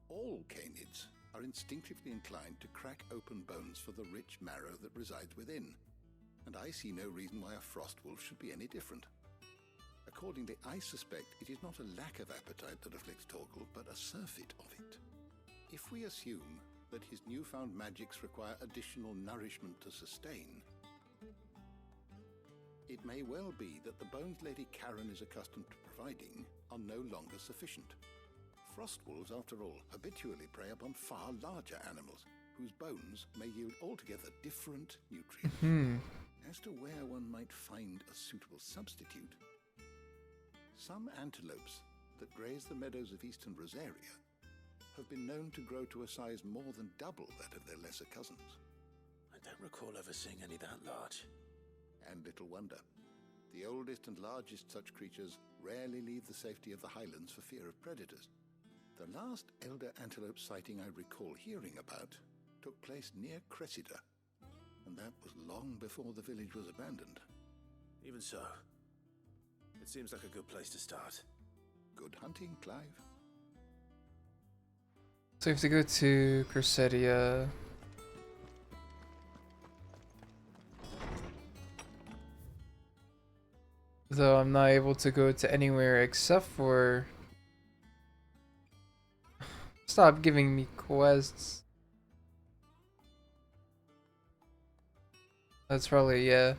All canids are instinctively inclined to crack open bones for the rich marrow that resides within, and I see no reason why a frost wolf should be any different. Accordingly, I suspect it is not a lack of appetite that afflicts Torgor, but a surfeit of it. If we assume that his newfound magics require additional nourishment to sustain, it may well be that the bones Lady Karen is accustomed to providing are no longer sufficient. Frost wolves, after all, habitually prey upon far larger animals, whose bones may yield altogether different nutrients. As to where one might find a suitable substitute, some antelopes that graze the meadows of eastern Rosaria have been known to grow to a size more than double that of their lesser cousins. I don't recall ever seeing any that large. And little wonder. The oldest and largest such creatures rarely leave the safety of the highlands for fear of predators. The last elder antelope sighting I recall hearing about took place near Cressida, And that was long before the village was abandoned. Even so, it seems like a good place to start. Good hunting, Clive. So we have to go to Cressedia. Though I'm not able to go to anywhere except for... Stop giving me quests. That's probably, yeah.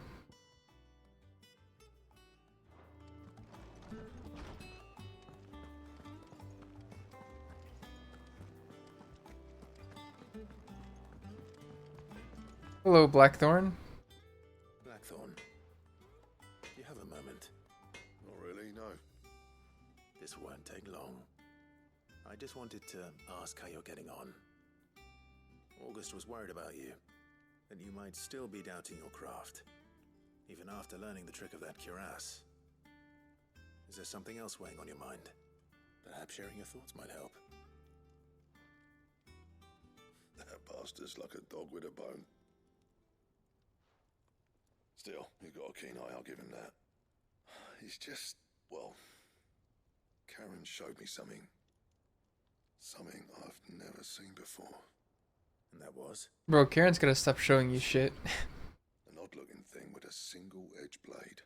Hello, Blackthorn. Blackthorn, do you have a moment? Not really, no. This won't take long. I just wanted to ask how you're getting on. August was worried about you, that you might still be doubting your craft, even after learning the trick of that cuirass. Is there something else weighing on your mind? Perhaps sharing your thoughts might help. That bastard's like a dog with a bone. Still, he's got a keen eye, I'll give him that. He's just, well, Karen showed me something. Something I've never seen before. And that was? Bro, Karen's gonna stop showing you shit. An odd-looking thing with a single-edged blade.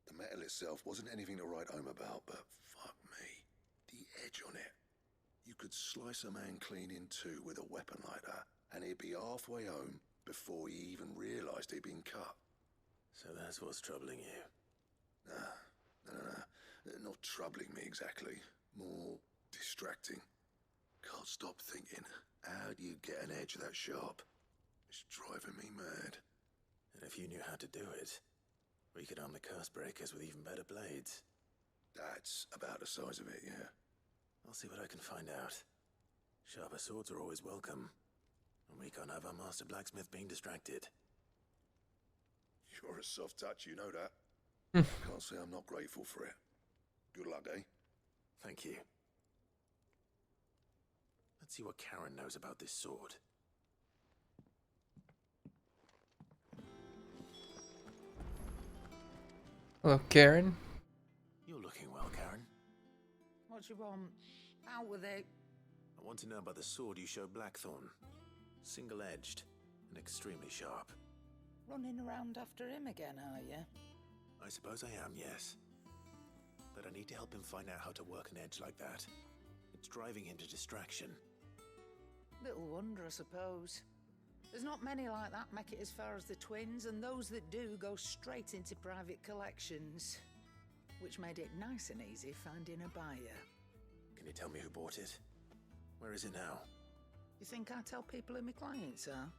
The metal itself wasn't anything to write home about, but fuck me, the edge on it. You could slice a man clean in two with a weapon like that, and he'd be halfway home before he even realised he'd been cut. So that's what's troubling you? No. Not troubling me exactly. More distracting. Can't stop thinking, how do you get an edge that sharp? It's driving me mad. And if you knew how to do it, we could arm the curse breakers with even better blades. That's about the size of it, yeah. I'll see what I can find out. Sharper swords are always welcome. And we can't have our master blacksmith being distracted. You're a soft touch, you know that. I can't say I'm not grateful for it. Good luck, eh? Thank you. Let's see what Karen knows about this sword. Hello, Karen. You're looking well, Karen. What do you want? Out with it. I want to know about the sword you showed Blackthorn. Single-edged and extremely sharp. Running around after him again, are you? I suppose I am, yes. But I need to help him find out how to work an edge like that. It's driving him to distraction. Little wonder, I suppose. There's not many like that make it as far as the twins, and those that do go straight into private collections. Which made it nice and easy finding a buyer. Can you tell me who bought it? Where is it now? You think I tell people who my clients are?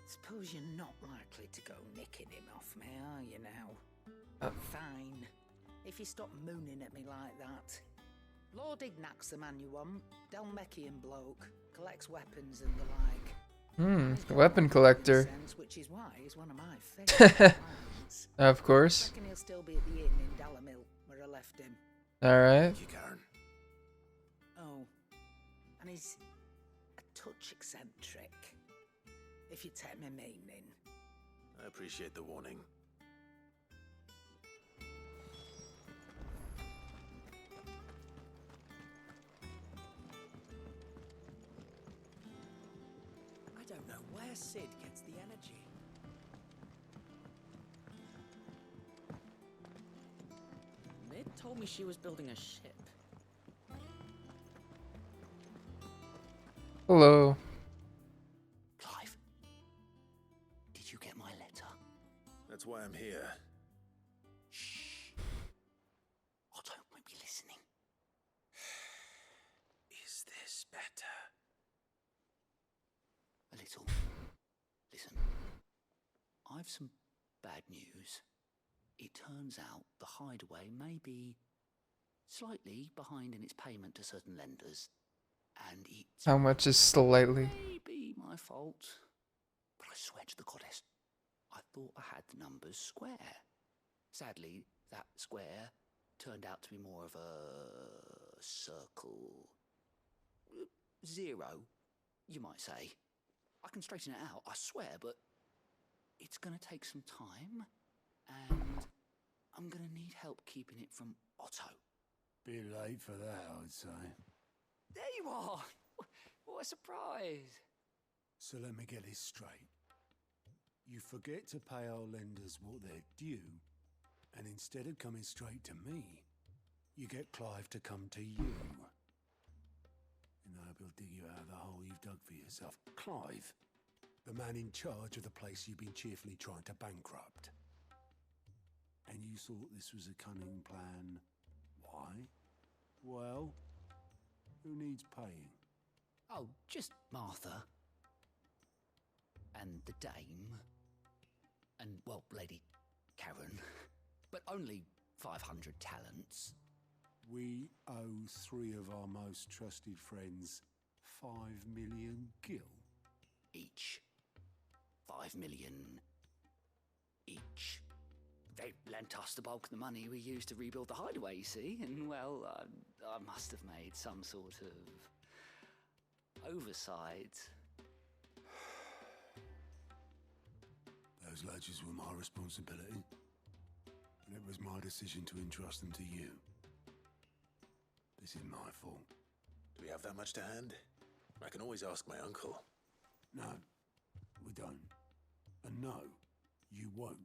Suppose you're not likely to go nicking him off me, are you now? Fine. If you stop mooning at me like that. Lord Ignac's the man you want. Dalmekian bloke. Collects weapons and the like. Weapon collector. Sense, which is why he's one of my favourite clients. Of course. I reckon he'll still be at the inn in Dalamil, where I left him. Alright. Thank you, Karen. Oh. And he's a touch eccentric. If you take my meaning. I appreciate the warning. I don't know where Sid gets the energy. Mid told me she was building a ship. Hello. Clive, did you get my letter? That's why I'm here. Shh. Otto might be listening. Is this better? A little. Listen, I've some bad news. It turns out the hideaway may be slightly behind in its payment to certain lenders, and it's How much is slightly? maybe my fault. But I swear to the goddess, I thought I had the numbers square. Sadly, that square turned out to be more of a circle. Zero, you might say. I can straighten it out, I swear, but it's going to take some time, and I'm going to need help keeping it from Otto. Bit late for that, I'd say. There you are! What a surprise! So let me get this straight. You forget to pay our lenders what they're due, and instead of coming straight to me, you get Clive to come to you. And I hope he'll dig you out of the hole you've dug for yourself. Clive, the man in charge of the place you've been cheerfully trying to bankrupt. And you thought this was a cunning plan. Why? Well, who needs paying? Oh, just Martha. And the dame. And, well, Lady Karen. But only 500 talents. We owe 3 of our most trusted friends 5 million gil. Each. 5 million each. They lent us the bulk of the money we used to rebuild the hideaway, you see, and, well, I must have made some sort of oversight. Those ledgers were my responsibility, and it was my decision to entrust them to you. This is my fault. Do we have that much to hand? I can always ask my uncle. No, we don't. And no, you won't.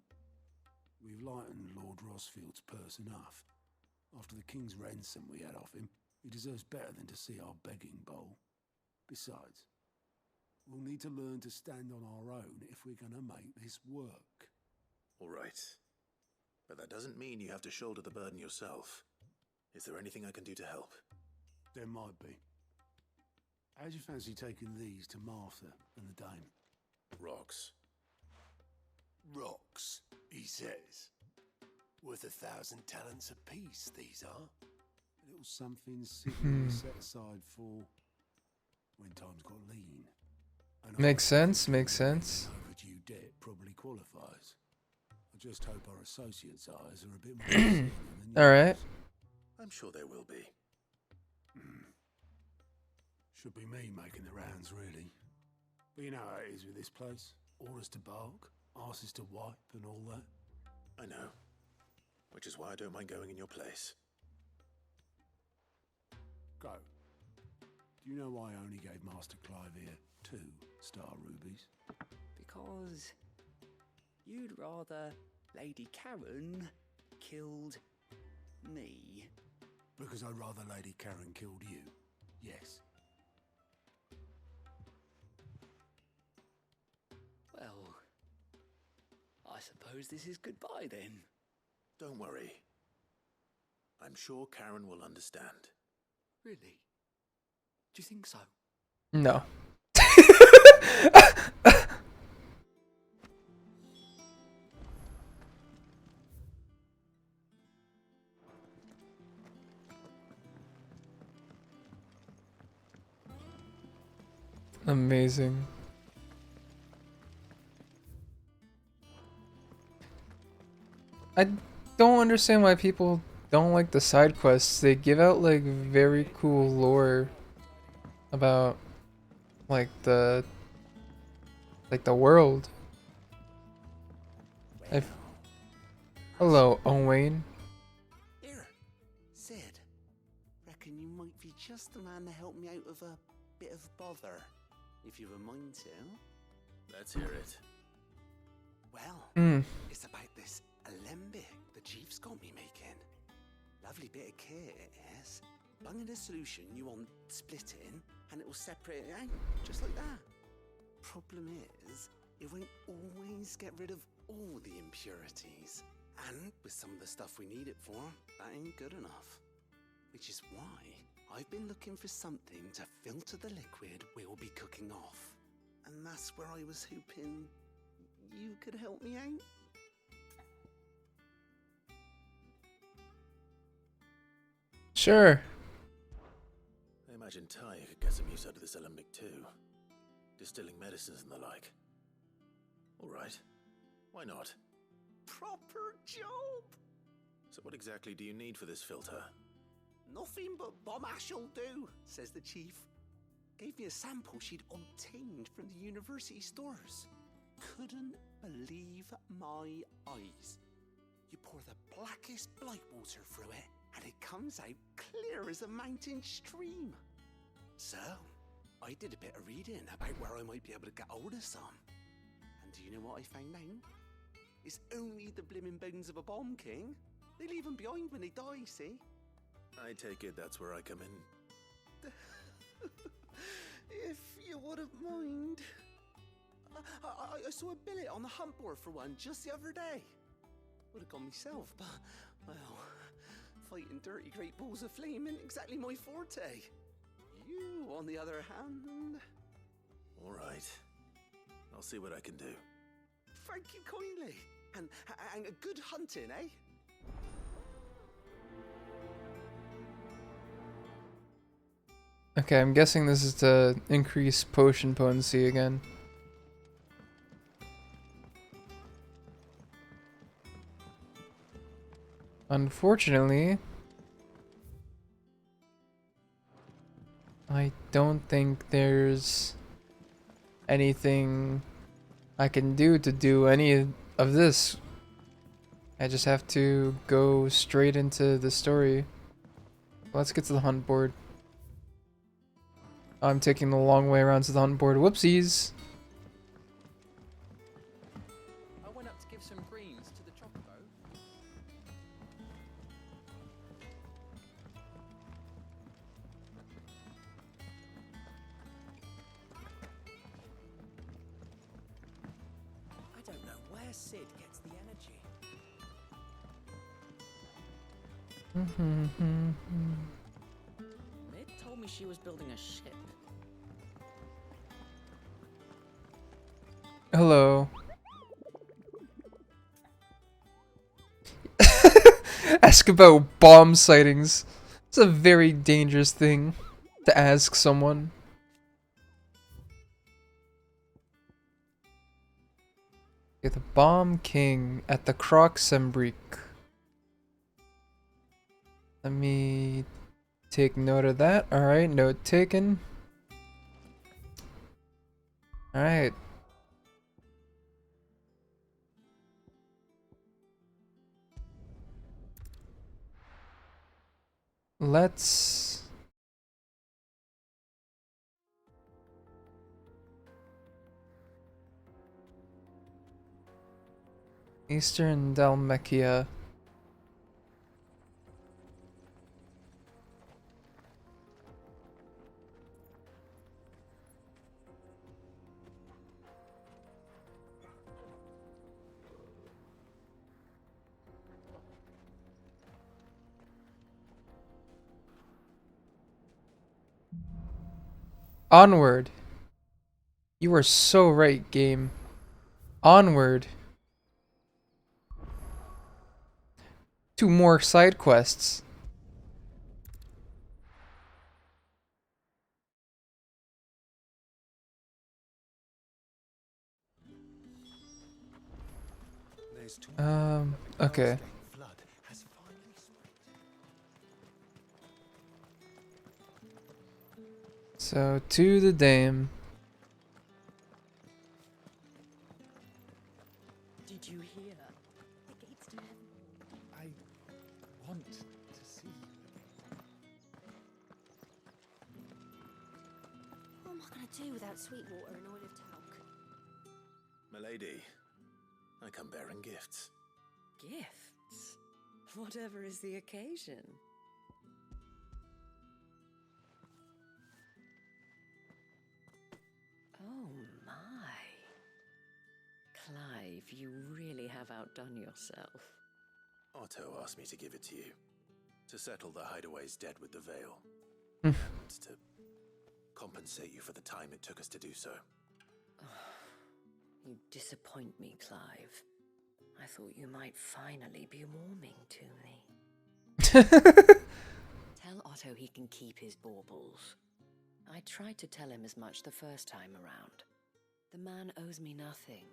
We've lightened Lord Rosfield's purse enough. After the king's ransom we had off him, he deserves better than to see our begging bowl. Besides, we'll need to learn to stand on our own if we're going to make this work. All right. But that doesn't mean you have to shoulder the burden yourself. Is there anything I can do to help? There might be. How'd you fancy taking these to Martha and the dame? Rocks. Rocks, he says. Worth 1,000 talents apiece, these are. A little something Sidney set aside for when times got lean. And Makes sense, makes sense. overdue debt probably qualifies. I just hope our associates' eyes are a bit more than Alright. I'm sure there will be. Should be me making the rounds, really. But you know how it is with this place. Orders to bark, arses to wipe, and all that. I know. Which is why I don't mind going in your place. Go. Do you know why I only gave Master Clive here 2 star rubies? Because you'd rather Lady Karen killed me. Because I'd rather Lady Karen killed you. Yes. Well, I suppose this is goodbye then. Don't worry. I'm sure Karen will understand. Really? Do you think so? No. Amazing. I don't understand why people don't like the side quests. They give out like very cool lore about like the world. Hello, Owain. Here, Sid. Reckon you might be just the man to help me out of a bit of bother, if you've a mind to. Let's hear it. Well, it's about this alembic the chief's got me making. Lovely bit of kit it is. Bunging a solution you want splitting, and it will separate it out, just like that. Problem is, it won't always get rid of all the impurities. And with some of the stuff we need it for, that ain't good enough. Which is why I've been looking for something to filter the liquid we'll be cooking off. And that's where I was hoping you could help me out. Sure. I imagine Ty could get some use out of this alembic too. Distilling medicines and the like. All right. Why not? Proper job! So what exactly do you need for this filter? Nothing but bomb ash'll do, says the chief. Gave me a sample she'd obtained from the university stores. couldn't believe my eyes. You pour the blackest blight water through it, and it comes out clear as a mountain stream. So, I did a bit of reading about where I might be able to get hold of some. And do you know what I found out? It's only the blimmin' bones of a bomb king. They leave them behind when they die, see? I take it that's where I come in. If you wouldn't mind. I saw a billet on the hunt board for one just the other day. Would have gone myself, but, well, fighting dirty great balls of flame ain't exactly my forte. You, on the other hand... All right. I'll see what I can do. Thank you kindly. And a good hunting, eh? Okay, I'm guessing this is to increase potion potency again. Unfortunately, I don't think there's anything I can do to do any of this. I just have to go straight into the story. Let's get to the hunt board. I'm taking the long way around to the hunt board. Whoopsies! I went up to give some greens to the chocobo. I don't know where Sid gets the energy. Mid told me she was building a ship. Hello. Ask about bomb sightings. It's a very dangerous thing to ask someone. Okay, the Bomb King at the Croxembrique. Let me take note of that. Alright, note taken. Alright. Let's... Eastern Dalmatia. Onward. You are so right, game. Onward. 2 more side quests. Okay. So, to the dame. Did you hear? The gates to heaven. I want to see you again. What am I going to do without Sweetwater and oil of talc? Milady, I come bearing gifts. Gifts? Whatever is the occasion. Oh my. Clive, you really have outdone yourself. Otto asked me to give it to you. To settle the Hideaway's debt with the Veil. Hmm. And to compensate you for the time it took us to do so. You disappoint me, Clive. I thought you might finally be warming to me. Tell Otto he can keep his baubles. I tried to tell him as much the first time around. The man owes me nothing,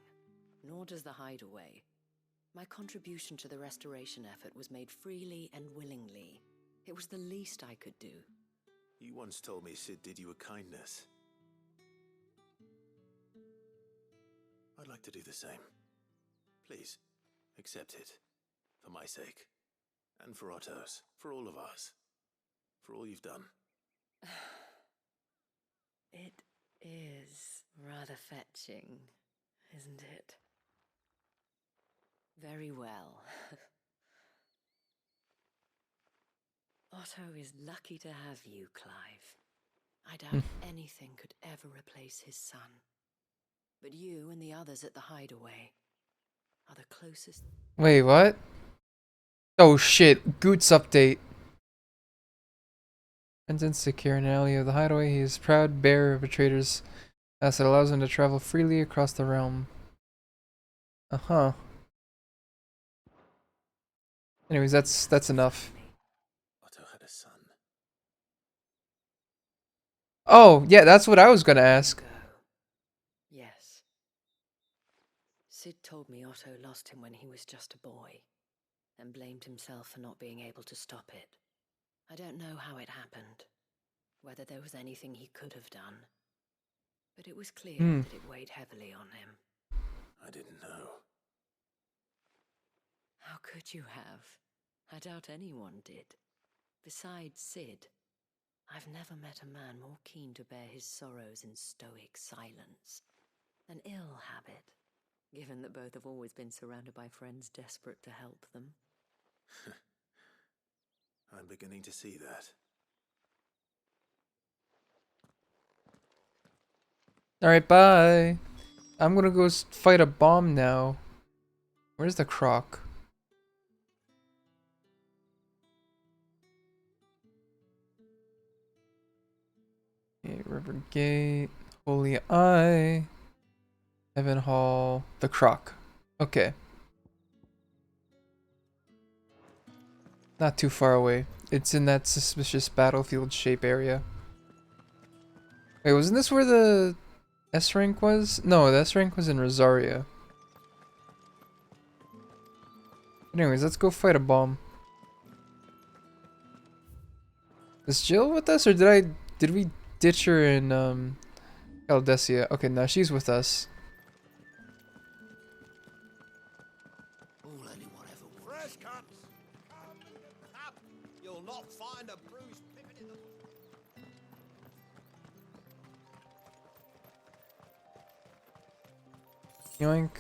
nor does the Hideaway. My contribution to the restoration effort was made freely and willingly. It was the least I could do. You once told me Sid did you a kindness. I'd like to do the same. Please, accept it. For my sake. And for Otto's. For all of us. For all you've done. It is rather fetching, isn't it? Very well. Otto is lucky to have you, Clive. I doubt anything could ever replace his son. But you and the others at the hideaway are the closest. Wait, what? Oh shit, Goots update. Sentence secure in an alley of the hideaway. He is proud bearer of a trader's asset, allows him to travel freely across the realm. Uh-huh. Anyways, that's enough. Otto had a son. Oh, yeah, that's what I was gonna ask. Yes. Sid told me Otto lost him when he was just a boy, and blamed himself for not being able to stop it. I don't know how it happened, whether there was anything he could have done, but it was clear that it weighed heavily on him. I didn't know. How could you have? I doubt anyone did. Besides Sid, I've never met a man more keen to bear his sorrows in stoic silence. An ill habit, given that both have always been surrounded by friends desperate to help them. I'm beginning to see that. Alright, bye. I'm gonna go fight a bomb now. Where's the croc? Okay, River Gate, Holy Eye, Heaven Hall, the croc. Okay. Not too far away. It's in that suspicious battlefield shape area. Wait, wasn't this where the S rank was? No, the S rank was in Rosaria. Anyways, let's go fight a bomb. Is Jill with us, or did we ditch her in Caldesia? Okay, now she's with us. Fresh cuts! Come up! You'll not find a bruised pippin in the... Yoink.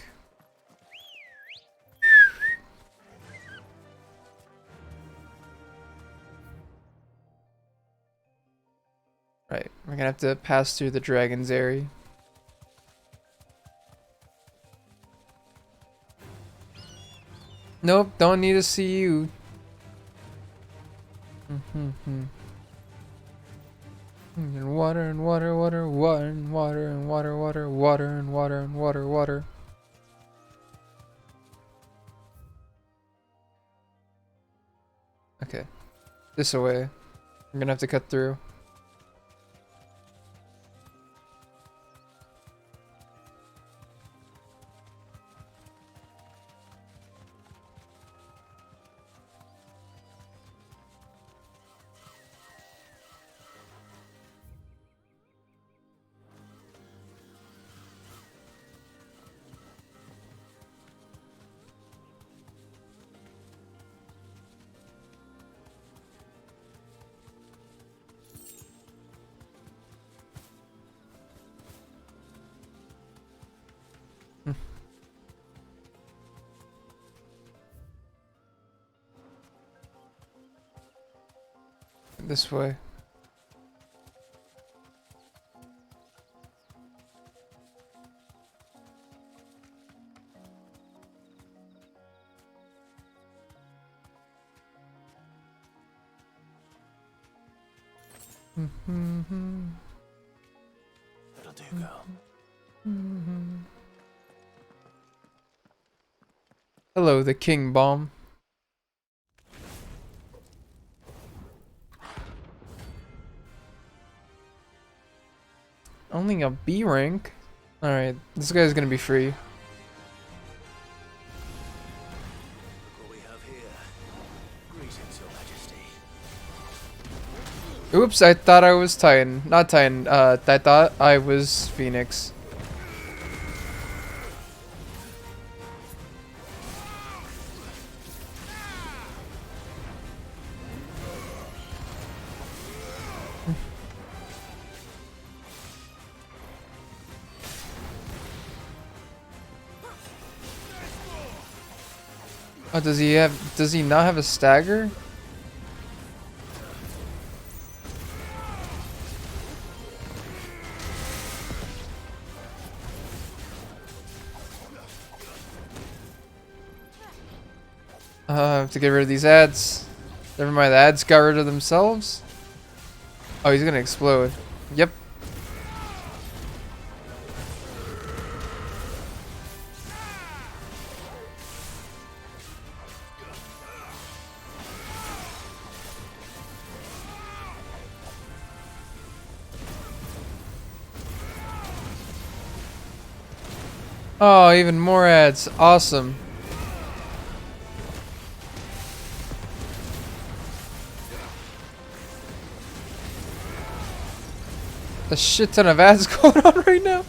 Right, we're gonna have to pass through the dragon's area. Nope, don't need to see you. And water and water, water, water and water and water, water, water and water and water, water. Okay, this way. I'm gonna have to cut through. This way. That'll do, girl. Hello, the King Bomb. Only a B rank? Alright, this guy's gonna be free. Look what we have here. Greetings, Your Majesty. Oops, I thought I was Titan. Not Titan, I thought I was Phoenix. Oh, does he not have a stagger? I have to get rid of these ads. Never mind, the ads got rid of themselves? Oh, he's gonna explode. Yep. Oh, even more ads. Awesome. A shit ton of ads going on right now.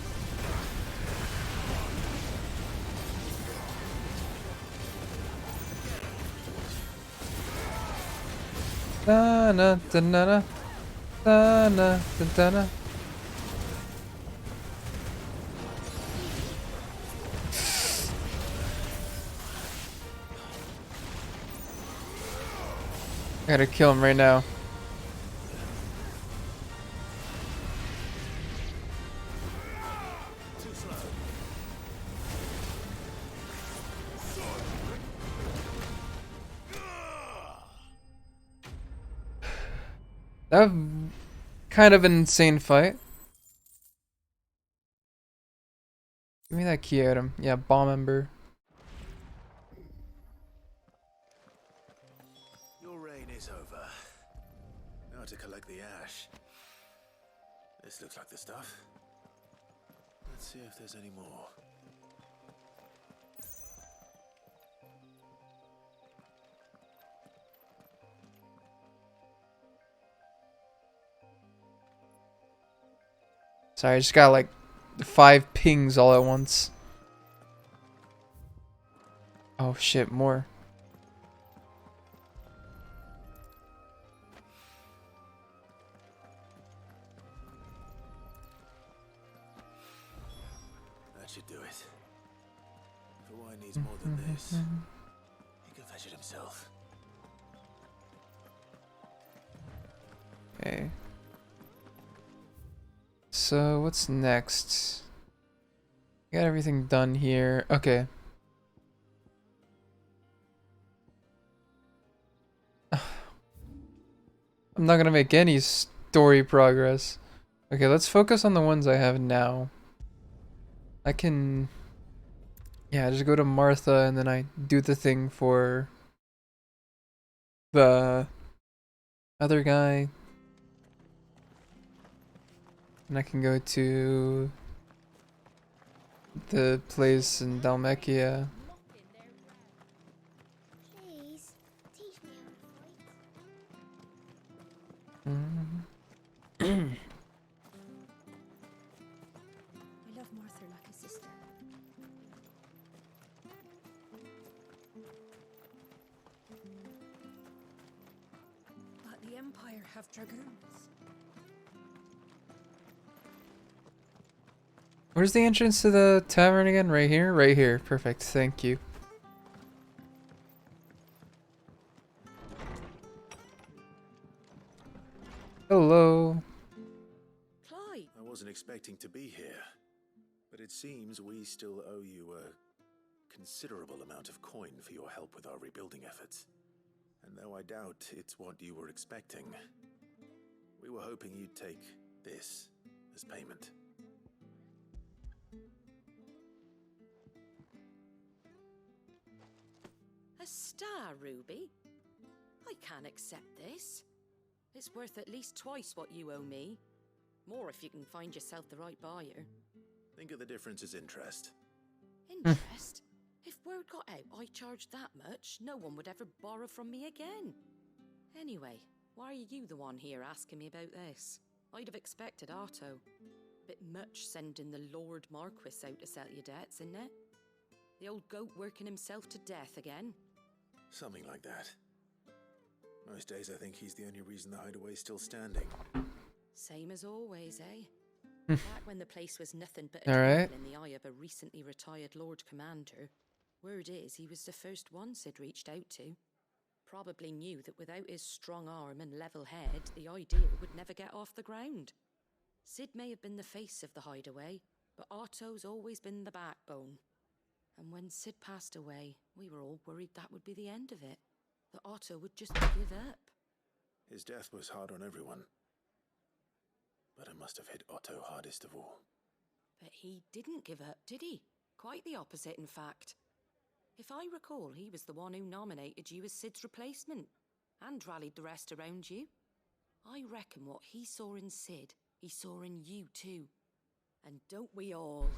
Da na da na na da na da da na. I gotta kill him right now. That was kind of an insane fight. Give me that key item. Yeah, bomb ember. Your reign is over. Now to collect the ash. This looks like the stuff. Let's see if there's any more. Sorry, I just got like 5 pings all at once. Oh shit, more. That should do it. If Hawaii needs more than this, he can fetch it himself. Okay. So what's next? Got everything done here. Okay. I'm not gonna make any story progress. Okay, let's focus on the ones I have now. I can... Yeah, just go to Martha and then I do the thing for the other guy. And I can go to the place in Dalmekia. Please, teach me how to fight. I love Martha like a sister. But the Empire have dragoons. Where's the entrance to the tavern again? Right here? Right here. Perfect. Thank you. Hello. Clyde! I wasn't expecting to be here, but it seems we still owe you a considerable amount of coin for your help with our rebuilding efforts. And though I doubt it's what you were expecting, we were hoping you'd take this as payment. A star, Ruby? I can't accept this. It's worth at least twice what you owe me. More if you can find yourself the right buyer. Think of the difference as interest. Interest? If word got out I charged that much, no one would ever borrow from me again. Anyway, why are you the one here asking me about this? I'd have expected Otto. Bit much sending the Lord Marquis out to settle your debts, isn't it? The old goat working himself to death again? Something like that. Most days I think he's the only reason the hideaway's still standing. Same as always, eh? Back when the place was nothing but a All right. twinkle in the eye of a recently retired Lord Commander, Word is he was the first one Sid reached out to. Probably knew that without his strong arm and level head, the idea would never get off the ground. Sid may have been the face of the hideaway, but Otto's always been the backbone. And when Sid passed away, we were all worried that would be the end of it. That Otto would just give up. His death was hard on everyone. But it must have hit Otto hardest of all. But he didn't give up, did he? Quite the opposite, in fact. If I recall, he was the one who nominated you as Sid's replacement, and rallied the rest around you. I reckon what he saw in Sid, he saw in you too. And don't we all?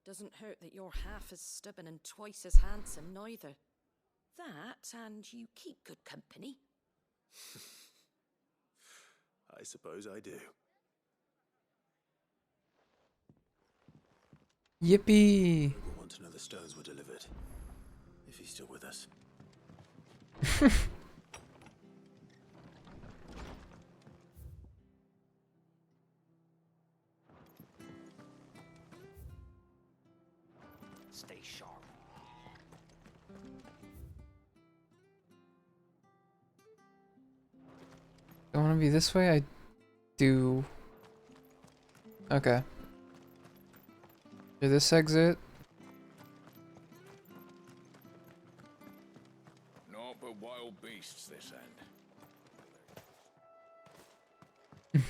Doesn't hurt that you're half as stubborn and twice as handsome, neither. That, and you keep good company. I suppose I do. Yippee! We'll want to know the stones were delivered. If he's still with us. Stay sharp. I want to be this way? I do. Okay. Through this exit. Naught but wild beasts this end.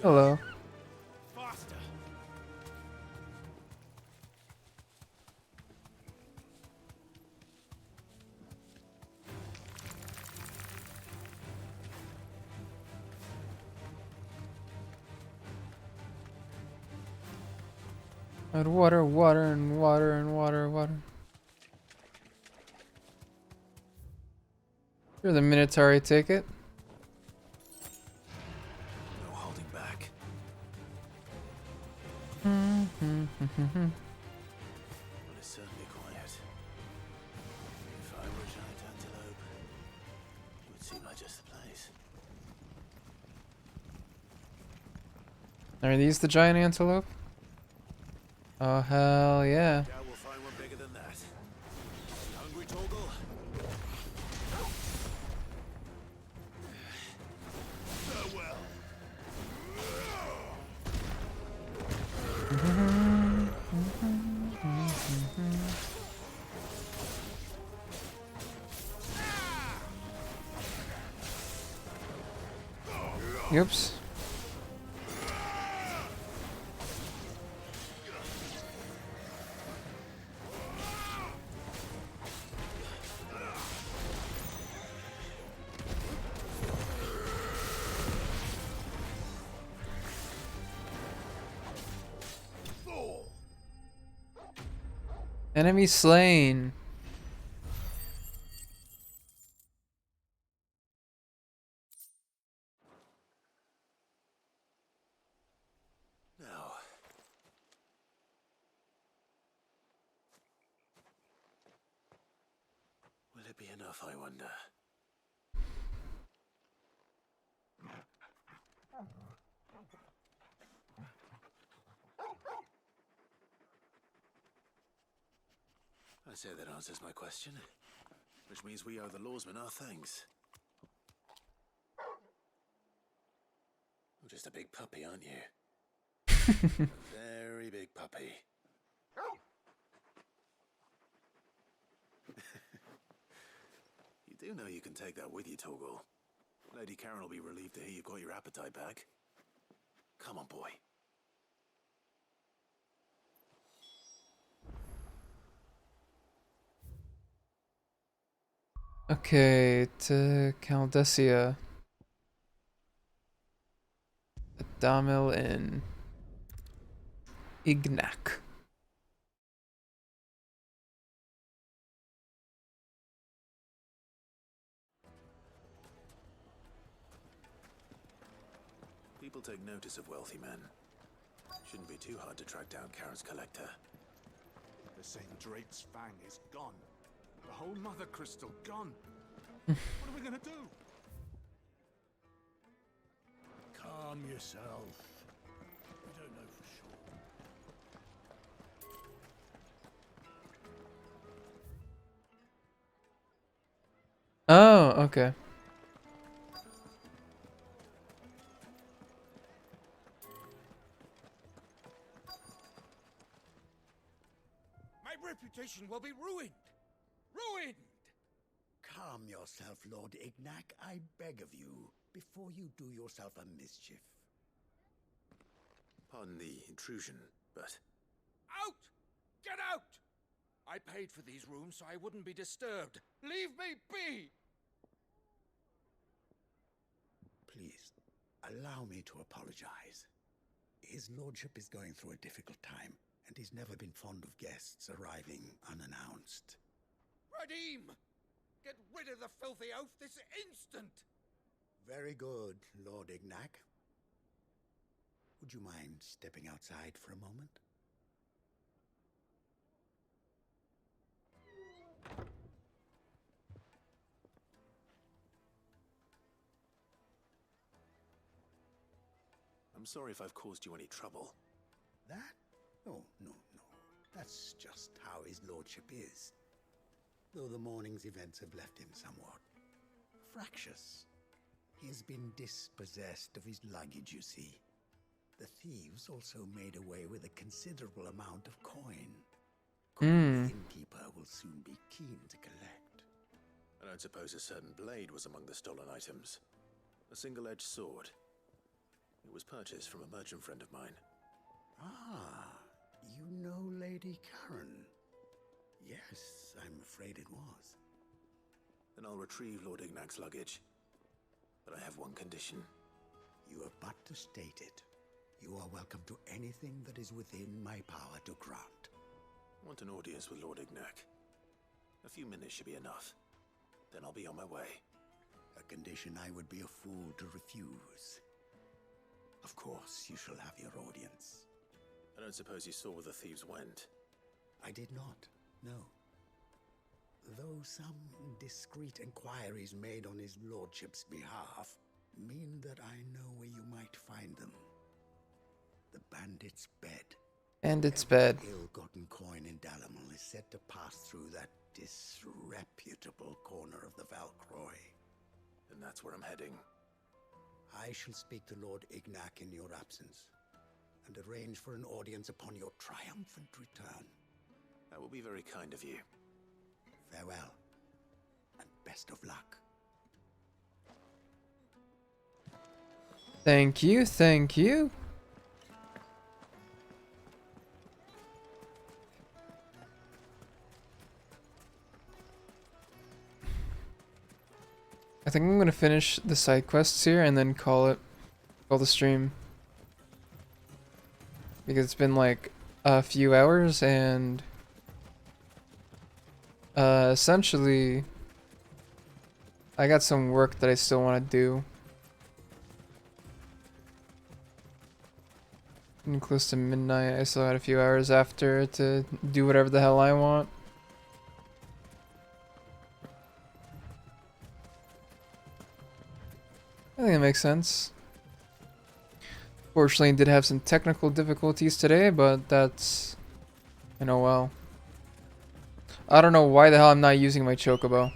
Hello. Faster. And water, water, and water, and water, water. You're the Minotaur ticket. No holding back. Mm-hmm. Well, it's certainly quiet. If I were a giant antelope, it would seem like just the place. Are these the giant antelope? Oh, hell yeah. Doubt we'll find one bigger than that. You hungry, Torgal? Farewell. Oops. Enemy slain. Now. Will it be enough, I wonder? I say that answers my question. Which means we owe the lawsmen our thanks. You're just a big puppy, aren't you? A very big puppy. You do know you can take that with you, Torgal. Lady Karen will be relieved to hear you've got your appetite back. Come on, boy. Okay, to Caldessia. Adamil and Ignac. People take notice of wealthy men. Shouldn't be too hard to track down Karen's collector. The St. Drake's Fang is gone. The whole Mother Crystal gone. What are we gonna do? Calm yourself. We don't know for sure. Oh, okay. My reputation will be ruined! Ruined! Calm yourself, Lord Ignac, I beg of you, before you do yourself a mischief. Pardon the intrusion, but... Out! Get out! I paid for these rooms so I wouldn't be disturbed. Leave me be! Please, allow me to apologize. His lordship is going through a difficult time, and he's never been fond of guests arriving unannounced. Radim! Get rid of the filthy oaf this instant! Very good, Lord Ignac. Would you mind stepping outside for a moment? I'm sorry if I've caused you any trouble. That? Oh, no. That's just how his lordship is. Though the morning's events have left him somewhat fractious. He has been dispossessed of his luggage, you see. The thieves also made away with a considerable amount of coin. The innkeeper will soon be keen to collect. I don't suppose a certain blade was among the stolen items. A single-edged sword. It was purchased from a merchant friend of mine. Ah, you know Lady Karen. Yes, I'm afraid it was. Then I'll retrieve Lord Ignac's luggage. But I have one condition. You have but to state it. You are welcome to anything that is within my power to grant. I want an audience with Lord Ignac. A few minutes should be enough. Then I'll be on my way. A condition I would be a fool to refuse. Of course, you shall have your audience. I don't suppose you saw where the thieves went? I did not, no. Though some discreet inquiries made on his lordship's behalf mean that I know where you might find them. The bandit's bed. Bandit's bed. Ill-gotten coin in Dalamil is said to pass through that disreputable corner of the Valcroy. And that's where I'm heading. I shall speak to Lord Ignac in your absence, and arrange for an audience upon your triumphant return. That will be very kind of you. Farewell, and best of luck. Thank you, thank you. I think I'm gonna finish the side quests here and then call the stream. Because it's been like a few hours and essentially I got some work that I still want to do. And close to midnight, I still had a few hours after to do whatever the hell I want. I think it makes sense. Fortunately, did have some technical difficulties today, but that's, you know, well. I don't know why the hell I'm not using my chocobo.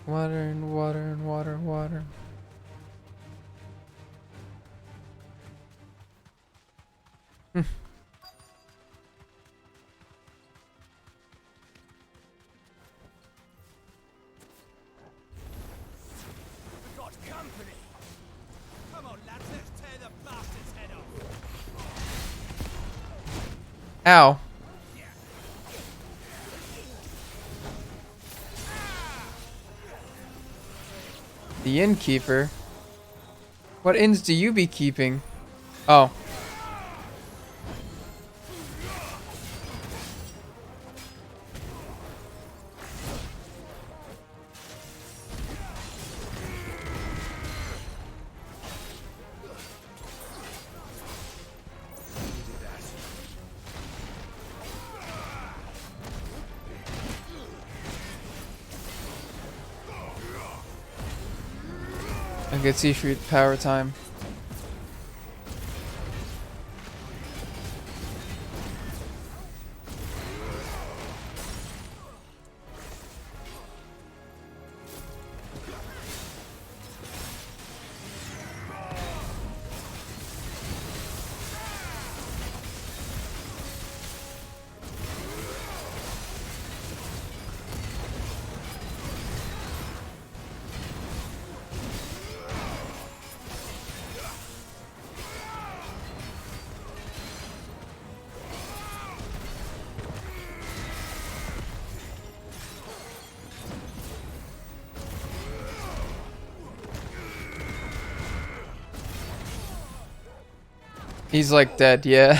Water and water and water and water. We got company. Come on, lads, let's tear the bastard's head off. Ow. The innkeeper? What inns do you be keeping? Oh. I get Seafruit power time. He's like dead, yeah.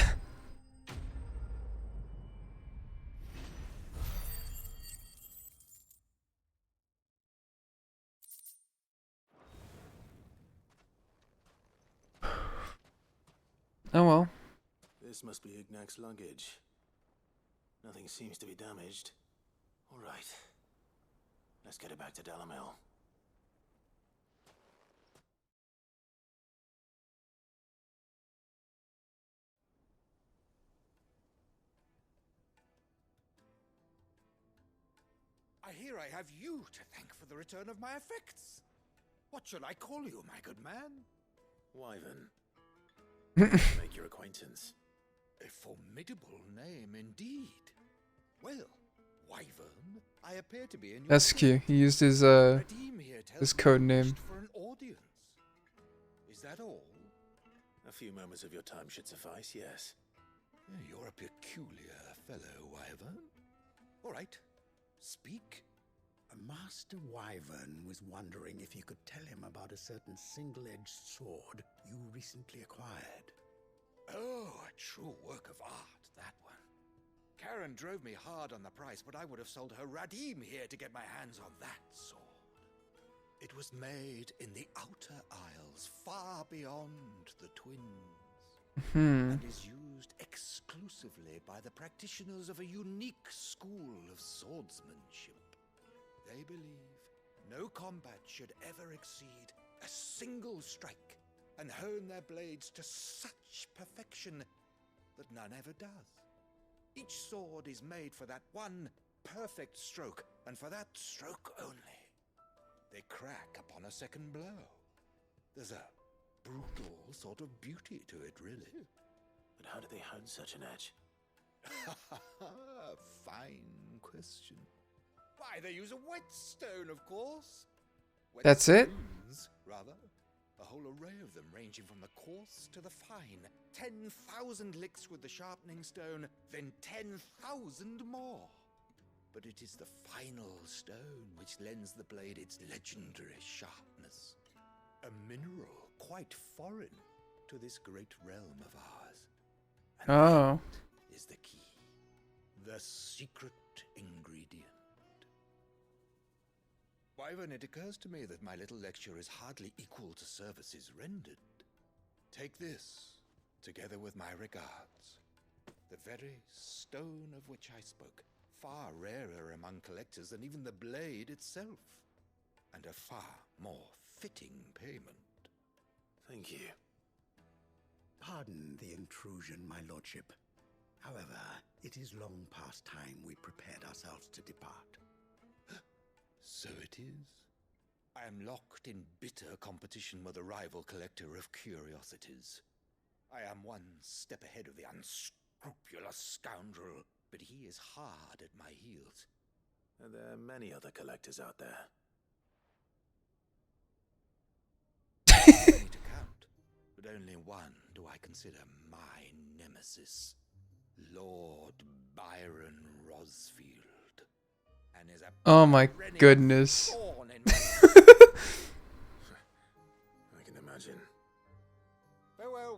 Oh well. This must be Ignac's luggage. Nothing seems to be damaged. All right. Let's get it back to Dalamil. I hear I have you to thank for the return of my effects. What shall I call you, my good man? Wyvern. Make your acquaintance. A formidable name indeed. Well, Wyvern, I appear to be in your That's cute. He used his code name. for an audience. Is that all? A few moments of your time should suffice, yes. You're a peculiar fellow, Wyvern. All right. Speak. Master Wyvern was wondering if you could tell him about a certain single-edged sword you recently acquired. Oh, a true work of art, that one. Karen drove me hard on the price, but I would have sold her Radim here to get my hands on that sword. It was made in the Outer Isles, far beyond the Twins, and is used exclusively by the practitioners of a unique school of swordsmanship. They believe no combat should ever exceed a single strike, and hone their blades to such perfection that none ever does. Each sword is made for that one perfect stroke, and for that stroke only. They crack upon a second blow. There's a brutal sort of beauty to it, really. But how do they hone such an edge? Fine question. Why, they use a whetstone, of course. That's it? Whetstones, rather. A whole array of them, ranging from the coarse to the fine. 10,000 licks with the sharpening stone, then 10,000 more. But it is the final stone which lends the blade its legendary sharpness. A mineral quite foreign to this great realm of ours. And Oh. that is the key. The secret ingredient. Wyvern, it occurs to me that my little lecture is hardly equal to services rendered. Take this, together with my regards. The very stone of which I spoke, far rarer among collectors than even the blade itself, and a far more fitting payment. Thank you. Pardon the intrusion, my lordship. However, it is long past time we prepared ourselves to depart. So it is. I am locked in bitter competition with a rival collector of curiosities. I am one step ahead of the unscrupulous scoundrel, but he is hard at my heels. Are there many other collectors out there? Many to count, but only one do I consider my nemesis, Lord Byron Rosfield. And is a Oh my goodness.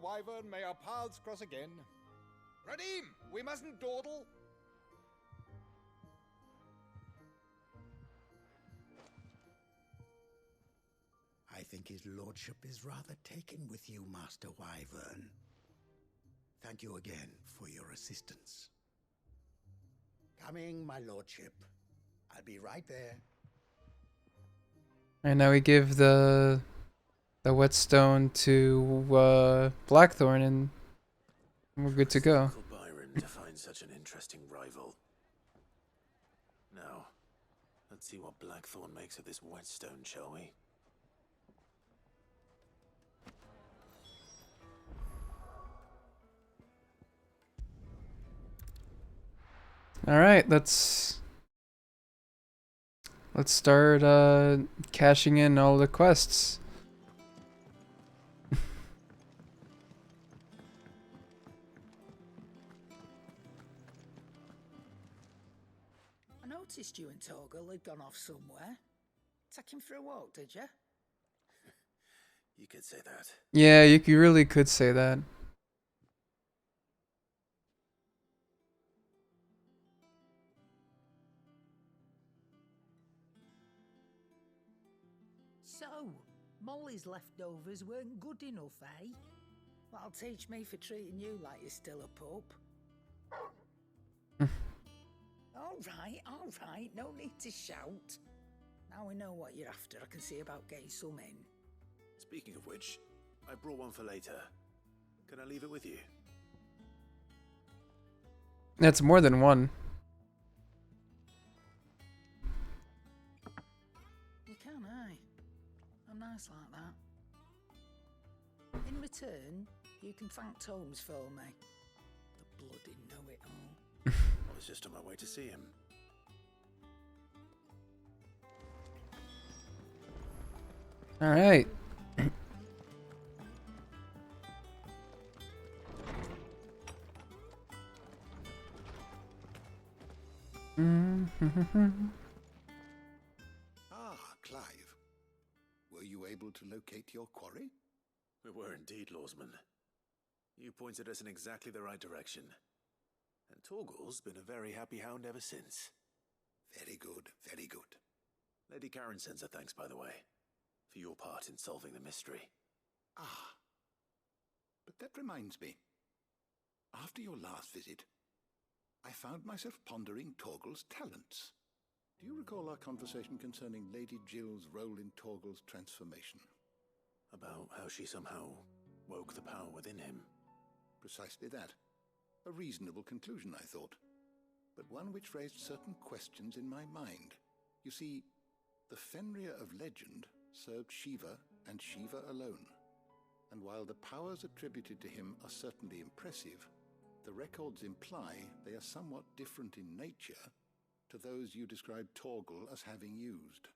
Wyvern, may our paths cross again. Radim, we mustn't dawdle. I think his lordship is rather taken with you, Master Wyvern. Thank you again for your assistance. Coming, my lordship. I'll be right there. And now we give the whetstone to Blackthorn, and we're good to go. Byron to find such an interesting rival. Now, let's see what Blackthorn makes of this whetstone, shall we? All right, let's start cashing in all the quests. I noticed you and Torgal had gone off somewhere. Take him for a walk, did you? You could say that. Yeah, you really could say that. So, Molly's leftovers weren't good enough, eh? That'll teach me for treating you like you're still a pup. All right, no need to shout. Now we know what you're after, I can see about getting some in. Speaking of which, I brought one for later. Can I leave it with you? That's more than one. You can, eh? I'm nice like that. In return, you can thank Tomes for me. The bloody know-it-all. I was just on my way to see him. All right. Ah, Clive. Were you able to locate your quarry? We were indeed, Lawsman. You pointed us in exactly the right direction. And Torgal's been a very happy hound ever since. Very good, very good. Lady Karen sends her thanks, by the way, for your part in solving the mystery. Ah. But that reminds me. After your last visit, I found myself pondering Torgal's talents. Do you recall our conversation concerning Lady Jill's role in Torgal's transformation? About how she somehow woke the power within him. Precisely that. A reasonable conclusion, I thought, but one which raised certain questions in my mind. You see, the Fenrir of legend served Shiva and Shiva alone, and while the powers attributed to him are certainly impressive, the records imply they are somewhat different in nature to those you described Torgal as having used.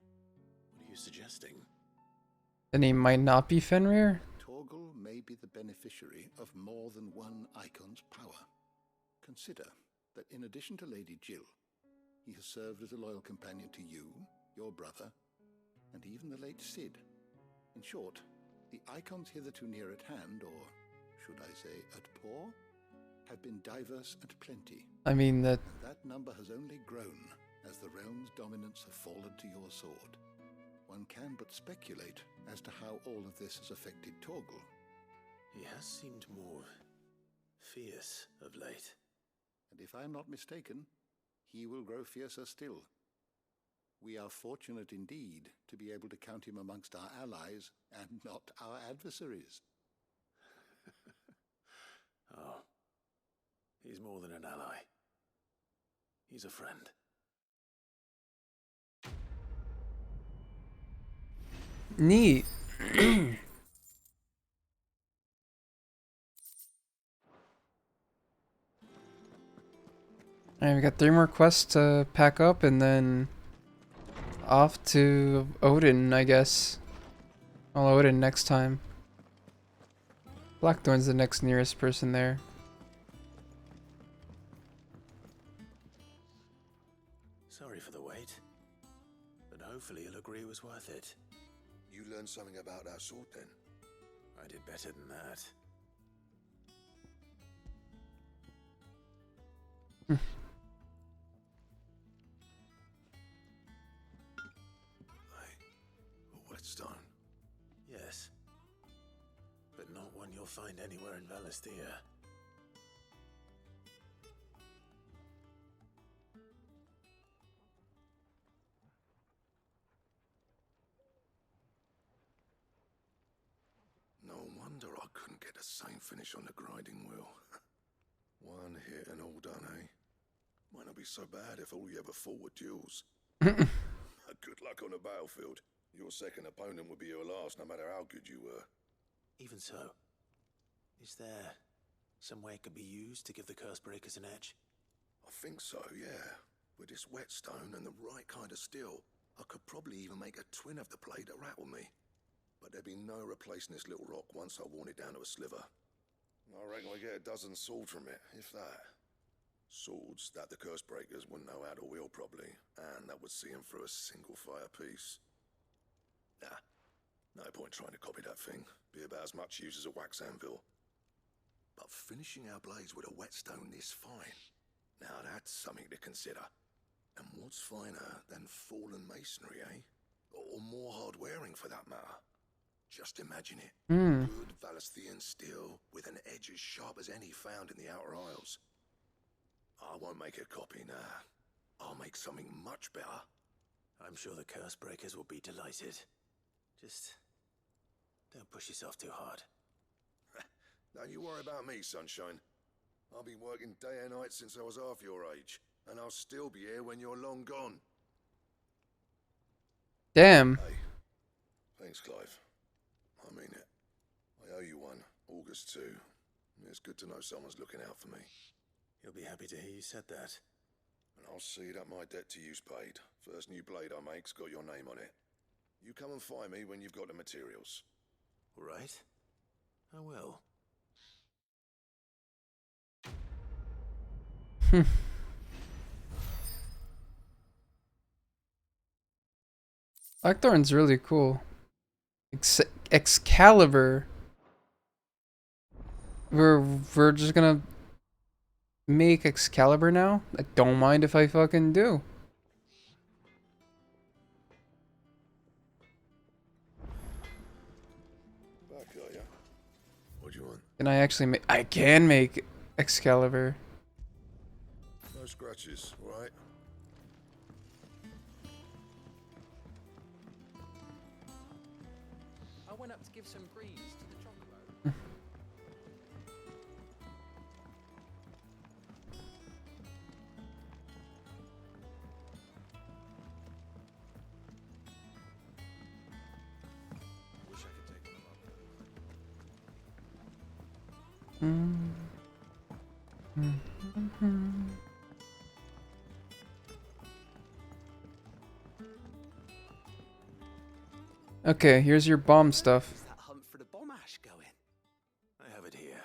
What are you suggesting? Then he might not be Fenrir? Torgal may be the beneficiary of more than one icon's power. Consider that in addition to Lady Jill, he has served as a loyal companion to you, your brother, and even the late Cid. In short, the icons hitherto near at hand, or should I say at paw, have been diverse and plenty. I mean that... And that number has only grown as the realm's dominance have fallen to your sword. One can but speculate as to how all of this has affected Torgal. He has seemed more fierce of late. And if I am not mistaken, he will grow fiercer still. We are fortunate indeed to be able to count him amongst our allies and not our adversaries. Oh, he's more than an ally. He's a friend. Neat. Alright, we got 3 more quests to pack up and then off to Odin, I guess. Well, Odin next time. Blackthorn's the next nearest person there. Sorry for the wait, but hopefully you'll agree it was worth it. You learned something about that sword then? I did better than that. find anywhere in Valisthea. No wonder I couldn't get the same finish on the grinding wheel. One hit and all done, eh? Might not be so bad if all you ever fought were duels. Good luck on the battlefield. Your second opponent would be your last, no matter how good you were. Even so, is there some way it could be used to give the curse breakers an edge? I think so, yeah. With this whetstone and the right kind of steel, I could probably even make a twin of the blade that rattled me. But there'd be no replacing this little rock once I worn it down to a sliver. I reckon we get a dozen swords from it, if that. Swords that the curse breakers wouldn't know how to wield properly, and that would see them through a single fire piece. Nah, no point trying to copy that thing. Be about as much use as a wax anvil. But finishing our blades with a whetstone this fine, now that's something to consider. And what's finer than fallen masonry, eh? Or more hard-wearing, for that matter. Just imagine it. Good Valisthean steel with an edge as sharp as any found in the Outer Isles. I won't make a copy now. I'll make something much better. I'm sure the curse breakers will be delighted. Just don't push yourself too hard. Don't you worry about me, sunshine. I've been working day and night since I was half your age, and I'll still be here when you're long gone. Damn. Hey, thanks, Clive. I mean it. I owe you one. August 2. It's good to know someone's looking out for me. He'll be happy to hear you said that. And I'll see that my debt to you's paid. First new blade I make's got your name on it. You come and find me when you've got the materials. All right. I will. Blackthorn's really cool. Excalibur. We're just gonna make Excalibur now? I don't mind if I fucking do. Back, are ya? What do you want? Can I actually make... I can make Excalibur. No scratches, right? I went up to give some greens to the chocolate. Wish I could take them up. Okay, here's your bomb stuff. That hunt for the bomb ash going? I have it here.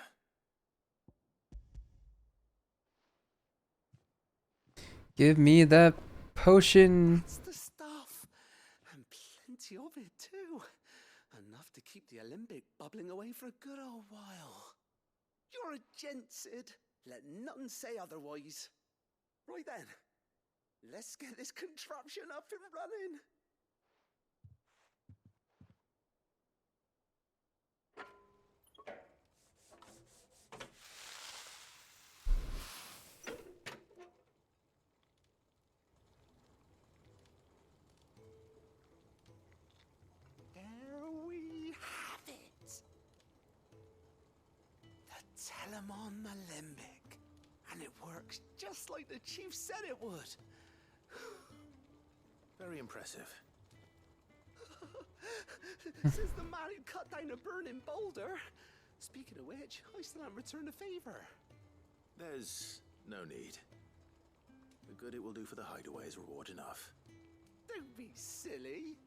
Give me that potion. That's the stuff. And plenty of it, too. Enough to keep the alembic bubbling away for a good old while. You're a gent, Sid. Let none say otherwise. Right then. Let's get this contraption up and running. There we have it. The Telemon Alembic. And it works just like the chief said it would. Very impressive. Says the man who cut down a burning boulder. Speaking of which, I still haven't returned the favor. There's no need. The good it will do for the hideaway is reward enough. Don't be silly.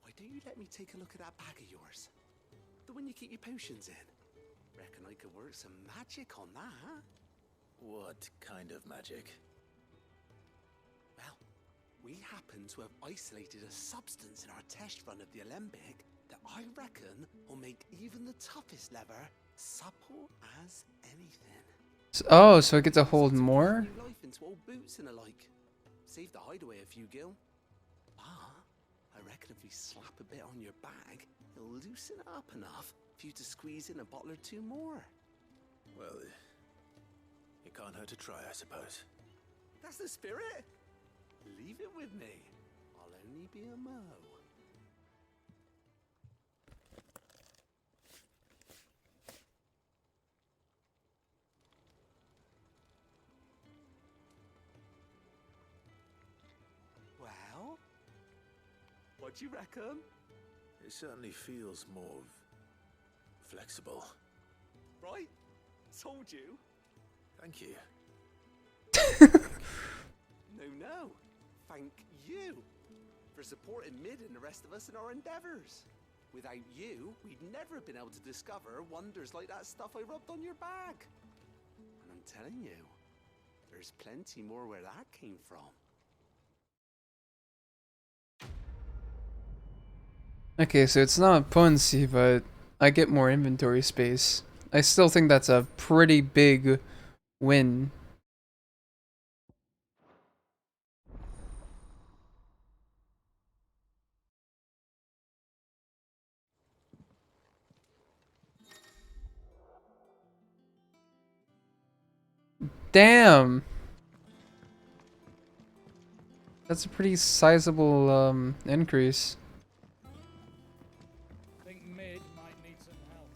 Why don't you let me take a look at that bag of yours? The one you keep your potions in. Reckon I could work some magic on that. What kind of magic? Well, we happen to have isolated a substance in our test run of the alembic that I reckon will make even the toughest leather supple as anything. Oh, so I get to hold more? New life into old boots and the like. Save the hideaway a few gil. But I reckon if we slap a bit on your bag, it'll loosen it up enough for you to squeeze in a bottle or two more. Well, it can't hurt to try, I suppose. That's the spirit. Leave it with me. I'll only be a mo. Well, what do you reckon? It certainly feels more flexible. Right? Told you. Thank you. No. Thank you for supporting Mid and the rest of us in our endeavors. Without you, we'd never have been able to discover wonders like that stuff I rubbed on your bag. And I'm telling you, there's plenty more where that came from. Okay, so it's not potency, but I get more inventory space. I still think that's a pretty big win. Damn! That's a pretty sizable increase. I think Mid might need some help.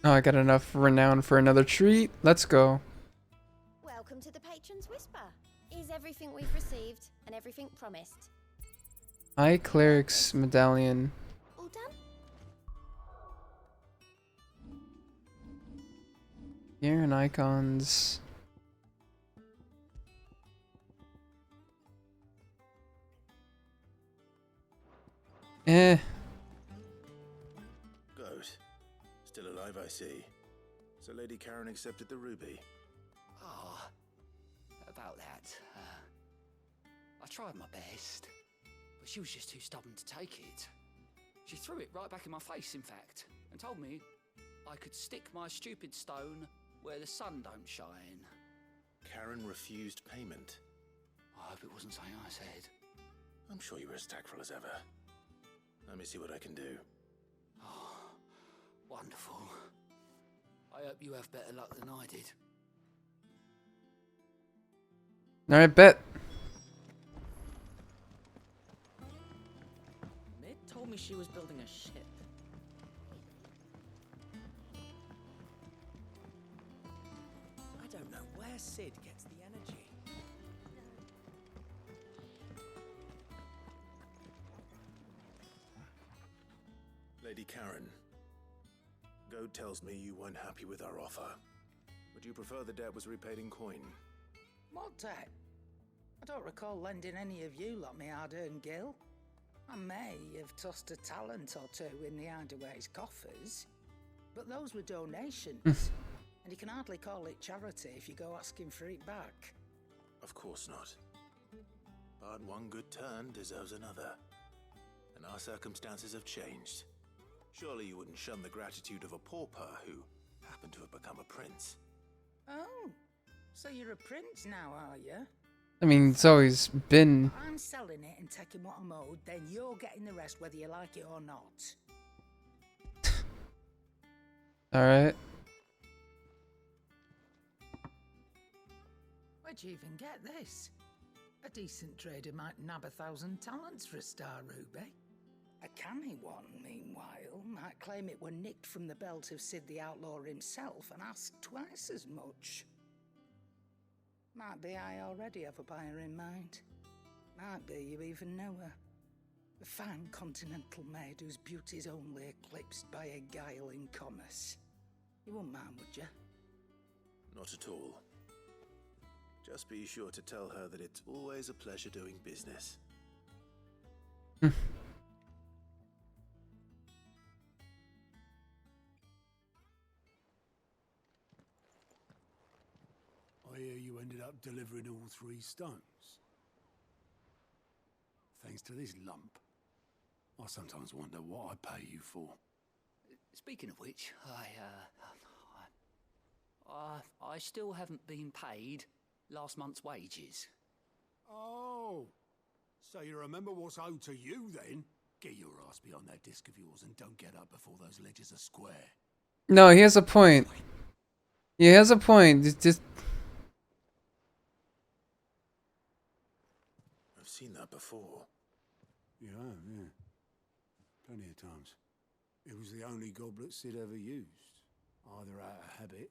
Oh, I got enough renown for another treat. Let's go. Welcome to the Patron's Whisper. Is everything we've received and everything promised? High Cleric's Medallion. All done? Here and icons. Eh. Good. Still alive, I see. So Lady Karen accepted the ruby. Oh, about that. I tried my best, but she was just too stubborn to take it. She threw it right back in my face, in fact, and told me I could stick my stupid stone where the sun don't shine. Karen refused payment. I hope it wasn't something I said. I'm sure you were as tactful as ever. Let me see what I can do. Oh, wonderful. I hope you have better luck than I did. Alright, bet. Mid told me she was building a ship. I don't know where Sid gets the energy. Lady Karen, Goad tells me you weren't happy with our offer. Would you prefer the debt was repaid in coin? What debt? I don't recall lending any of you lot me hard-earned gil. I may have tossed a talent or two in the Hideaway's coffers, but those were donations, and you can hardly call it charity if you go asking for it back. Of course not. But one good turn deserves another. And our circumstances have changed. Surely you wouldn't shun the gratitude of a pauper who happened to have become a prince. Oh, so you're a prince now, are you? I mean, it's always been. I'm selling it and taking what I'm owed, then you're getting the rest whether you like it or not. Alright. Where'd you even get this? A decent trader might nab 1,000 talents for a star ruby. A canny one, meanwhile, might claim it were nicked from the belt of Sid the Outlaw himself and ask twice as much. Might be I already have a buyer in mind. Might be you even know her. A fine continental maid whose beauty's only eclipsed by a guile in commerce. You wouldn't mind, would you? Not at all. Just be sure to tell her that it's always a pleasure doing business. I hear you ended up delivering all 3 stones. Thanks to this lump. I sometimes wonder what I pay you for. Speaking of which, I still haven't been paid last month's wages. Oh, so you remember what's owed to you then? Get your ass behind that disc of yours and don't get up before those ledgers are square. No, he has a point. He has a point. It's just I've seen that before. Yeah, yeah. Plenty of times. It was the only goblet Sid ever used. Either out of habit,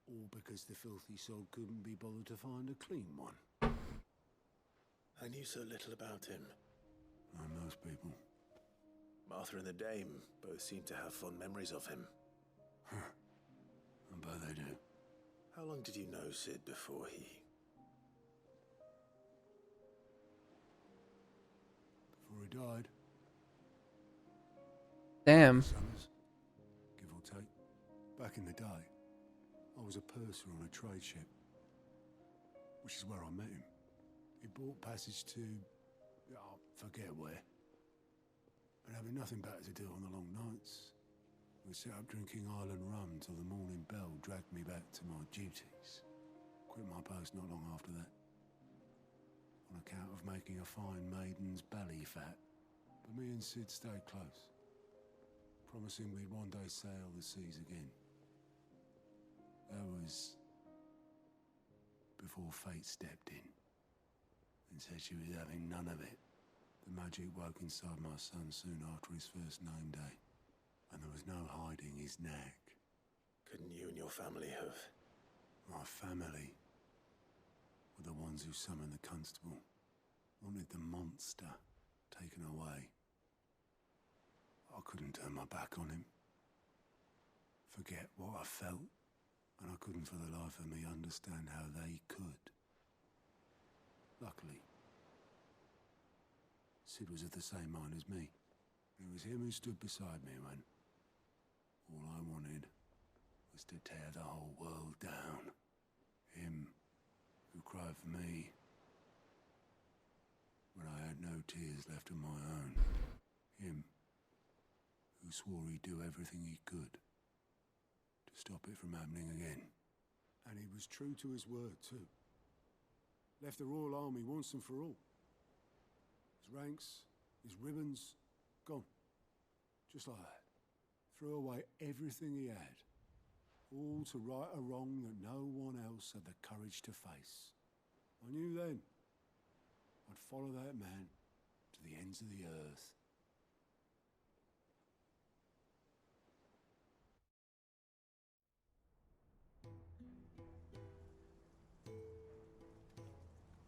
or because the filthy sod couldn't be bothered to find a clean one. I knew so little about him. Like most people. Martha and the Dame both seem to have fond memories of him. I bet they do. How long did you know Sid before he... Before he died. damn. Summers, give or take. Back in the day, I was a purser on a trade ship, which is where I met him. He bought passage to, I forget where. And having nothing better to do on the long nights, we sat up drinking island rum till the morning bell dragged me back to my duties. Quit my post not long after that, on account of making a fine maiden's belly fat. But me and Sid stayed close, promising we'd one day sail the seas again. That was before fate stepped in and said she was having none of it. The magic woke inside my son soon after his first name day, and there was no hiding his knack. Couldn't you and your family have... My family were the ones who summoned the constable, wanted the monster taken away. I couldn't turn my back on him, forget what I felt, and I couldn't for the life of me understand how they could. Luckily, Sid was of the same mind as me. It was him who stood beside me when all I wanted was to tear the whole world down. Him who cried for me when I had no tears left of my own. Him who swore he'd do everything he could to stop it from happening again. And he was true to his word too. Left the Royal Army once and for all. His ranks, his ribbons, gone. Just like that. Threw away everything he had. All to right a wrong that no one else had the courage to face. I knew then I'd follow that man to the ends of the earth.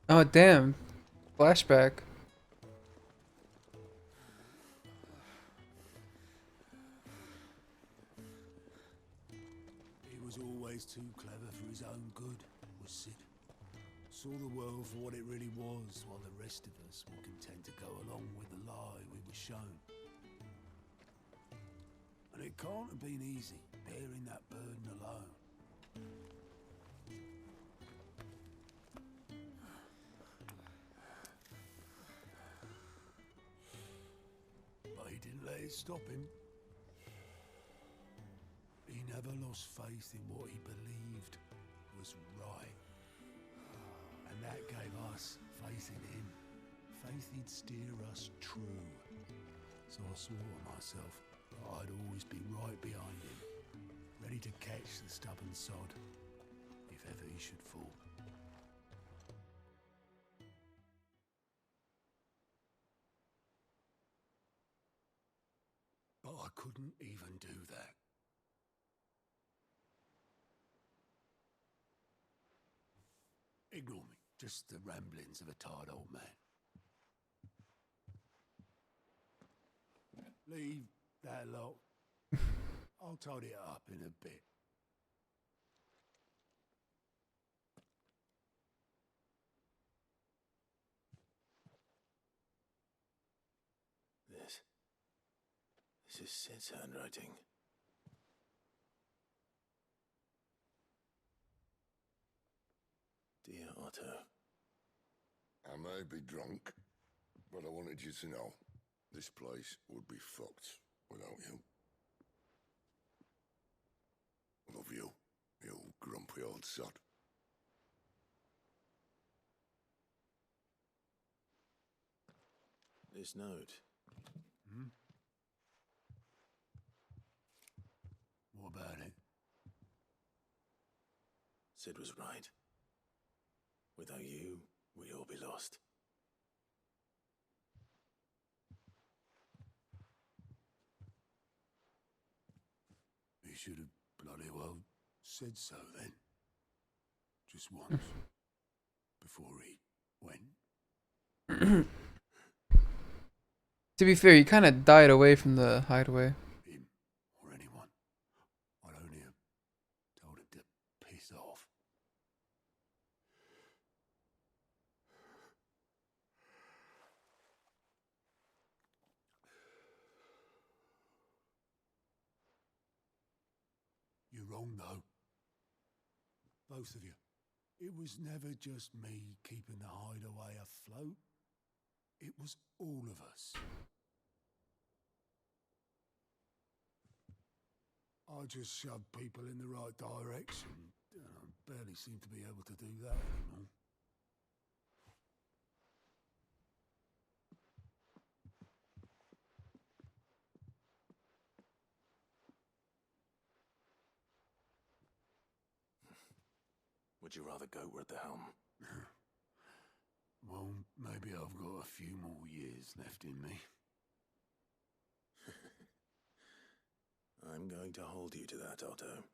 Oh damn. Flashback. He was always too clever for his own good, was Sid. Saw the world for what it really was, while the rest of us were content to go along with the lie we were shown. And it can't have been easy, bearing that burden alone. But he didn't let it stop him. He never lost faith in what he believed was right. And that gave us faith in him. Faith he'd steer us true. So I swore to myself that I'd always be right behind him, ready to catch the stubborn sod, if ever he should fall. But I couldn't even do that. Ignore me, just the ramblings of a tired old man. Leave that lot. I'll tidy it up in a bit. This is Sid's handwriting. Dear Otto. I may be drunk, but I wanted you to know This place would be fucked without you. Love you, you grumpy old sod. This note. Hmm? What about it? Sid was right. Without you, we'd all be lost. He should have bloody well said so then. Just once. Before he went. To be fair, he kind of died away from the hideaway. Him or anyone. I'd only have told him to piss off. You're wrong, though. Both of you. It was never just me keeping the hideaway afloat. It was all of us. I just shoved people in the right direction. I barely seem to be able to do that anymore. Would you rather goat were at the helm? Well, maybe I've got a few more years left in me. I'm going to hold you to that, Otto.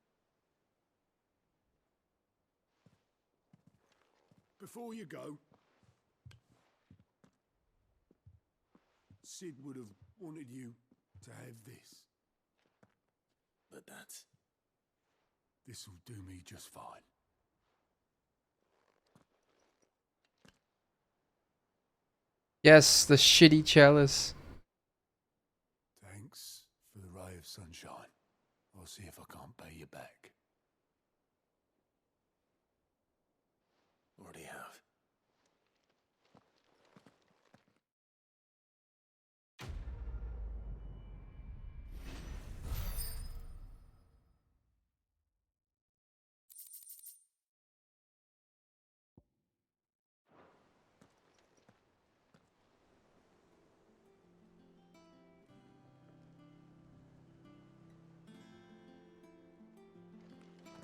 Before you go, Sid would have wanted you to have this. But that's... This'll do me just fine. Yes, the shitty chalice. Thanks for the ray of sunshine. I'll see if I can't pay you back. Already have.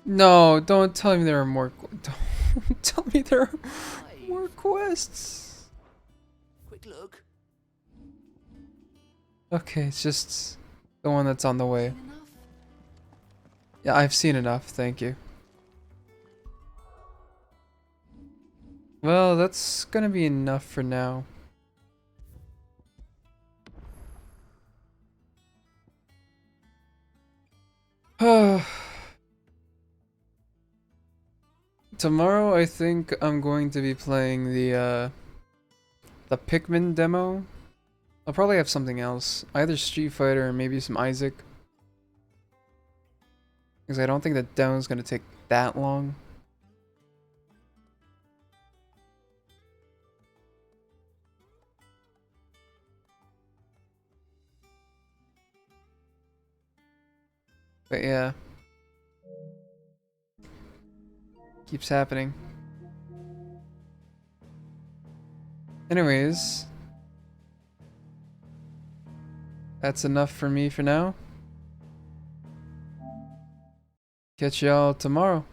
No, don't tell me there are more. Don't tell me there are more quests. Quick look. Okay, it's just the one that's on the way. Yeah, I've seen enough, thank you. Well, that's gonna be enough for now. Tomorrow, I think I'm going to be playing the Pikmin demo. I'll probably have something else, either Street Fighter or maybe some Isaac. Because I don't think the demo is gonna take that long. But yeah. Keeps happening. Anyways. That's enough for me for now. Catch y'all tomorrow.